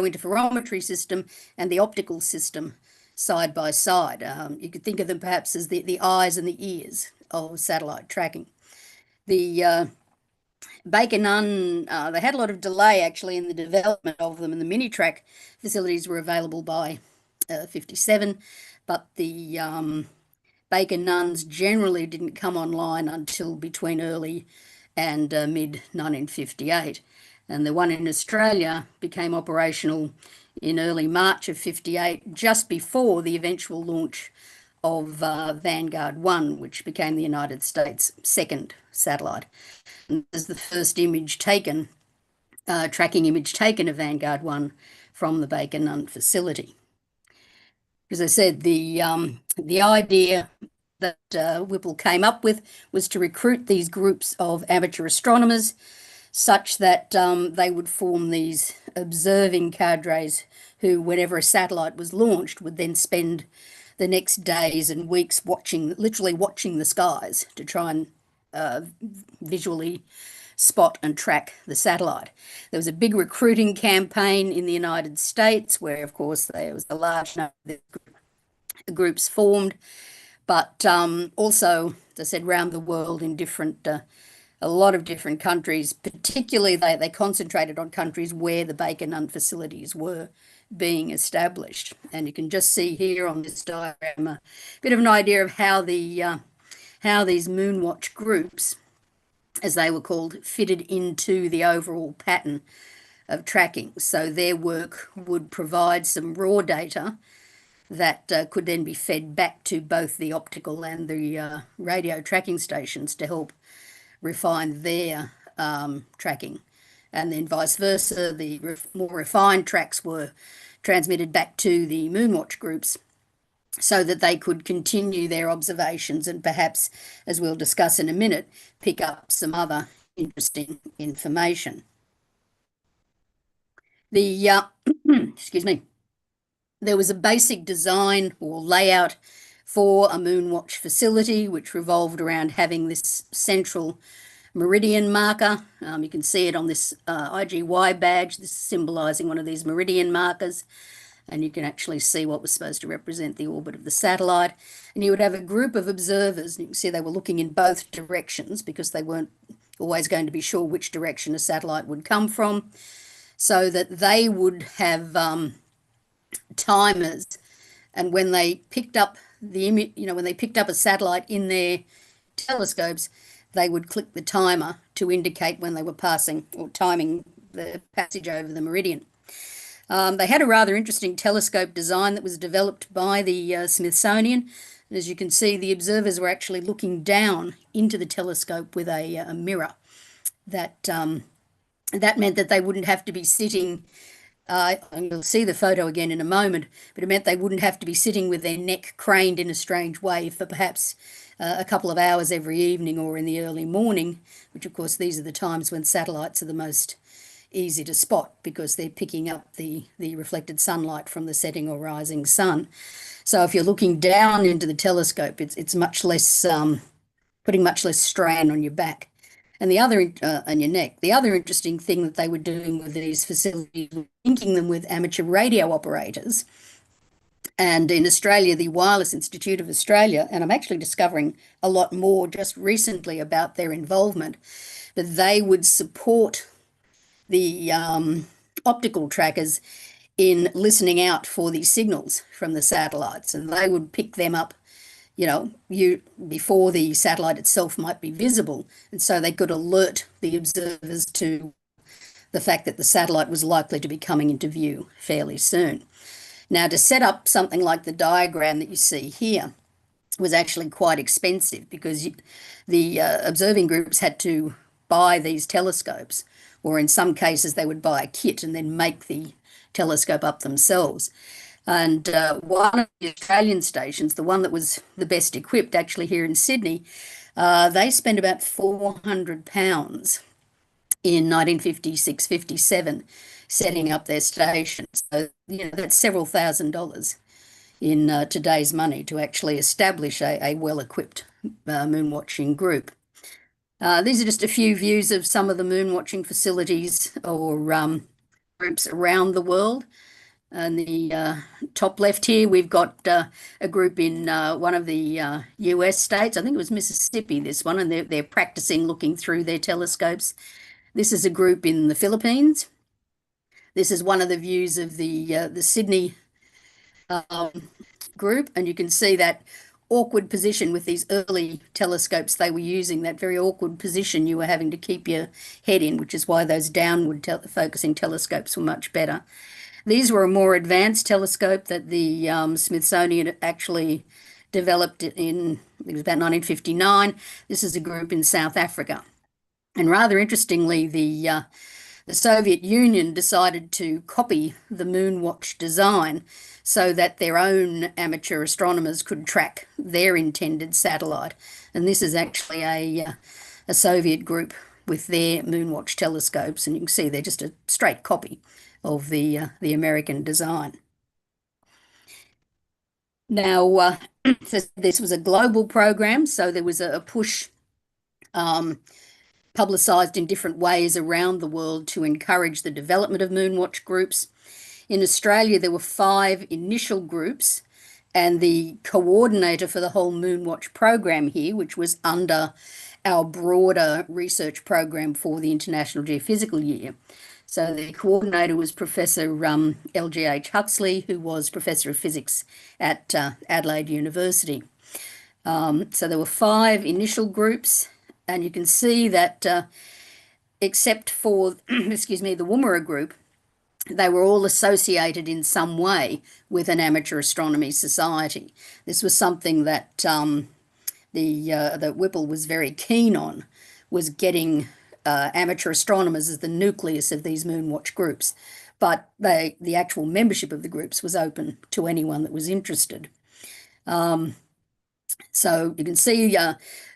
Speaker 12: interferometry system and the optical system side by side. You could think of them perhaps as the eyes and the ears of satellite tracking. The Baker-Nunn, they had a lot of delay actually in the development of them, and the mini-track facilities were available by 57, but the Baker-Nunns generally didn't come online until between early and mid-1958. And the one in Australia became operational in early March of 58, just before the eventual launch of Vanguard 1, which became the United States' second satellite. And this is the first image taken, tracking image taken of Vanguard 1 from the Baker-Nunn facility. As I said, the idea that Whipple came up with was to recruit these groups of amateur astronomers such that they would form these observing cadres who, whenever a satellite was launched, would then spend the next days and weeks literally watching the skies to try and visually spot and track the satellite. There was a big recruiting campaign in the United States where, of course, there was a large number of groups formed, but also, as I said, around the world in a lot of different countries. Particularly, they concentrated on countries where the Baker-Nunn facilities were being established. And you can just see here on this diagram a bit of an idea of how these Moonwatch groups, as they were called, fitted into the overall pattern of tracking. So their work would provide some raw data that could then be fed back to both the optical and the radio tracking stations to help refine their tracking. And then vice versa, the more refined tracks were transmitted back to the Moonwatch groups so that they could continue their observations and perhaps, as we'll discuss in a minute, pick up some other interesting information. The excuse me, there was a basic design or layout for a Moonwatch facility, which revolved around having this central meridian marker. You can see it on this IGY badge. This is symbolizing one of these meridian markers. And you can actually see what was supposed to represent the orbit of the satellite. And you would have a group of observers. And you can see they were looking in both directions because they weren't always going to be sure which direction a satellite would come from. So that they would have timers. And when they picked up the image, when they picked up a satellite in their telescopes, they would click the timer to indicate when they were passing or timing the passage over the meridian. They had a rather interesting telescope design that was developed by the Smithsonian. And as you can see, the observers were actually looking down into the telescope with a mirror. That meant that they wouldn't have to be sitting, and you'll see the photo again in a moment, but it meant they wouldn't have to be sitting with their neck craned in a strange way for perhaps a couple of hours every evening or in the early morning, which of course these are the times when satellites are the most easy to spot because they're picking up the reflected sunlight from the setting or rising sun. So if you're looking down into the telescope, it's much less, putting much less strain on your back and the other on your neck. The other interesting thing that they were doing with these facilities was linking them with amateur radio operators. And in Australia, the Wireless Institute of Australia, and I'm actually discovering a lot more just recently about their involvement, that they would support the optical trackers in listening out for these signals from the satellites. And they would pick them up, before the satellite itself might be visible. And so they could alert the observers to the fact that the satellite was likely to be coming into view fairly soon. Now, to set up something like the diagram that you see here was actually quite expensive because the observing groups had to buy these telescopes, or in some cases they would buy a kit and then make the telescope up themselves. And one of the Australian stations, the one that was the best equipped actually here in Sydney, they spent about £400 in 1956-57 setting up their station. So, that's several $1,000s in today's money to actually establish a well-equipped moon-watching group. These are just a few views of some of the moon-watching facilities or groups around the world. In the top left here, we've got a group in one of the US states. I think it was Mississippi, this one, and they're practicing looking through their telescopes. This is a group in the Philippines. This is one of the views of the Sydney group, and you can see that awkward position with these early telescopes they were using, that very awkward position you were having to keep your head in, which is why those downward focusing telescopes were much better. These were a more advanced telescope that the Smithsonian actually developed in, it was about 1959. This is a group in South Africa. And rather interestingly, the Soviet Union decided to copy the Moonwatch design so that their own amateur astronomers could track their intended satellite. And this is actually a Soviet group with their Moonwatch telescopes, and you can see they're just a straight copy of the American design. Now, this was a global program, so there was a push publicised in different ways around the world to encourage the development of Moonwatch groups. In Australia, there were 5 initial groups, and the coordinator for the whole Moonwatch program here, which was under our broader research program for the International Geophysical Year. So the coordinator was Professor L.G.H. Huxley, who was Professor of Physics at Adelaide University. So there were 5 initial groups, and you can see that except for, excuse me, the Woomera group, they were all associated in some way with an amateur astronomy society. This was something that that Whipple was very keen on, was getting amateur astronomers as the nucleus of these Moonwatch groups. But the actual membership of the groups was open to anyone that was interested. So you can see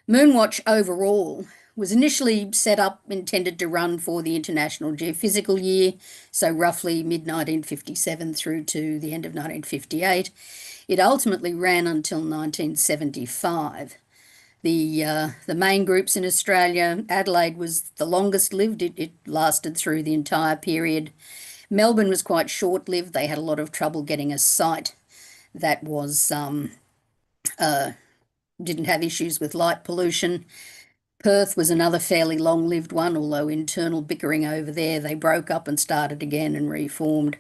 Speaker 12: Moonwatch overall was initially set up, intended to run for the International Geophysical Year, so roughly mid-1957 through to the end of 1958. It ultimately ran until 1975. The main groups in Australia, Adelaide was the longest lived. It lasted through the entire period. Melbourne was quite short-lived. They had a lot of trouble getting a site that was didn't have issues with light pollution. Perth was another fairly long-lived one, although internal bickering over there, they broke up and started again and reformed.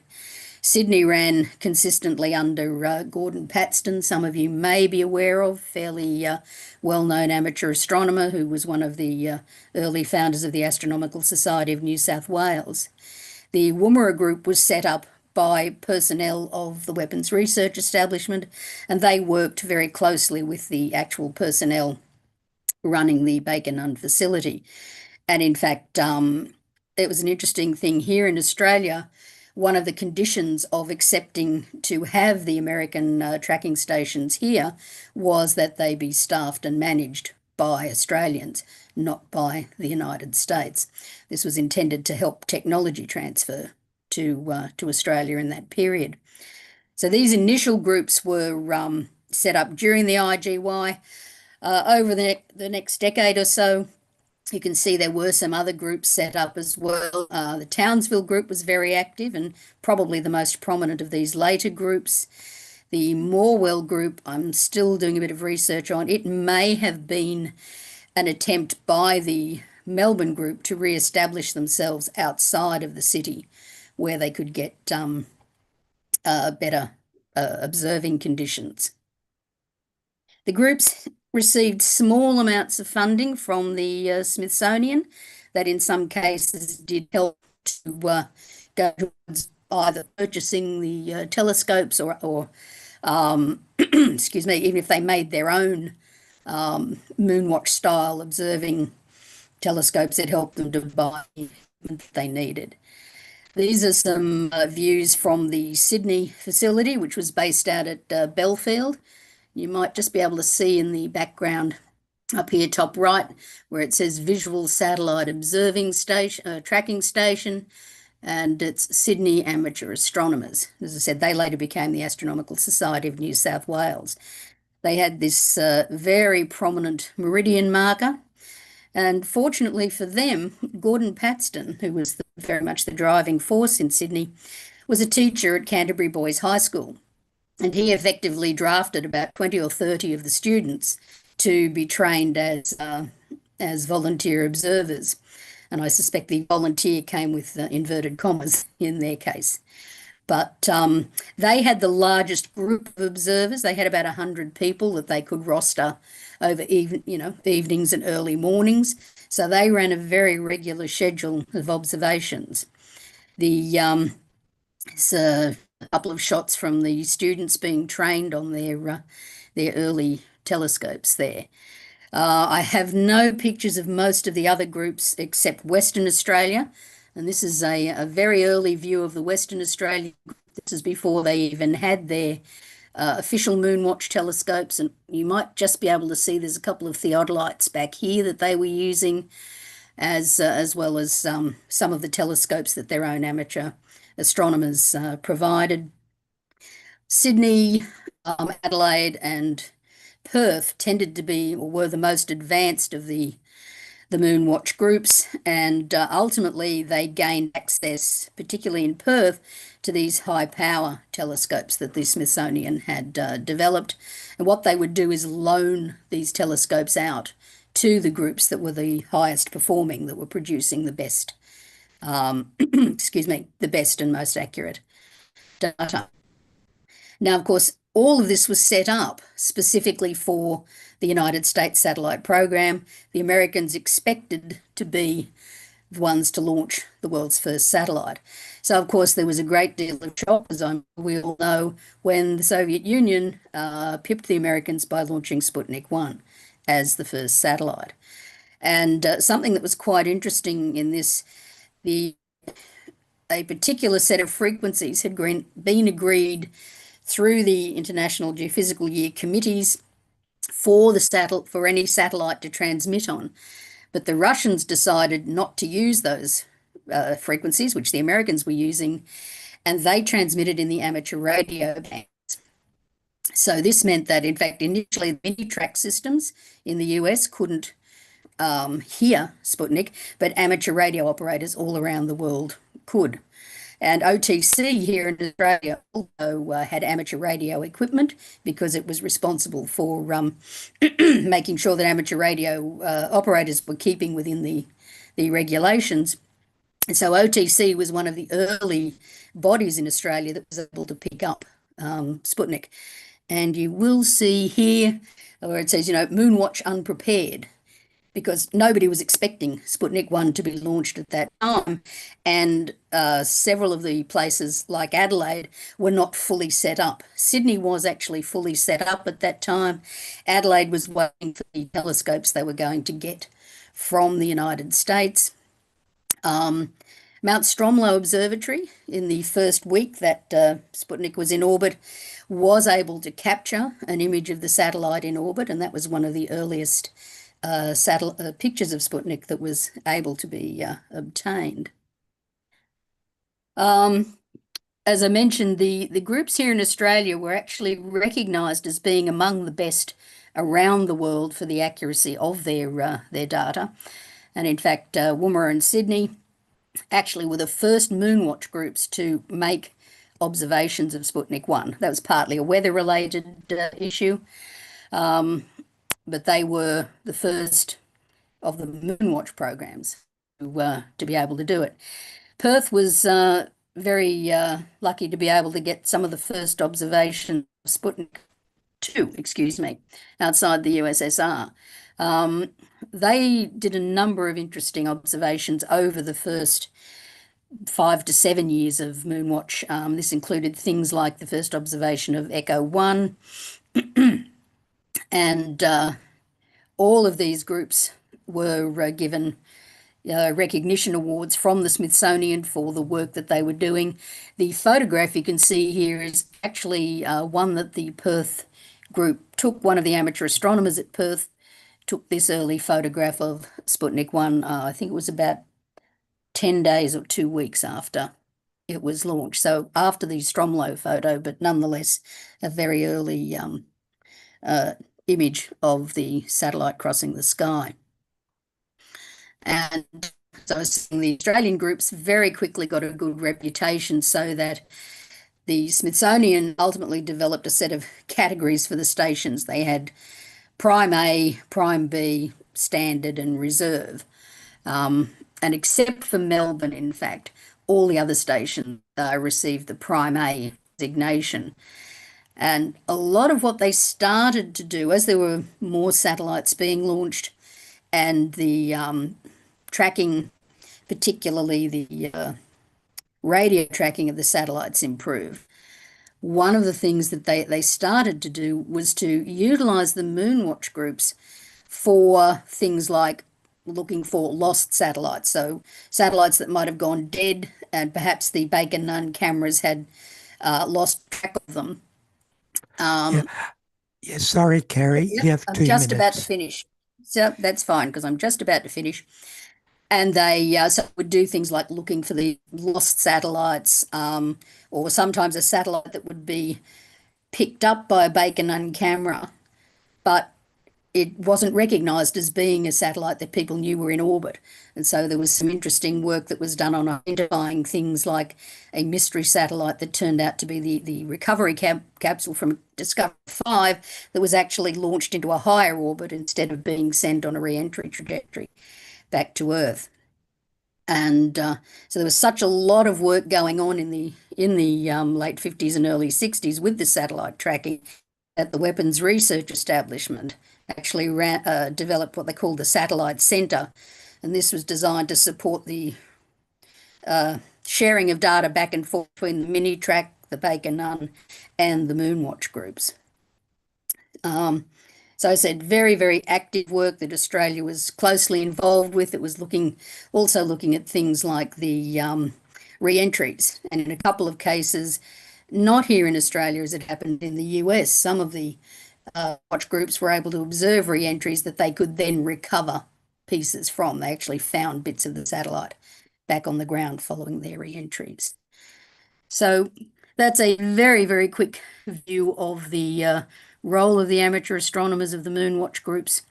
Speaker 12: Sydney ran consistently under Gordon Patston, some of you may be aware of, fairly well-known amateur astronomer who was one of the early founders of the Astronomical Society of New South Wales. The Woomera group was set up by personnel of the Weapons Research Establishment, and they worked very closely with the actual personnel running the Bacon facility. And in fact, it was an interesting thing here in Australia. One of the conditions of accepting to have the American tracking stations here was that they be staffed and managed by Australians, not by the United States. This was intended to help technology transfer to Australia in that period. So these initial groups were set up during the IGY. Over the next decade or so, you can see there were some other groups set up as well. The Townsville group was very active and probably the most prominent of these later groups. The Morwell group, I'm still doing a bit of research on. It may have been an attempt by the Melbourne group to re-establish themselves outside of the city where they could get better observing conditions. The groups received small amounts of funding from the Smithsonian that in some cases did help to go towards either purchasing the telescopes or excuse me, even if they made their own Moonwatch style observing telescopes, it helped them to buy what they needed. These are some views from the Sydney facility, which was based out at Belfield. You might just be able to see in the background up here top right where it says Visual Satellite Observing Station, Tracking Station, and it's Sydney Amateur Astronomers. As I said, they later became the Astronomical Society of New South Wales. They had this very prominent meridian marker, and fortunately for them, Gordon Patston, who was very much the driving force in Sydney, was a teacher at Canterbury Boys High School. And he effectively drafted about 20 or 30 of the students to be trained as volunteer observers. And I suspect the volunteer came with inverted commas in their case. But they had the largest group of observers. They had about 100 people that they could roster over evenings and early mornings. So they ran a very regular schedule of observations. So a couple of shots from the students being trained on their early telescopes there. I have no pictures of most of the other groups except Western Australia, and this is a very early view of the Western Australia group. This is before they even had their official Moonwatch telescopes, and you might just be able to see there's a couple of theodolites back here that they were using, as well as some of the telescopes that their own amateur astronomers provided. Sydney, Adelaide and Perth tended to be or were the most advanced of the Moonwatch groups, and ultimately they gained access, particularly in Perth, to these high power telescopes that the Smithsonian had developed. And what they would do is loan these telescopes out to the groups that were the highest performing, that were producing the best excuse me, the best and most accurate data. Now, of course, all of this was set up specifically for the United States satellite program. The Americans expected to be the ones to launch the world's first satellite. So, of course, there was a great deal of shock, as we all know, when the Soviet Union pipped the Americans by launching Sputnik 1 as the first satellite. And something that was quite interesting in this, a particular set of frequencies had been agreed through the International Geophysical Year committees for any satellite to transmit on. But the Russians decided not to use those frequencies, which the Americans were using, and they transmitted in the amateur radio bands. So this meant that, in fact, initially the mini-track systems in the US couldn't hear Sputnik, but amateur radio operators all around the world could. And OTC here in Australia also had amateur radio equipment because it was responsible for making sure that amateur radio operators were keeping within the regulations. And so OTC was one of the early bodies in Australia that was able to pick up Sputnik. And you will see here where it says, Moonwatch unprepared, because nobody was expecting Sputnik 1 to be launched at that time. And several of the places like Adelaide were not fully set up. Sydney was actually fully set up at that time. Adelaide was waiting for the telescopes they were going to get from the United States. Mount Stromlo Observatory, in the first week that Sputnik was in orbit, was able to capture an image of the satellite in orbit, and that was one of the earliest pictures of Sputnik that was able to be obtained. As I mentioned, the groups here in Australia were actually recognised as being among the best around the world for the accuracy of their data. And in fact, Woomera and Sydney actually were the first Moonwatch groups to make observations of Sputnik 1. That was partly a weather-related issue, but they were the first of the Moonwatch programs to be able to do it. Perth was very lucky to be able to get some of the first observations of Sputnik 2, outside the USSR. They did a number of interesting observations over the first 5 to 7 years of Moonwatch. This included things like the first observation of Echo 1, and all of these groups were given recognition awards from the Smithsonian for the work that they were doing. The photograph you can see here is actually one that the Perth group took. One of the amateur astronomers at Perth took this early photograph of Sputnik 1. I think it was about 10 days or 2 weeks after it was launched. So after the Stromlo photo, but nonetheless a very early image of the satellite crossing the sky. And so the Australian groups very quickly got a good reputation, so that the Smithsonian ultimately developed a set of categories for the stations. They had Prime A, Prime B, Standard and Reserve. And except for Melbourne, in fact, all the other stations received the Prime A designation. And a lot of what they started to do, as there were more satellites being launched and the tracking, particularly the radio tracking of the satellites, improved, one of the things that they started to do was to utilise the Moonwatch groups for things like looking for lost satellites, so satellites that might have gone dead and perhaps the Baker-Nunn cameras had lost track of them.
Speaker 1: Sorry, Kerrie, you have 2 minutes.
Speaker 12: I'm just about to finish. So that's fine, because I'm just about to finish. And they would do things like looking for the lost satellites, or sometimes a satellite that would be picked up by a Baker-Nunn camera, but it wasn't recognised as being a satellite that people knew were in orbit. And so there was some interesting work that was done on identifying things like a mystery satellite that turned out to be the recovery capsule from Discovery 5 that was actually launched into a higher orbit instead of being sent on a re-entry trajectory back to Earth. And so there was such a lot of work going on in the late 50s and early 60s with the satellite tracking that the Weapons Research Establishment actually developed what they called the Satellite Centre, and this was designed to support the sharing of data back and forth between the Mini-Track, the Baker Nunn, and the Moonwatch groups. So I said very, very active work that Australia was closely involved with. It was also looking at things like the re-entries, and in a couple of cases, not here in Australia as it happened in the US, some of the watch groups were able to observe re-entries that they could then recover pieces from. They actually found bits of the satellite back on the ground following their re-entries. So that's a very, very quick view of the role of the amateur astronomers of the Moonwatch groups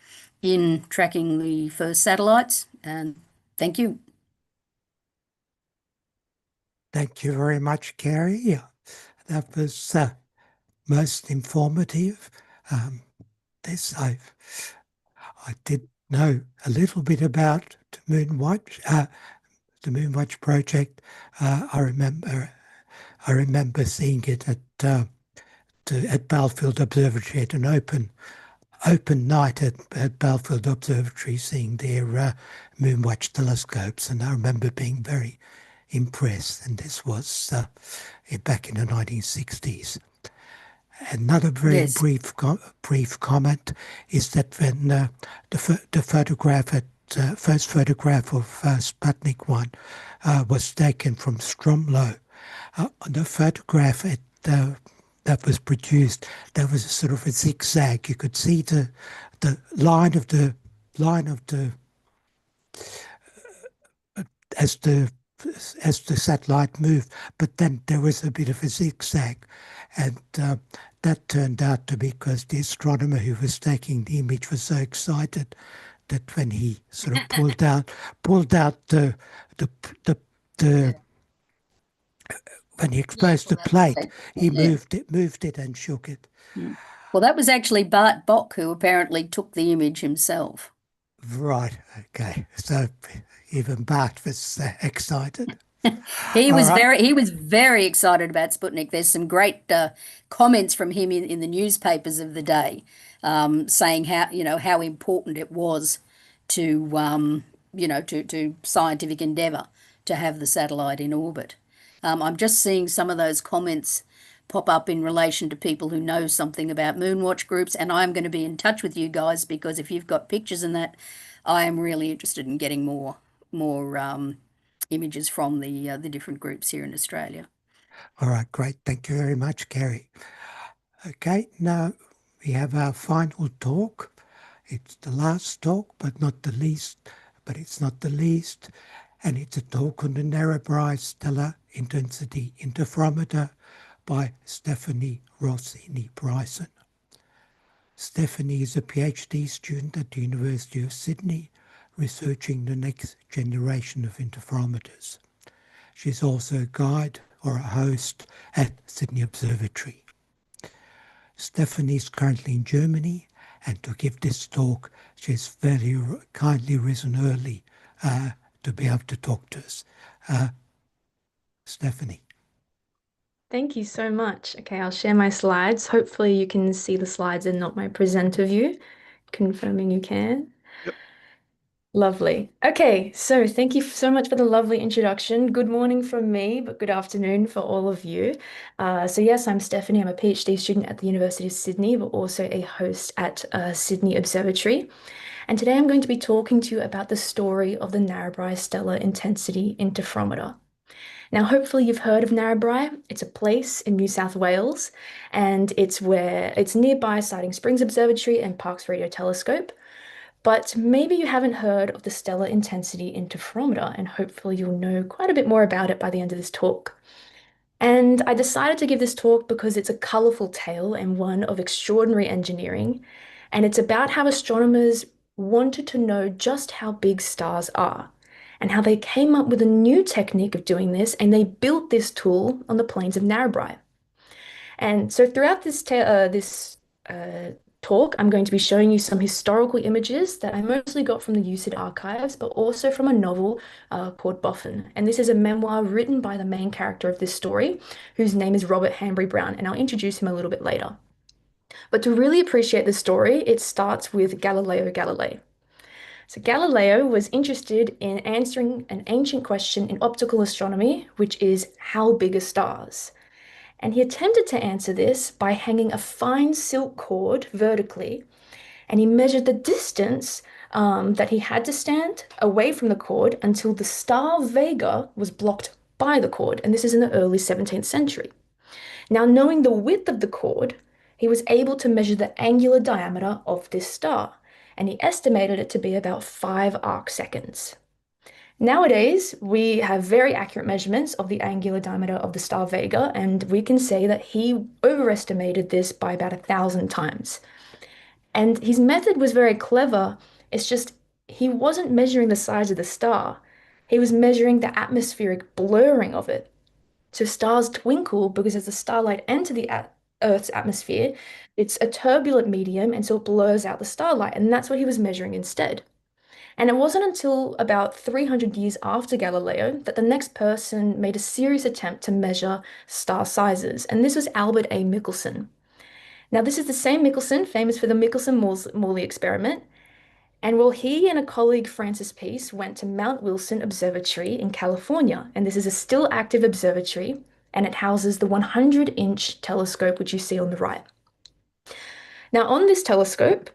Speaker 12: in tracking the first satellites. And thank you.
Speaker 1: Thank you very much, Kerrie. That was most informative. I did know a little bit about the Moonwatch project. I remember seeing it at Belfield Observatory at an open night at Belfield Observatory, seeing their Moonwatch telescopes, and I remember being very impressed. And this was back in the 1960s. Another very brief comment is that when the photograph first photograph of Sputnik 1 was taken from Stromlo, on the photograph that was produced, there was a sort of a zigzag. You could see the line of the as the satellite moved, but then there was a bit of a zigzag, and that turned out to be because the astronomer who was taking the image was so excited that when he sort of pulled out the when he exposed the plate, he moved it and shook it.
Speaker 12: Well, that was actually Bart Bock who apparently took the image himself.
Speaker 1: Right. Okay. So even Bart was excited.
Speaker 12: He was very excited about Sputnik. There's some great comments from him in the newspapers of the day, saying how important it was to to scientific endeavour to have the satellite in orbit. I'm just seeing some of those comments pop up in relation to people who know something about Moonwatch groups, and I'm going to be in touch with you guys, because if you've got pictures and that, I am really interested in getting more images from the different groups here in Australia.
Speaker 1: All right, great. Thank you very much, Kerrie. Okay, now we have our final talk. It's the last talk, but not the least. And it's a talk on the Narrabri Stellar Intensity Interferometer by Stephanie Rossini-Bryson. Stephanie is a PhD student at the University of Sydney, researching the next generation of interferometers. She's also a guide or a host at Sydney Observatory. Stephanie is currently in Germany, and to give this talk, she's very kindly risen early to be able to talk to us. Stephanie.
Speaker 13: Thank you so much. Okay, I'll share my slides. Hopefully you can see the slides and not my presenter view. Confirming you can.
Speaker 5: Yep.
Speaker 13: Lovely. Okay, so thank you so much for the lovely introduction. Good morning from me, but good afternoon for all of you. So yes, I'm Stephanie. I'm a PhD student at the University of Sydney, but also a host at Sydney Observatory. And today I'm going to be talking to you about the story of the Narrabri Stellar Intensity Interferometer. Now, hopefully you've heard of Narrabri. It's a place in New South Wales, and it's nearby Siding Springs Observatory and Parkes Radio Telescope. But maybe you haven't heard of the Stellar Intensity Interferometer, and hopefully you'll know quite a bit more about it by the end of this talk. And I decided to give this talk because it's a colourful tale and one of extraordinary engineering, and it's about how astronomers wanted to know just how big stars are, and how they came up with a new technique of doing this, and they built this tool on the plains of Narrabri. And so throughout this talk, I'm going to be showing you some historical images that I mostly got from the UCID archives, but also from a novel called Boffin. And this is a memoir written by the main character of this story, whose name is Robert Hanbury Brown, and I'll introduce him a little bit later. But to really appreciate the story, it starts with Galileo Galilei. So Galileo was interested in answering an ancient question in optical astronomy, which is how big are stars? And he attempted to answer this by hanging a fine silk cord vertically, and he measured the distance that he had to stand away from the cord until the star Vega was blocked by the cord, and this is in the early 17th century. Now, knowing the width of the cord, he was able to measure the angular diameter of this star, and he estimated it to be about 5 arc seconds. Nowadays, we have very accurate measurements of the angular diameter of the star Vega, and we can say that he overestimated this by about 1,000 times. And his method was very clever. It's just he wasn't measuring the size of the star. He was measuring the atmospheric blurring of it. So stars twinkle because as the starlight enters the Earth's atmosphere, it's a turbulent medium, and so it blurs out the starlight, and that's what he was measuring instead. And it wasn't until about 300 years after Galileo that the next person made a serious attempt to measure star sizes, and this was Albert A. Michelson. Now, this is the same Michelson, famous for the Michelson-Morley experiment, and well, he and a colleague, Francis Peace, went to Mount Wilson Observatory in California, and this is a still active observatory, and it houses the 100-inch telescope, which you see on the right. Now, on this telescope,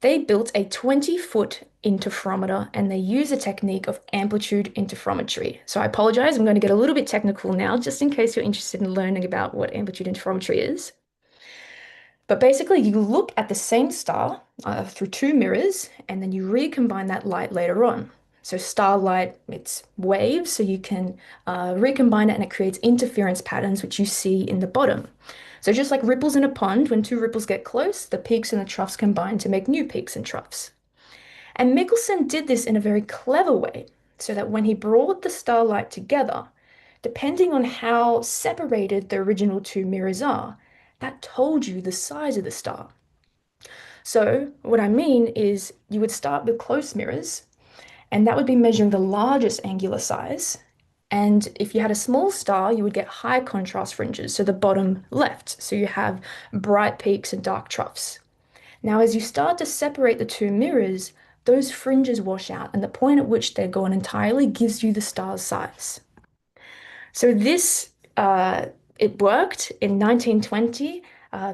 Speaker 13: they built a 20-foot interferometer, and they use a technique of amplitude interferometry. So I apologize, I'm going to get a little bit technical now, just in case you're interested in learning about what amplitude interferometry is. But basically, you look at the same star through 2 mirrors, and then you recombine that light later on. So starlight, it's waves, so you can recombine it, and it creates interference patterns, which you see in the bottom. So just like ripples in a pond, when 2 ripples get close, the peaks and the troughs combine to make new peaks and troughs. And Michelson did this in a very clever way, so that when he brought the starlight together, depending on how separated the original 2 mirrors are, that told you the size of the star. So what I mean is you would start with close mirrors, and that would be measuring the largest angular size. And if you had a small star, you would get high contrast fringes, so the bottom left. So you have bright peaks and dark troughs. Now, as you start to separate the 2 mirrors, those fringes wash out, and the point at which they're gone entirely gives you the star's size. So this it worked in 1920.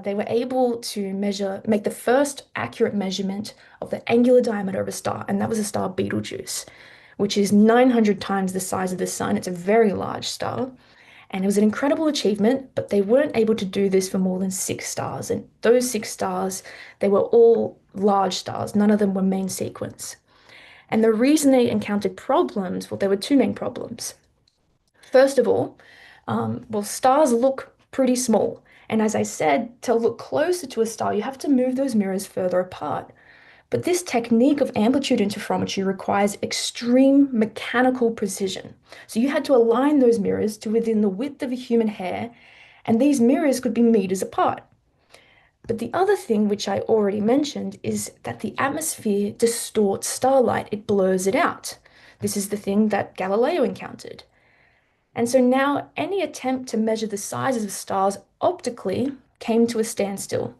Speaker 13: They were able to make the first accurate measurement of the angular diameter of a star, and that was the star Betelgeuse, which is 900 times the size of the sun. It's a very large star, and it was an incredible achievement, but they weren't able to do this for more than 6 stars, and those 6 stars, they were all large stars. None of them were main sequence. And the reason they encountered problems, well, there were 2 main problems. First of all, well, stars look pretty small. And as I said, to look closer to a star, you have to move those mirrors further apart. But this technique of amplitude interferometry requires extreme mechanical precision. So you had to align those mirrors to within the width of a human hair, and these mirrors could be meters apart. But the other thing, which I already mentioned, is that the atmosphere distorts starlight. It blurs it out. This is the thing that Galileo encountered. And so now any attempt to measure the sizes of stars optically came to a standstill.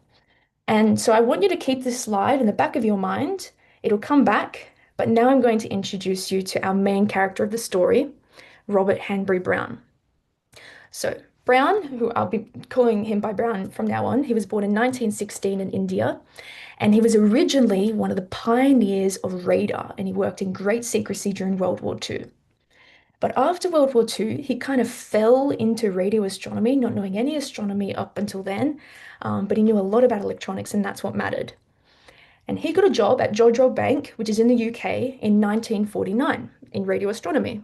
Speaker 13: And so I want you to keep this slide in the back of your mind. It'll come back, but now I'm going to introduce you to our main character of the story, Robert Hanbury Brown. So Brown, who I'll be calling him by Brown from now on, he was born in 1916 in India, and he was originally one of the pioneers of radar, and he worked in great secrecy during World War II. But after World War II, he kind of fell into radio astronomy, not knowing any astronomy up until then, but he knew a lot about electronics, and that's what mattered. And he got a job at Jodrell Bank, which is in the UK, in 1949 in radio astronomy.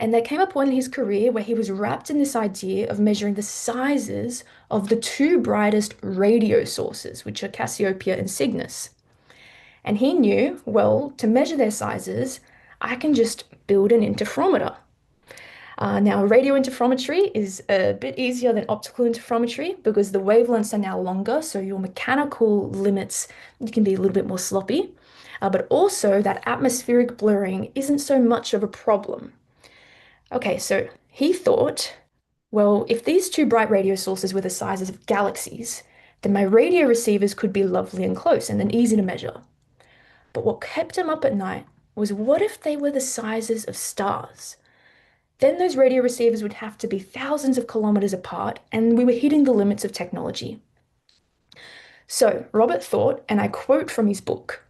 Speaker 13: And there came a point in his career where he was wrapped in this idea of measuring the sizes of the 2 brightest radio sources, which are Cassiopeia and Cygnus. And he knew, well, to measure their sizes, I can just build an interferometer. Now, radio interferometry is a bit easier than optical interferometry because the wavelengths are now longer, so your mechanical limits can be a little bit more sloppy, but also that atmospheric blurring isn't so much of a problem. Okay, so he thought, well, if these 2 bright radio sources were the sizes of galaxies, then my radio receivers could be lovely and close and then easy to measure. But what kept him up at night was, what if they were the sizes of stars? Then those radio receivers would have to be thousands of kilometers apart, and we were hitting the limits of technology. So Robert thought, and I quote from his book,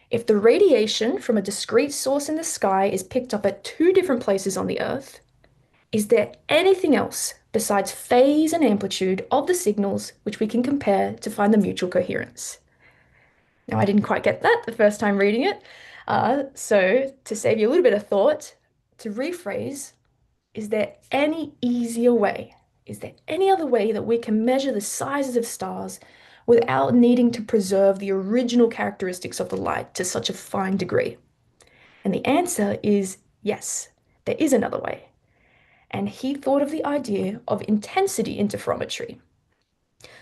Speaker 13: "If the radiation from a discrete source in the sky is picked up at two different places on the Earth, is there anything else besides phase and amplitude of the signals which we can compare to find the mutual coherence?" Now, I didn't quite get that the first time reading it. So to save you a little bit of thought, to rephrase, is there any easier way? Is there any other way that we can measure the sizes of stars without needing to preserve the original characteristics of the light to such a fine degree? And the answer is yes, there is another way. And he thought of the idea of intensity interferometry.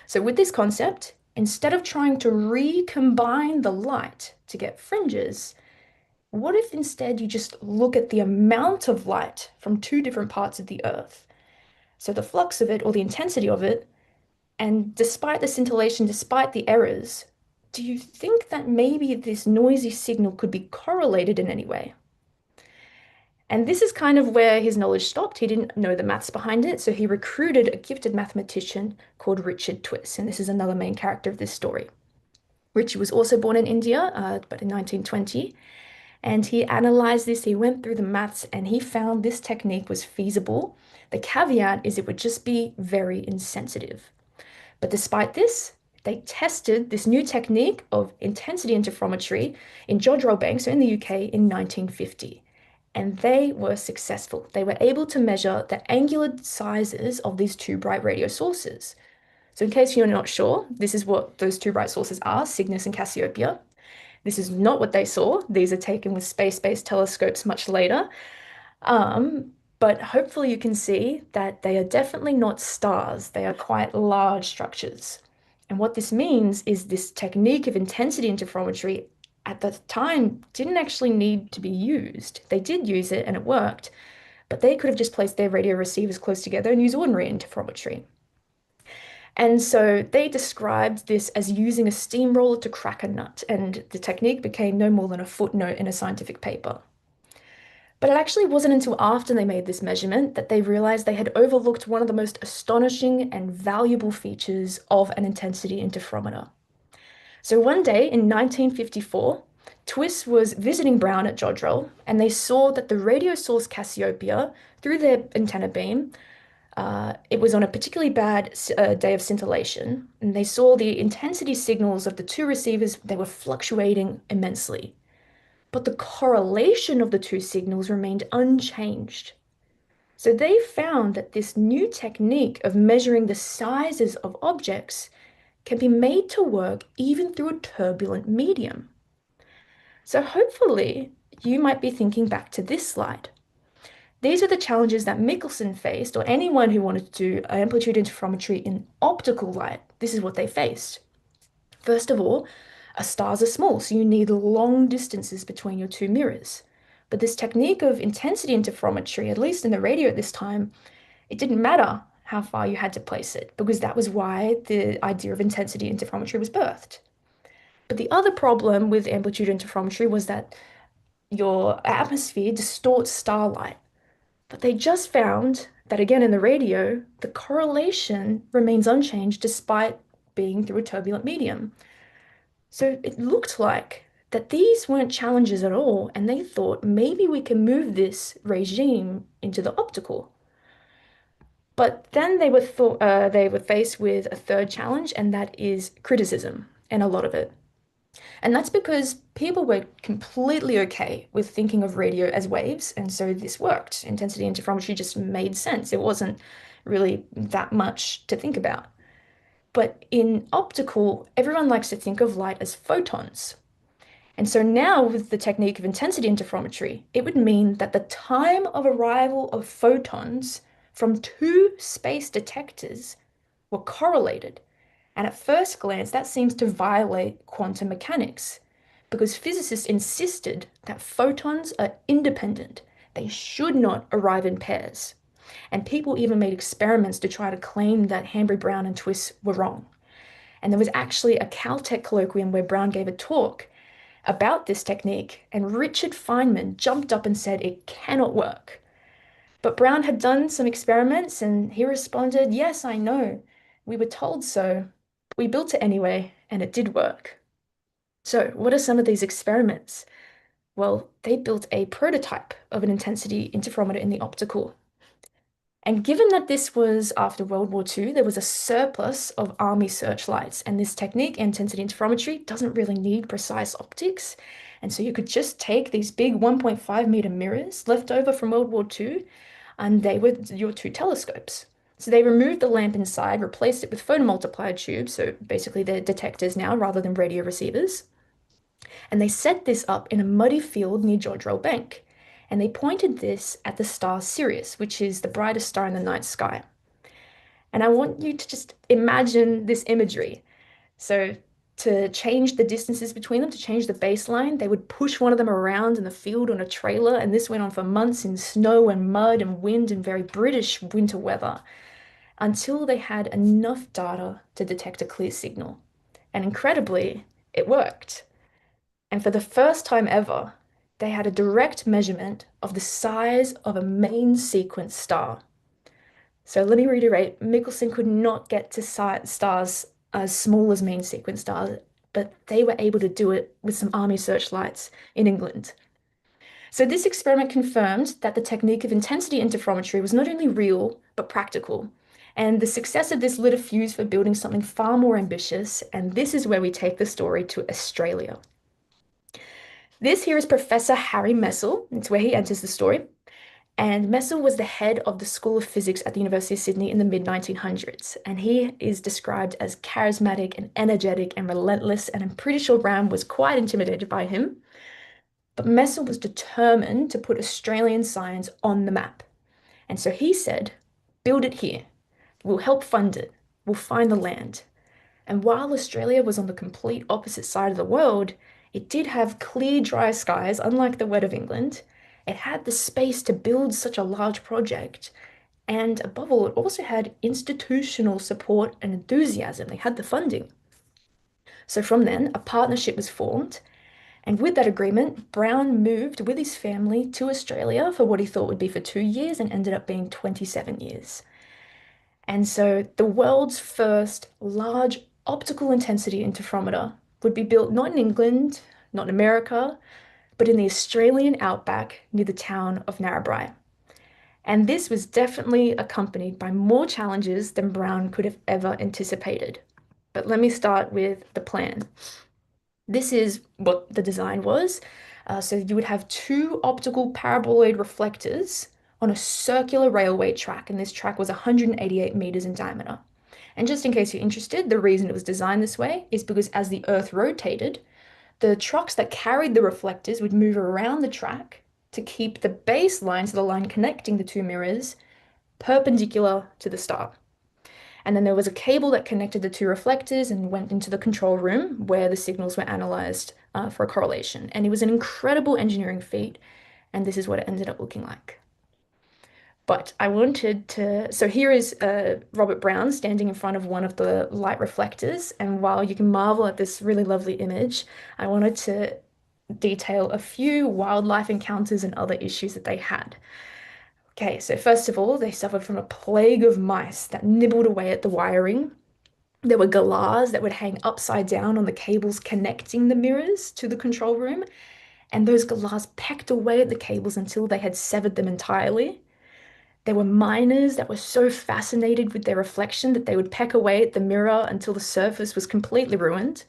Speaker 13: So with this concept, instead of trying to recombine the light to get fringes, what if instead you just look at the amount of light from two different parts of the Earth? So the flux of it, or the intensity of it, and despite the scintillation, despite the errors, do you think that maybe this noisy signal could be correlated in any way? And this is kind of where his knowledge stopped. He didn't know the maths behind it, so he recruited a gifted mathematician called Richard Twiss, and this is another main character of this story. Richard was also born in India, but in 1920, and he analyzed this, he went through the maths, and he found this technique was feasible. The caveat is it would just be very insensitive. But despite this, they tested this new technique of intensity interferometry in Jodrell Bank, so in the UK, in 1950. And they were successful. They were able to measure the angular sizes of these two bright radio sources. So in case you're not sure, this is what those two bright sources are, Cygnus and Cassiopeia. This is not what they saw. These are taken with space-based telescopes much later. But hopefully you can see that they are definitely not stars. They are quite large structures. And what this means is this technique of intensity interferometry at the time didn't actually need to be used. They did use it and it worked, but they could have just placed their radio receivers close together and used ordinary interferometry. And so they described this as using a steamroller to crack a nut, and the technique became no more than a footnote in a scientific paper. But it actually wasn't until after they made this measurement that they realized they had overlooked one of the most astonishing and valuable features of an intensity interferometer. So one day in 1954, Twiss was visiting Brown at Jodrell, and they saw that the radio source Cassiopeia, through their antenna beam, it was on a particularly bad day of scintillation, and they saw the intensity signals of the two receivers, they were fluctuating immensely. But the correlation of the two signals remained unchanged. So they found that this new technique of measuring the sizes of objects can be made to work even through a turbulent medium. So hopefully you might be thinking back to this slide. These are the challenges that Michelson faced, or anyone who wanted to do amplitude interferometry in optical light. This is what they faced. First of all, stars are small, so you need long distances between your two mirrors. But this technique of intensity interferometry, at least in the radio at this time, it didn't matter how far you had to place it, because that was why the idea of intensity interferometry was birthed. But the other problem with amplitude interferometry was that your atmosphere distorts starlight. But they just found that, again, in the radio, the correlation remains unchanged despite being through a turbulent medium. So it looked like that these weren't challenges at all, and they thought maybe we can move this regime into the optical. But then they were faced with a third challenge, and that is criticism, and a lot of it. And that's because people were completely okay with thinking of radio as waves, and so this worked. Intensity interferometry just made sense. It wasn't really that much to think about. But in optical, everyone likes to think of light as photons. And so now with the technique of intensity interferometry, it would mean that the time of arrival of photons from two space detectors were correlated. And at first glance, that seems to violate quantum mechanics, because physicists insisted that photons are independent. They should not arrive in pairs. And people even made experiments to try to claim that Hambry, Brown, and Twiss were wrong. And there was actually a Caltech colloquium where Brown gave a talk, about this technique, and Richard Feynman jumped up and said it cannot work. But Brown had done some experiments and he responded, "Yes, I know. We were told so. We built it anyway, and it did work." So, what are some of these experiments? Well, they built a prototype of an intensity interferometer in the optical. And given that this was after World War II, there was a surplus of army searchlights, and this technique, intensity interferometry, doesn't really need precise optics. And so you could just take these big 1.5 meter mirrors left over from World War II, and they were your two telescopes. So they removed the lamp inside, replaced it with photomultiplier tubes, so basically they're detectors now rather than radio receivers. And they set this up in a muddy field near Jodrell Bank. And they pointed this at the star Sirius, which is the brightest star in the night sky. And I want you to just imagine this imagery. So to change the distances between them, to change the baseline, they would push one of them around in the field on a trailer, and this went on for months in snow and mud and wind and very British winter weather, until they had enough data to detect a clear signal. And incredibly, it worked. And for the first time ever, they had a direct measurement of the size of a main sequence star. So let me reiterate, Michelson could not get to stars as small as main sequence stars, but they were able to do it with some army searchlights in England. So this experiment confirmed that the technique of intensity interferometry was not only real, but practical. And the success of this lit a fuse for building something far more ambitious, and this is where we take the story to Australia. This here is Professor Harry Messel. It's where he enters the story. And Messel was the head of the School of Physics at the University of Sydney in the mid-1900s. And he is described as charismatic and energetic and relentless. And I'm pretty sure Brown was quite intimidated by him. But Messel was determined to put Australian science on the map. And so he said, "Build it here. We'll help fund it. We'll find the land." And while Australia was on the complete opposite side of the world, it did have clear, dry skies, unlike the wet of England. It had the space to build such a large project. And above all, it also had institutional support and enthusiasm. They had the funding. So from then, a partnership was formed. And with that agreement, Brown moved with his family to Australia for what he thought would be for 2 years and ended up being 27 years. And so the world's first large optical intensity interferometer would be built not in England, not in America, but in the Australian outback near the town of Narrabri. And this was definitely accompanied by more challenges than Brown could have ever anticipated. But let me start with the plan. This is what the design was. So you would have two optical paraboloid reflectors on a circular railway track, and this track was 188 meters in diameter. And just in case you're interested, the reason it was designed this way is because as the Earth rotated, the trucks that carried the reflectors would move around the track to keep the baseline, so the line connecting the two mirrors, perpendicular to the star. And then there was a cable that connected the two reflectors and went into the control room where the signals were analyzed for a correlation. And it was an incredible engineering feat, and this is what it ended up looking like. But I wanted to, so here is Robert Brown standing in front of one of the light reflectors. And while you can marvel at this really lovely image, I wanted to detail a few wildlife encounters and other issues that they had. Okay, so first of all, they suffered from a plague of mice that nibbled away at the wiring. There were galahs that would hang upside down on the cables connecting the mirrors to the control room. And those galahs pecked away at the cables until they had severed them entirely. There were miners that were so fascinated with their reflection that they would peck away at the mirror until the surface was completely ruined.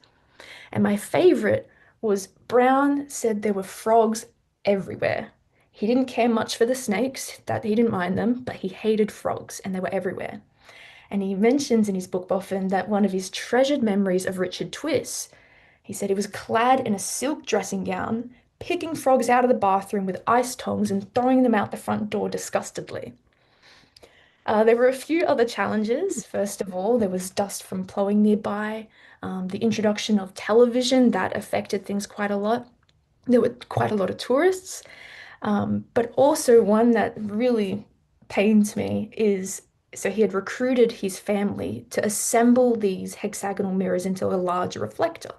Speaker 13: And my favorite was Brown said there were frogs everywhere. He didn't care much for the snakes, that he didn't mind them, but he hated frogs and they were everywhere. And he mentions in his book Boffin that one of his treasured memories of Richard Twiss, he said he was clad in a silk dressing gown, picking frogs out of the bathroom with ice tongs and throwing them out the front door disgustedly. There were a few other challenges. First of all, there was dust from plowing nearby, the introduction of television that affected things quite a lot. There were quite a lot of tourists, but also one that really pains me is, so he had recruited his family to assemble these hexagonal mirrors into a larger reflector.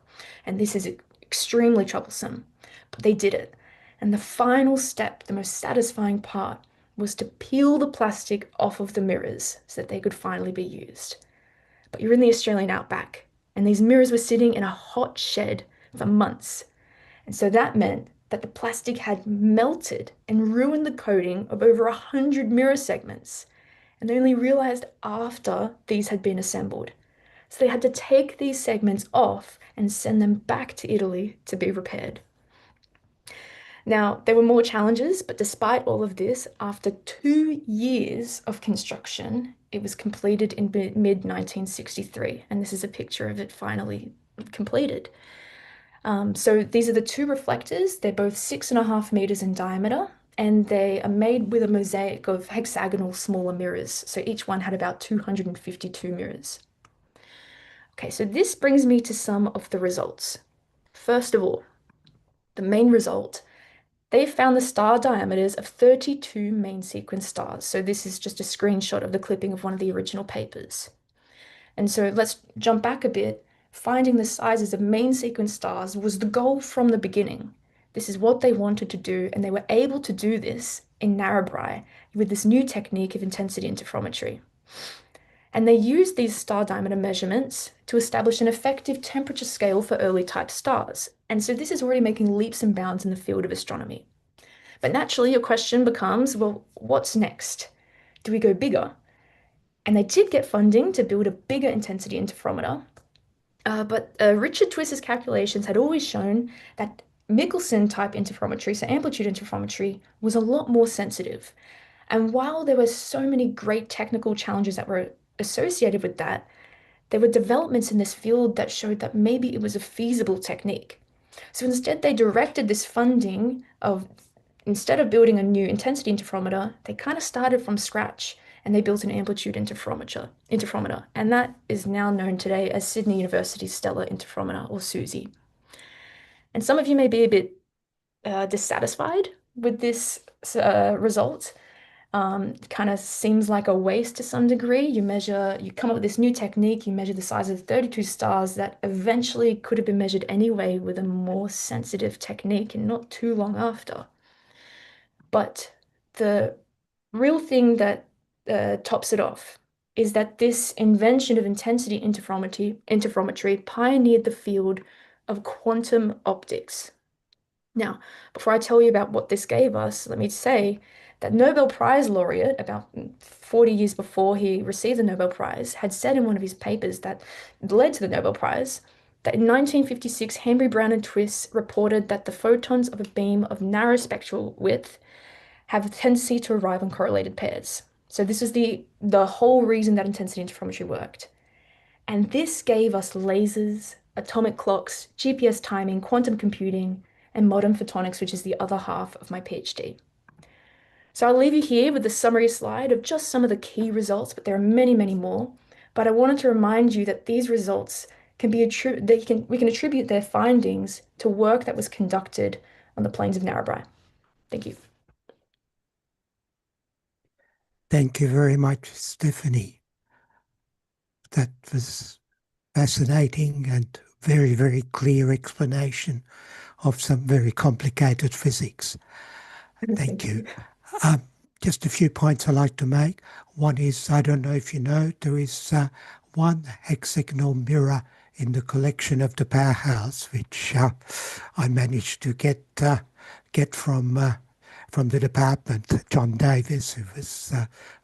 Speaker 13: And this is extremely troublesome, but they did it. And the final step, the most satisfying part, was to peel the plastic off of the mirrors so that they could finally be used. But you're in the Australian outback, and these mirrors were sitting in a hot shed for months. And so that meant that the plastic had melted and ruined the coating of over 100 mirror segments. And they only realized after these had been assembled. So they had to take these segments off and send them back to Italy to be repaired. Now, there were more challenges, but despite all of this, after 2 years of construction, it was completed in mid-1963. And this is a picture of it finally completed. So these are the two reflectors. They're both 6.5 meters in diameter, and they are made with a mosaic of hexagonal smaller mirrors. So each one had about 252 mirrors. Okay, so this brings me to some of the results. First of all, the main result, they found the star diameters of 32 main sequence stars. So this is just a screenshot of the clipping of one of the original papers. And so let's jump back a bit. Finding the sizes of main sequence stars was the goal from the beginning. This is what they wanted to do, and they were able to do this in Narrabri with this new technique of intensity interferometry. And they used these star diameter measurements to establish an effective temperature scale for early type stars. And so this is already making leaps and bounds in the field of astronomy. But naturally, your question becomes, well, what's next? Do we go bigger? And they did get funding to build a bigger intensity interferometer. But Richard Twiss's calculations had always shown that Michelson type interferometry, so amplitude interferometry, was a lot more sensitive. And while there were so many great technical challenges that were associated with that, there were developments in this field that showed that maybe it was a feasible technique. So instead, they directed this funding of, instead of building a new intensity interferometer, they kind of started from scratch and they built an amplitude interferometer. And that is now known today as Sydney University's Stellar Interferometer, or SUSI. And some of you may be a bit dissatisfied with this result. Kind of seems like a waste to some degree. You come up with this new technique, you measure the size of 32 stars that eventually could have been measured anyway with a more sensitive technique and not too long after. But the real thing that tops it off is that this invention of intensity interferometry pioneered the field of quantum optics. Now, before I tell you about what this gave us, let me say that Nobel Prize laureate, about 40 years before he received the Nobel Prize, had said in one of his papers that led to the Nobel Prize that in 1956, Hambry, Brown, and Twiss reported that the photons of a beam of narrow spectral width have a tendency to arrive on correlated pairs. So this is the whole reason that intensity interferometry worked. And this gave us lasers, atomic clocks, GPS timing, quantum computing, and modern photonics, which is the other half of my PhD. So I'll leave you here with the summary slide of just some of the key results, but there are many, many more. But I wanted to remind you that these results we can attribute their findings to work that was conducted on the plains of Narrabri. Thank you.
Speaker 1: Thank you very much, Stephanie. That was fascinating and very, very clear explanation of some very complicated physics. Thank you. Just a few points I'd like to make. One is, I don't know if you know, there is one hexagonal mirror in the collection of the powerhouse, which I managed to get from the department. John Davis, who was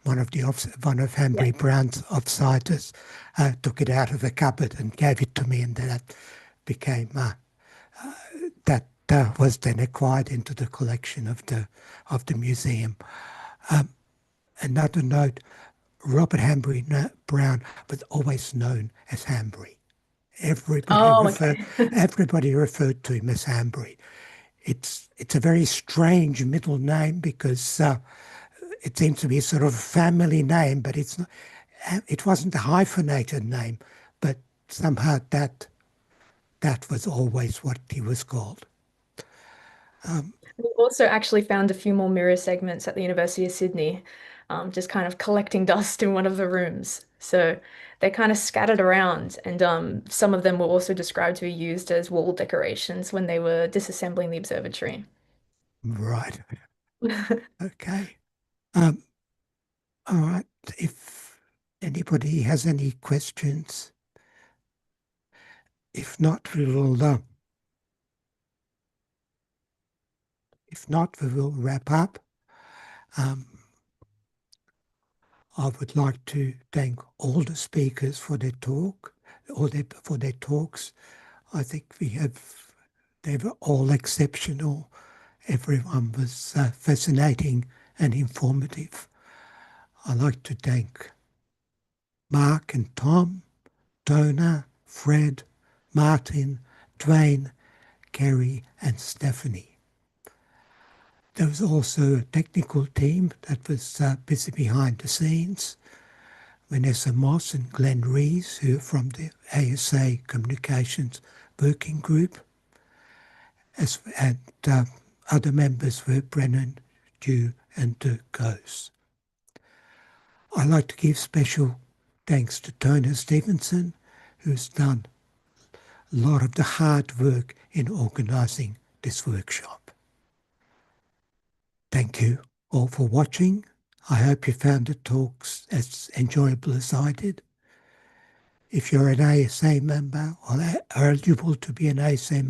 Speaker 1: one of Hambry Brown's offsiders, took it out of the cupboard and gave it to me, and that became that was then acquired into the collection of the museum. Another note: Robert Hambry Brown was always known as Hambry. Everybody referred to him as Hambry. It's a very strange middle name because it seems to be sort of a family name, but it's not. It wasn't a hyphenated name, but somehow that was always what he was called.
Speaker 13: We also actually found a few more mirror segments at the University of Sydney. just kind of collecting dust in one of the rooms. So they're kind of scattered around, and some of them were also described to be used as wall decorations when they were disassembling the observatory.
Speaker 1: Right. Okay. All right. If anybody has any questions, if not, we will wrap up. I would like to thank all the speakers for their talk, for their talks. I think they were all exceptional. Everyone was fascinating and informative. I'd like to thank Mark and Tom, Donna, Fred, Martin, Duane, Kerrie and Stephanie. There was also a technical team that was busy behind the scenes. Vanessa Moss and Glenn Rees, who are from the ASA Communications Working Group. And other members were Brennan, Dew and Dirk Goes. I'd like to give special thanks to Tony Stevenson, who's done a lot of the hard work in organising this workshop. Thank you all for watching. I hope you found the talks as enjoyable as I did. If you're an ASA member or eligible to be an ASA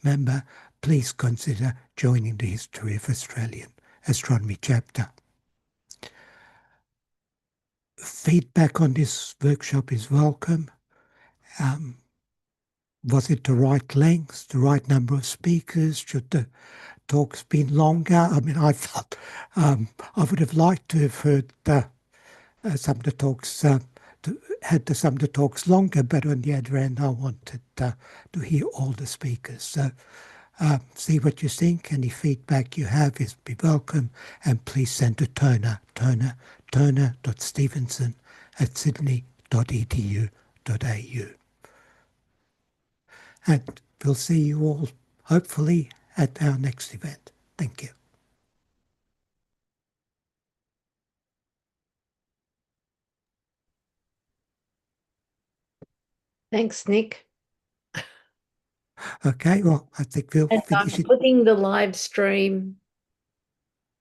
Speaker 1: member, please consider joining the History of Australian Astronomy chapter. Feedback on this workshop is welcome. Was it the right length, the right number of speakers? Should the talks been longer? I mean, I thought I would have liked to have heard some of the talks, some of the talks longer, but on the other hand, I wanted to hear all the speakers. So see what you think. Any feedback you have is be welcome, and please send to turner.stevenson@sydney.edu.au. And we'll see you all, hopefully, at our next event. Thank you.
Speaker 6: Thanks, Nick.
Speaker 1: Okay, well, I think we'll finish
Speaker 6: I'm
Speaker 1: it.
Speaker 6: putting the live stream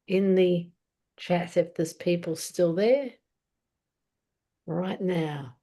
Speaker 6: in the chat if there's people still there right now.